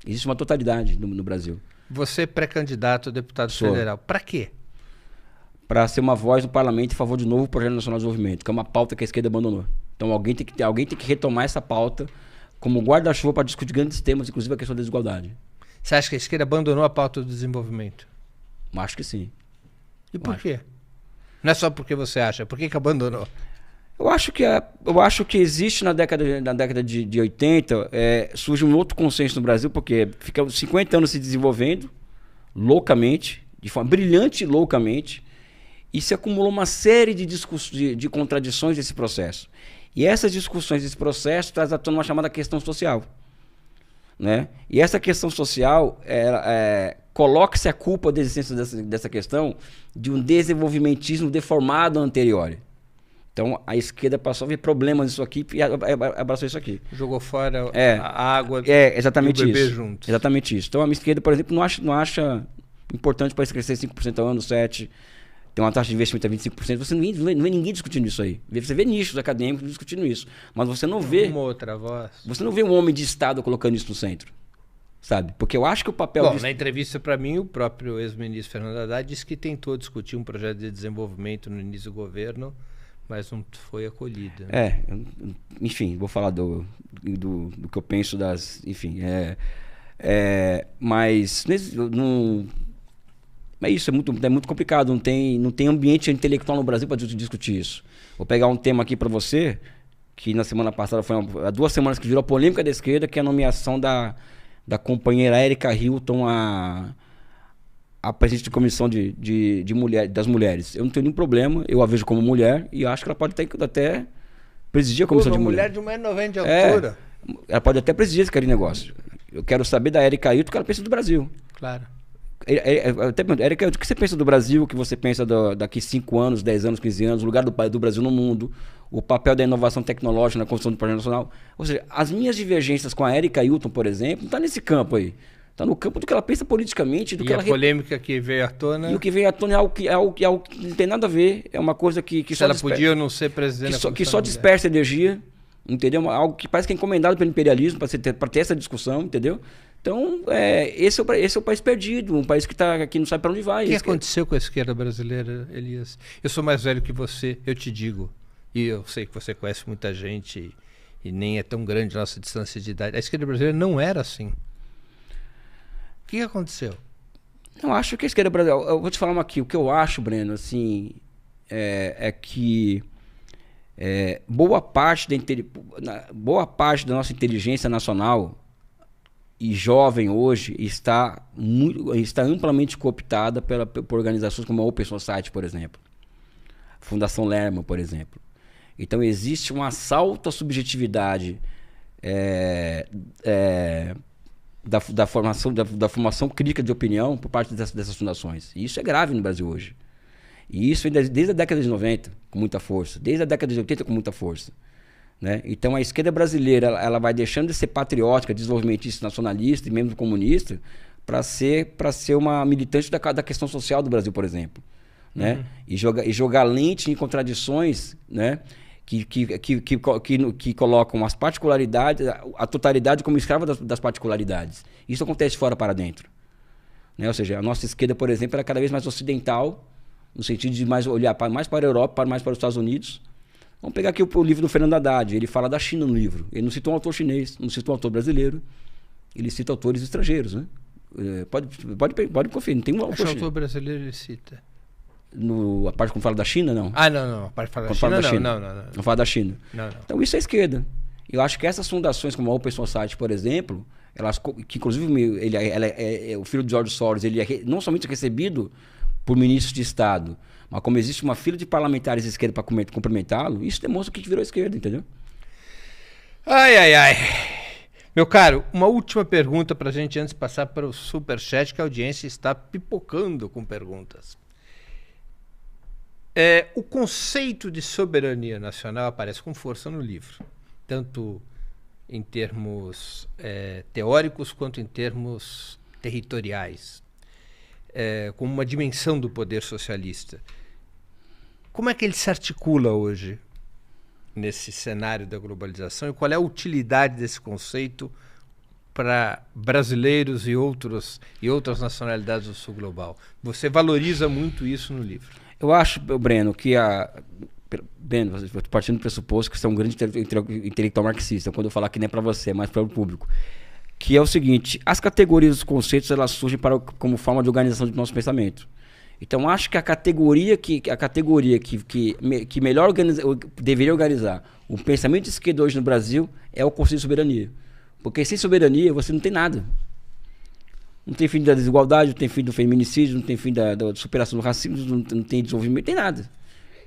Existe uma totalidade no Brasil. Você é pré-candidato a deputado federal. Para quê? Para ser uma voz no parlamento em favor de novo projeto nacional de desenvolvimento, que é uma pauta que a esquerda abandonou. Então alguém tem que retomar essa pauta como guarda-chuva para discutir grandes temas, inclusive a questão da desigualdade. Você acha que a esquerda abandonou a pauta do desenvolvimento? Acho que sim. E por quê? Não é só porque você acha. Por que abandonou? Eu acho que existe na década de 80, surge um outro consenso no Brasil, porque fica 50 anos se desenvolvendo loucamente, de forma brilhante e loucamente, e se acumulou uma série de contradições desse processo. E essas discussões desse processo traz à tona uma chamada questão social, né? E essa questão social coloca-se a culpa da existência dessa questão de um desenvolvimentismo deformado anterior. Então a esquerda passou a ver problemas nisso aqui e abraçou isso aqui. Jogou fora a água exatamente e o bebê isso. juntos. Exatamente isso. Então a minha esquerda, por exemplo, não acha importante o país crescer 5% ao ano, 7%, tem uma taxa de investimento de 25%. Você não vê ninguém discutindo isso aí. Você vê nichos acadêmicos discutindo isso. Mas você não vê... Uma outra voz. Você não vê um homem de Estado colocando isso no centro. Sabe? Porque eu acho que o papel... Bom, na entrevista para mim, o próprio ex-ministro Fernando Haddad disse que tentou discutir um projeto de desenvolvimento no início do governo, mas não foi acolhido. Né? Enfim, vou falar do que eu penso das... Enfim, mas É isso, é muito complicado, não tem ambiente intelectual no Brasil para discutir isso. Vou pegar um tema aqui para você, que na semana passada, há 2 semanas que virou a polêmica da esquerda, que é a nomeação da companheira Erika Hilton a presidente de comissão das mulheres. Eu não tenho nenhum problema, eu a vejo como mulher e acho que ela pode até presidir a comissão de mulher. Mulher de 1,90 m de altura. Ela pode até presidir esse negócio. Eu quero saber da Erika Hilton o que ela pensa do Brasil. Claro. Eu até pergunto, Erika, o que você pensa do Brasil, o que você pensa daqui 5 anos, 10 anos, 15 anos, o lugar do Brasil no mundo, o papel da inovação tecnológica na construção do projeto nacional. Ou seja, as minhas divergências com a Erika Hilton, por exemplo, não está nesse campo aí. Está no campo do que ela pensa politicamente. Do e que a polêmica que veio à tona... E o que veio à tona é algo que não tem nada a ver, é uma coisa que só ela podia ou não ser presidente que só dispersa energia, entendeu? Algo que parece que é encomendado pelo imperialismo para ter essa discussão, entendeu? Então, esse é o país perdido, um país que não sabe para onde vai. O que aconteceu com a esquerda brasileira, Elias? Eu sou mais velho que você, eu te digo. E eu sei que você conhece muita gente e nem é tão grande a nossa distância de idade. A esquerda brasileira não era assim. O que aconteceu? Eu acho que a esquerda brasileira... Eu vou te falar aqui. O que eu acho, Breno, assim, é que boa parte da nossa inteligência nacional e jovem hoje está amplamente cooptada por organizações como a Open Society, por exemplo. A Fundação Lerman, por exemplo. Então existe um assalto à subjetividade da formação crítica de opinião por parte dessas fundações. E isso é grave no Brasil hoje. E isso vem desde a década de 90 com muita força, desde a década de 80 com muita força. Né? Então a esquerda brasileira ela vai deixando de ser patriótica, desenvolvimentista, nacionalista e mesmo comunista para ser uma militante da questão social do Brasil, por exemplo. Né? E jogar lente em contradições, né? que colocam as particularidades, a totalidade como escrava das particularidades. Isso acontece fora para dentro. Né? Ou seja, a nossa esquerda, por exemplo, é cada vez mais ocidental, no sentido de olhar mais para a Europa, mais para os Estados Unidos. Vamos pegar aqui o livro do Fernando Haddad. Ele fala da China no livro. Ele não cita um autor chinês, não cita um autor brasileiro. Ele cita autores estrangeiros. Né? Pode conferir, não tem um autor chinês. autor brasileiro ele cita? A parte quando fala da China, não. Não. A parte fala da China, não. Não fala da China. Não. Então isso é esquerda. Eu acho que essas fundações como a Open Society, por exemplo, que inclusive o filho de George Soros, ele é não somente recebido por ministros de Estado, mas como existe uma fila de parlamentares de esquerda para cumprimentá-lo, isso demonstra que virou esquerda, entendeu? Ai. Meu caro, uma última pergunta para a gente antes de passar para o Superchat, que a audiência está pipocando com perguntas. O conceito de soberania nacional aparece com força no livro, tanto em termos teóricos quanto em termos territoriais, como uma dimensão do poder socialista. Como é que ele se articula hoje nesse cenário da globalização e qual é a utilidade desse conceito para brasileiros e outras nacionalidades do sul global? Você valoriza muito isso no livro. Eu acho, Breno, que Breno, partindo do pressuposto que você é um grande intelectual marxista, quando eu falar que nem é para você, é mais para o público, que é o seguinte: as categorias, os conceitos, elas surgem como forma de organização do nosso pensamento. Então, acho que a categoria que melhor deveria organizar o pensamento de esquerda hoje no Brasil é o conceito de soberania. Porque sem soberania você não tem nada. Não tem fim da desigualdade, não tem fim do feminicídio, não tem fim da superação do racismo, não tem desenvolvimento, não tem nada.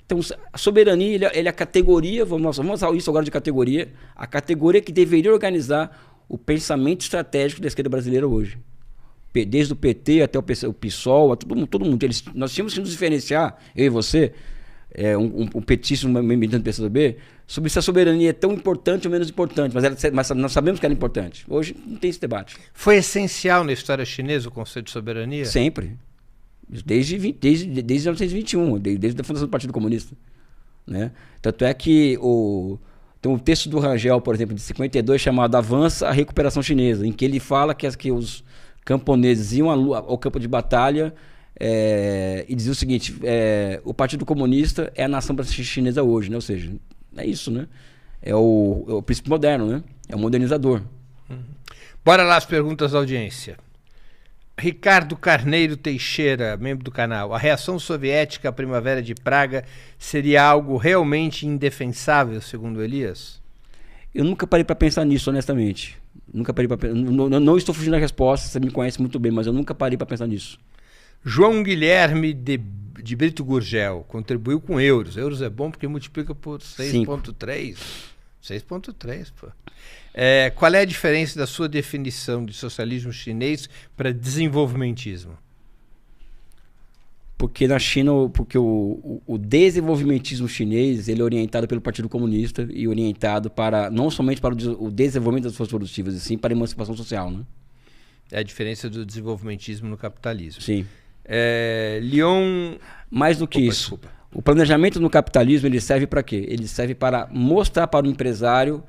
Então, a soberania, ele é a categoria, vamos usar isso agora de categoria, a categoria que deveria organizar o pensamento estratégico da esquerda brasileira hoje. Desde o PT até o PSOL, a todo mundo. Nós tínhamos que nos diferenciar, eu e você, um petista, um militante do PCdoB, sobre se a soberania é tão importante ou menos importante, mas nós sabemos que ela é importante. Hoje não tem esse debate. Foi essencial na história chinesa o conceito de soberania? Sempre. Desde 1921, desde a fundação do Partido Comunista. Né? Tanto é que tem um texto do Rangel, por exemplo, de 52, chamado Avança a Recuperação Chinesa, em que ele fala que os camponeses iam ao campo de batalha e dizia o seguinte: o Partido Comunista é a nação chinesa hoje, né? Ou seja, é isso, né? É o princípio moderno, né? É o modernizador. Bora lá as perguntas da audiência. Ricardo Carneiro Teixeira, membro do canal. A reação soviética à Primavera de Praga seria algo realmente indefensável, segundo Elias? Eu nunca parei para pensar nisso, honestamente. Nunca parei para não estou fugindo da resposta, você me conhece muito bem, mas eu nunca parei para pensar nisso. João Guilherme de Brito Gurgel contribuiu com euros. Euros é bom porque multiplica por 6,3. 6,3, pô. Qual é a diferença da sua definição de socialismo chinês para desenvolvimentismo? Porque na China, o desenvolvimentismo chinês, ele é orientado pelo Partido Comunista e orientado para não somente para o desenvolvimento das forças produtivas, e sim para a emancipação social, né? É a diferença do desenvolvimentismo no capitalismo. Sim. Lyon... Mais do que isso. Desculpa. O planejamento no capitalismo, ele serve para quê? Ele serve para mostrar para o empresário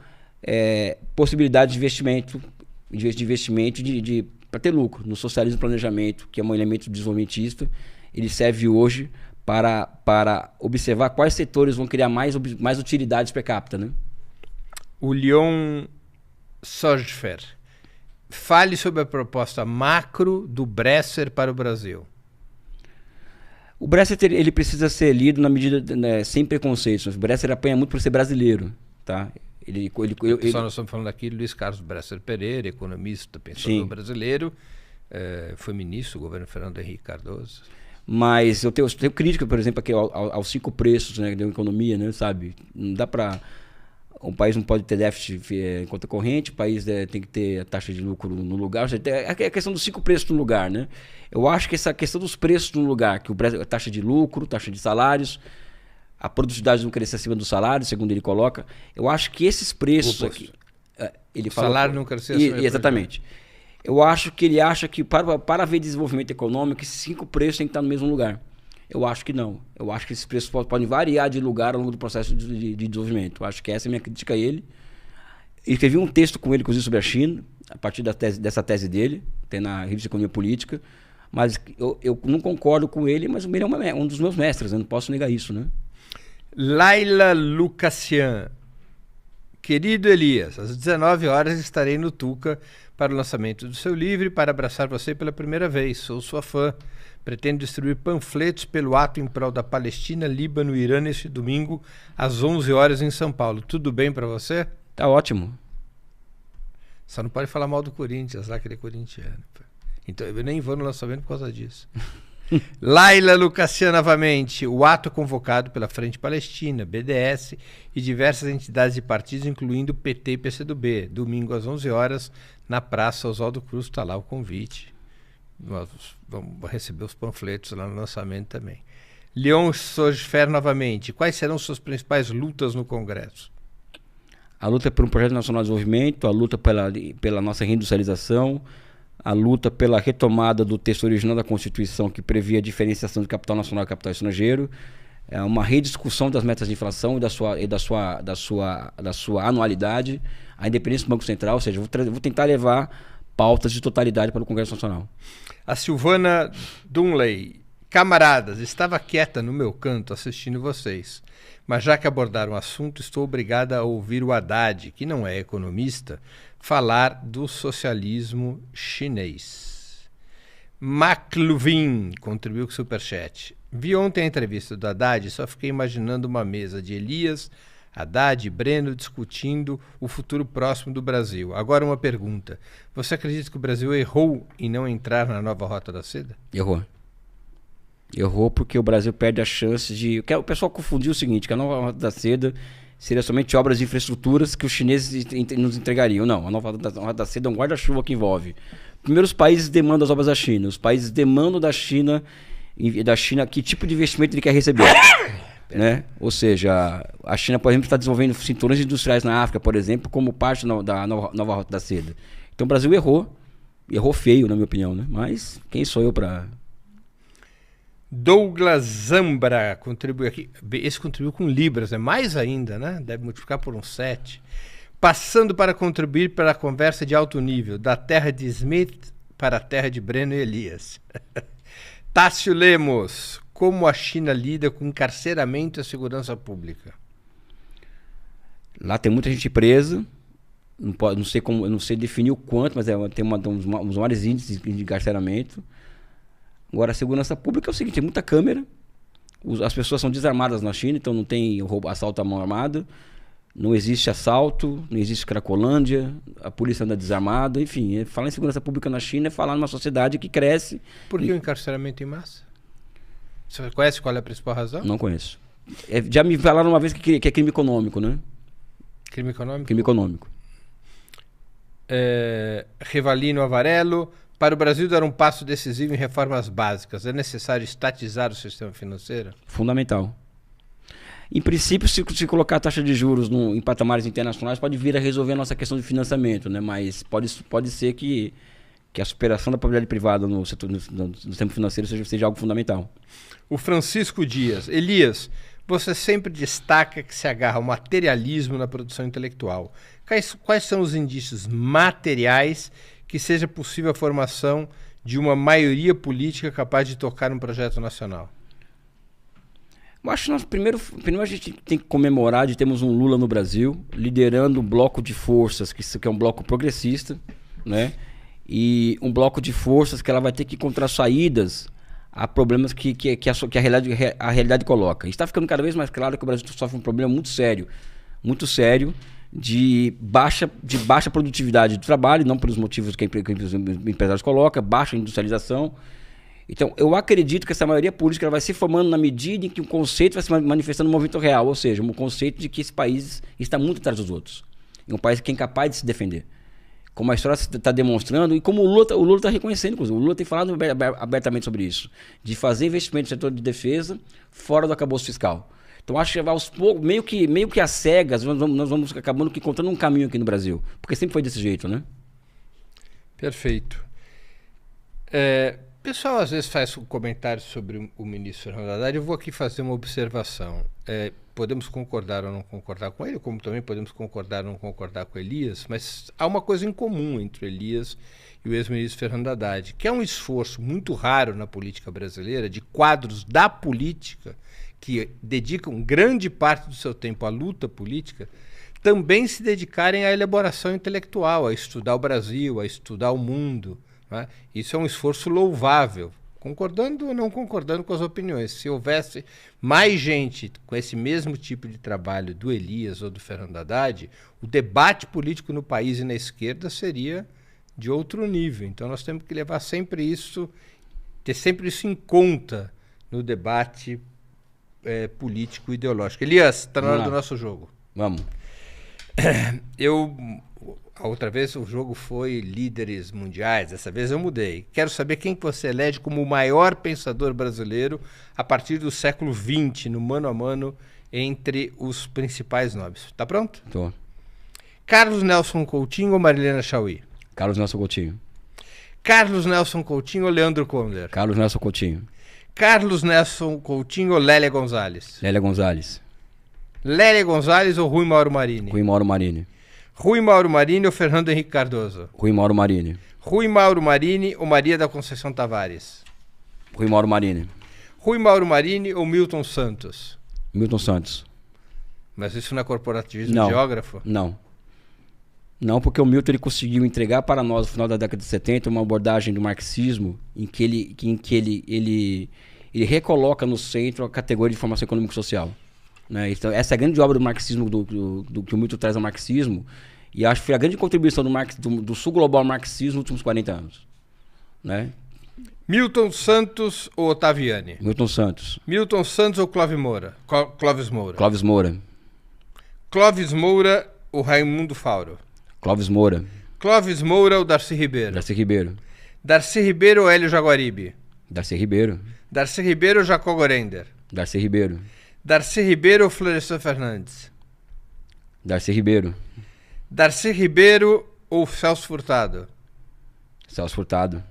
possibilidade de investimento, para ter lucro. No socialismo planejamento, que é um elemento desenvolvimentista, ele serve hoje para observar quais setores vão criar mais utilidades per capita, né? O Leon Sojfer. Fale sobre a proposta macro do Bresser para o Brasil. O Bresser ele precisa ser lido na medida, né, sem preconceitos. O Bresser apanha muito por ser brasileiro, tá? Só nós estamos falando aqui de Luiz Carlos Bresser Pereira, economista, pensador brasileiro, foi ministro do governo Fernando Henrique Cardoso. Mas eu tenho crítica, por exemplo, aqui aos 5 preços, né, da economia, né, sabe? Não dá para... Um país não pode ter déficit em conta corrente, o país tem que ter a taxa de lucro no lugar. É a questão dos 5 preços no lugar, né? Eu acho que essa questão dos preços no lugar, que a taxa de lucro, taxa de salários, a produtividade não crescer acima do salário, segundo ele coloca, eu acho que esses preços aqui... O salário não crescer acima do salário. Exatamente. Eu acho que ele acha que para haver desenvolvimento econômico, esses 5 preços têm que estar no mesmo lugar. Eu acho que não. Eu acho que esses preços podem variar de lugar ao longo do processo de desenvolvimento. Eu acho que essa é a minha crítica a ele. Eu escrevi um texto com ele, inclusive, sobre a China, a partir dessa tese dele, tem na revista Economia Política, mas eu não concordo com ele, mas ele é um dos meus mestres, eu não posso negar isso, né? Laila Lucassian. Querido Elias, às 19 horas estarei no Tuca para o lançamento do seu livro e para abraçar você pela primeira vez. Sou sua fã. Pretendo distribuir panfletos pelo ato em prol da Palestina, Líbano e Irã neste domingo, às 11 horas em São Paulo. Tudo bem para você? Tá ótimo. Só não pode falar mal do Corinthians, lá que ele é corintiano. Então eu nem vou no lançamento por causa disso. Laila Lucassian novamente. O ato convocado pela Frente Palestina, BDS e diversas entidades e partidos, incluindo PT e PCdoB. Domingo às 11 horas, na Praça Oswaldo Cruz. Está lá o convite. Nós vamos receber os panfletos lá no lançamento também. Leon Sojfer novamente. Quais serão suas principais lutas no Congresso? A luta por um projeto nacional de desenvolvimento, a luta pela nossa reindustrialização, a luta pela retomada do texto original da Constituição que previa a diferenciação de capital nacional e capital estrangeiro, uma rediscussão das metas de inflação e da sua anualidade, a independência do Banco Central, ou seja, vou tentar levar pautas de totalidade para o Congresso Nacional. A Silvana Dunley. Camaradas, estava quieta no meu canto assistindo vocês, mas já que abordaram o assunto, estou obrigada a ouvir o Haddad, que não é economista, falar do socialismo chinês. McLuvin contribuiu com o superchat. Vi ontem a entrevista do Haddad e só fiquei imaginando uma mesa de Elias, Haddad e Breno discutindo o futuro próximo do Brasil. Agora uma pergunta. Você acredita que o Brasil errou em não entrar na nova Rota da Seda? Errou porque o Brasil perde a chance de... O pessoal confundiu o seguinte, que a nova Rota da Seda seria somente obras de infraestruturas que os chineses nos entregariam. Não, a nova Rota da Seda é um guarda-chuva que envolve. Primeiro, os países demandam as obras da China. Os países demandam da China que tipo de investimento ele quer receber. Né? Ou seja, a China, por exemplo, está desenvolvendo cinturões industriais na África, por exemplo, como parte da nova Rota da Seda. Então o Brasil errou feio, na minha opinião, né? Mas quem sou eu para... Douglas Zambra contribui aqui. Esse contribuiu com libras, é mais ainda, né? Deve multiplicar por uns 7. Passando para contribuir para a conversa de alto nível, da terra de Smith para a terra de Breno e Elias. Tássio Lemos. Como a China lida com encarceramento e a segurança pública? Lá tem muita gente presa não sei como, eu não sei definir o quanto, mas tem um dos maiores índices de encarceramento. Agora, a segurança pública é o seguinte, tem muita câmera, as pessoas são desarmadas na China, então não tem assalto à mão armada, não existe assalto, não existe cracolândia, a polícia anda desarmada, enfim, falar em segurança pública na China é falar numa sociedade que cresce. Por que o encarceramento em massa? Você conhece qual é a principal razão? Não conheço. Já me falaram uma vez que é crime econômico, né? Crime econômico? Crime econômico. Rivalino Avarello, para o Brasil dar um passo decisivo em reformas básicas, é necessário estatizar o sistema financeiro? Fundamental. Em princípio, se colocar a taxa de juros em patamares internacionais, pode vir a resolver a nossa questão de financiamento, né? Mas pode ser que a superação da propriedade privada no sistema financeiro seja algo fundamental. O Francisco Dias. Elias, você sempre destaca que se agarra ao materialismo na produção intelectual. Quais são os indícios materiais que seja possível a formação de uma maioria política capaz de tocar um projeto nacional? Eu acho que primeiro a gente tem que comemorar de termos um Lula no Brasil, liderando um bloco de forças, que é um bloco progressista, né? E um bloco de forças que ela vai ter que encontrar saídas a problemas que a realidade coloca. Está ficando cada vez mais claro que o Brasil sofre um problema muito sério de baixa produtividade do trabalho, não pelos motivos que os empresários colocam, baixa industrialização. Então, eu acredito que essa maioria política ela vai se formando na medida em que o conceito vai se manifestando no movimento real, ou seja, um conceito de que esse país está muito atrás dos outros. É um país que é incapaz de se defender. Como a história está demonstrando e como o Lula está reconhecendo, inclusive. O Lula tem falado abertamente sobre isso, de fazer investimento no setor de defesa fora do arcabouço fiscal. Então, acho que aos poucos, meio que às cegas, nós vamos acabando encontrando um caminho aqui no Brasil. Porque sempre foi desse jeito, né? Perfeito. O pessoal às vezes faz um comentário sobre o ministro Fernando Haddad. Eu vou aqui fazer uma observação. Podemos concordar ou não concordar com ele, como também podemos concordar ou não concordar com Elias, mas há uma coisa em comum entre o Elias e o ex-ministro Fernando Haddad, que é um esforço muito raro na política brasileira de quadros da política que dedicam grande parte do seu tempo à luta política, também se dedicarem à elaboração intelectual, a estudar o Brasil, a estudar o mundo. Né? Isso é um esforço louvável, concordando ou não concordando com as opiniões. Se houvesse mais gente com esse mesmo tipo de trabalho do Elias ou do Fernando Haddad, o debate político no país e na esquerda seria de outro nível. Então nós temos que levar sempre isso, ter sempre isso em conta no debate político e ideológico. Elias, está na hora do nosso jogo. Vamos. A outra vez o jogo foi líderes mundiais, dessa vez eu mudei. Quero saber quem que você elege como o maior pensador brasileiro a partir do século XX, no mano a mano entre os principais nomes. Tá pronto? Tô. Carlos Nelson Coutinho ou Marilena Chaui? Carlos Nelson Coutinho. Carlos Nelson Coutinho ou Leandro Konder? Carlos Nelson Coutinho. Carlos Nelson Coutinho ou Lélia Gonzalez? Lélia Gonzalez. Lélia Gonzalez ou Rui Mauro Marini? Rui Mauro Marini. Rui Mauro Marini ou Fernando Henrique Cardoso? Rui Mauro Marini. Rui Mauro Marini ou Maria da Conceição Tavares? Rui Mauro Marini. Rui Mauro Marini ou Milton Santos? Milton Santos. Mas isso não é corporativismo geógrafo? Não. Não, porque o Milton ele conseguiu entregar para nós, no final da década de 70, uma abordagem do marxismo em que ele recoloca no centro a categoria de formação econômico-social. Né? Então, essa é a grande obra do marxismo, do que o Milton traz ao marxismo, e acho que foi a grande contribuição do sul global ao marxismo nos últimos 40 anos. Né? Milton Santos ou Ottaviani? Milton Santos. Milton Santos ou Clóvis Moura? Clóvis Moura. Clóvis Moura. Clóvis Moura ou Raimundo Fauro? Clóvis Moura. Clóvis Moura ou Darcy Ribeiro? Darcy Ribeiro. Darcy Ribeiro ou Hélio Jaguaribe? Darcy Ribeiro. Darcy Ribeiro ou Jacó Gorender? Darcy Ribeiro. Darcy Ribeiro ou Florestan Fernandes? Darcy Ribeiro. Darcy Ribeiro ou Celso Furtado? Celso Furtado.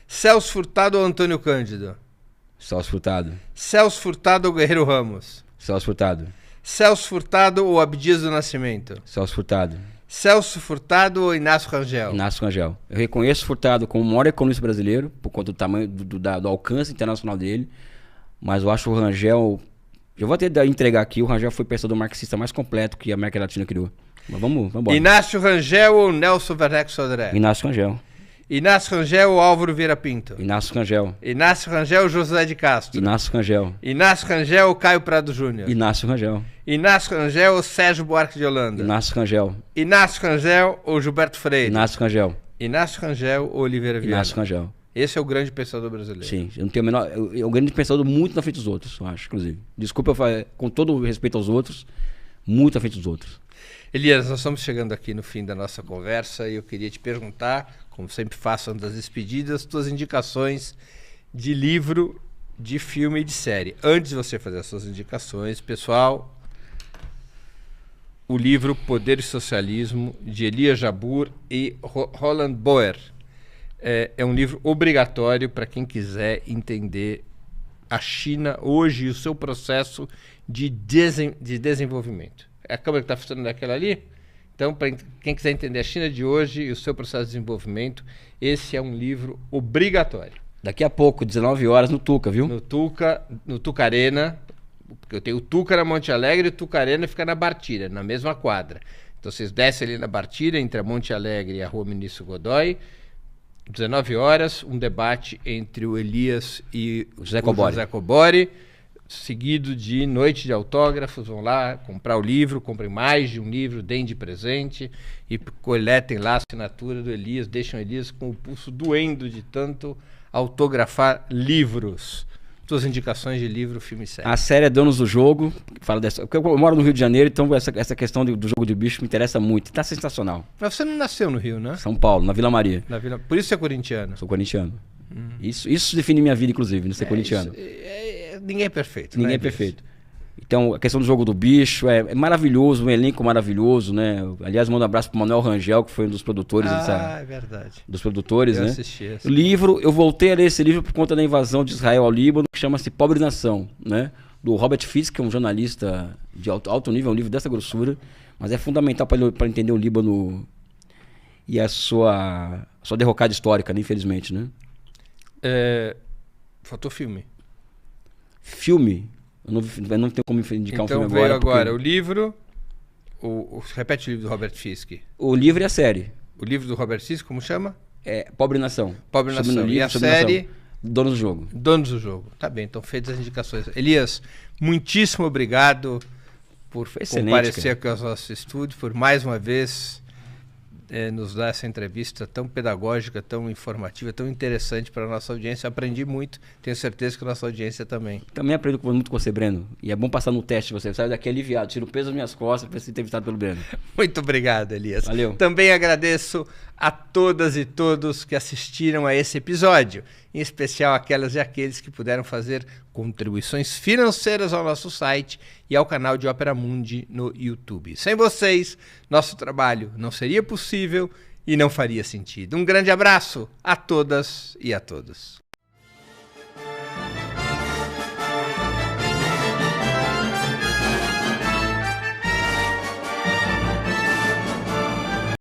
Celso Furtado ou Antônio Cândido? Celso Furtado. Celso Furtado ou Guerreiro Ramos? Celso Furtado. Celso Furtado ou Abdias do Nascimento? Celso Furtado. Celso Furtado ou Inácio Rangel? Inácio Rangel. Eu reconheço Furtado como o maior economista brasileiro, por conta do tamanho, do alcance internacional dele, mas eu acho o Rangel... Eu vou até entregar aqui, o Rangel foi o pensador marxista mais completo que a América Latina criou. Mas vamos embora. Inácio Rangel ou Nelson Werneck Sodré? Inácio Rangel. Inácio Rangel ou Álvaro Vieira Pinto? Inácio Rangel. Inácio Rangel ou José de Castro? Inácio Rangel. Inácio Rangel ou Caio Prado Júnior? Inácio Rangel. Inácio Rangel ou Sérgio Buarque de Holanda? Inácio Rangel. Inácio Rangel ou Gilberto Freire? Inácio Rangel. Inácio Rangel ou Oliveira Viana? Inácio Rangel. Esse é o grande pensador brasileiro. Sim, eu não tenho a menor. É um grande pensador muito na frente dos outros, eu acho, inclusive. Desculpa, com todo o respeito aos outros, muito na frente dos outros. Elias, nós estamos chegando aqui no fim da nossa conversa e eu queria te perguntar, como sempre faço antes das despedidas, tuas indicações de livro, de filme e de série. Antes de você fazer as suas indicações, pessoal, o livro Poder e Socialismo, de Elias Jabbour e Roland Boer. É um livro obrigatório para quem quiser entender a China hoje e o seu processo de desenvolvimento. A câmera que está funcionando daquela ali? Então, para quem quiser entender a China de hoje e o seu processo de desenvolvimento, esse é um livro obrigatório. Daqui a pouco, 19 horas, no Tuca, viu? No Tuca Arena, porque eu tenho o Tuca na Monte Alegre e o Tuca Arena fica na Bartira, na mesma quadra. Então, vocês descem ali na Bartira, entre a Monte Alegre e a Rua Ministro Godoy, 19 horas, um debate entre o Elias e o José Cobori, seguido de noite de autógrafos. Vão lá comprar o livro, comprem mais de um livro, deem de presente e coletem lá a assinatura do Elias, deixam o Elias com o pulso doendo de tanto autografar livros. Suas indicações de livro, filme e série. A série é Donos do Jogo, fala dessa. Porque eu moro no Rio de Janeiro, então essa questão do jogo de bicho me interessa muito. Tá sensacional. Mas você não nasceu no Rio, né? São Paulo, na Vila Maria. Por isso você é corintiano. Sou corintiano. Isso define minha vida, inclusive, não ser corintiano. Ninguém é perfeito. Ninguém é perfeito. Então, a questão do jogo do bicho é maravilhoso, um elenco maravilhoso, né? Aliás, mando um abraço pro Manuel Rangel, que foi um dos produtores é verdade. Dos produtores, eu né? Assisti. O livro, eu voltei a ler esse livro por conta da invasão de Israel ao Líbano, que chama-se Pobre Nação, né? Do Robert Fisk, que é um jornalista de alto nível, é um livro dessa grossura, mas é fundamental para entender o Líbano e a sua derrocada histórica, né? Infelizmente, né? Faltou filme. Filme? Eu não tenho como indicar um filme agora. Então veio agora o livro. Repete o livro do Robert Fisk. O livro e a série. O livro do Robert Fisk, como chama? Pobre Nação. Pobre Nação. E a série? Donos do Jogo. Donos do Jogo. Tá bem, então feitas as indicações. Elias, muitíssimo obrigado por comparecer aqui aos nossos estúdios, por mais uma vez nos dar essa entrevista tão pedagógica, tão informativa, tão interessante para a nossa audiência. Aprendi muito, tenho certeza que a nossa audiência também. Também aprendo muito com você, Breno. E é bom passar no teste, você sai daqui aliviado, tira o peso das minhas costas para ser entrevistado pelo Breno. Muito obrigado, Elias. Valeu. Também agradeço a todas e todos que assistiram a esse episódio, em especial aquelas e aqueles que puderam fazer contribuições financeiras ao nosso site e ao canal de Ópera Mundi no YouTube. Sem vocês, nosso trabalho não seria possível e não faria sentido. Um grande abraço a todas e a todos.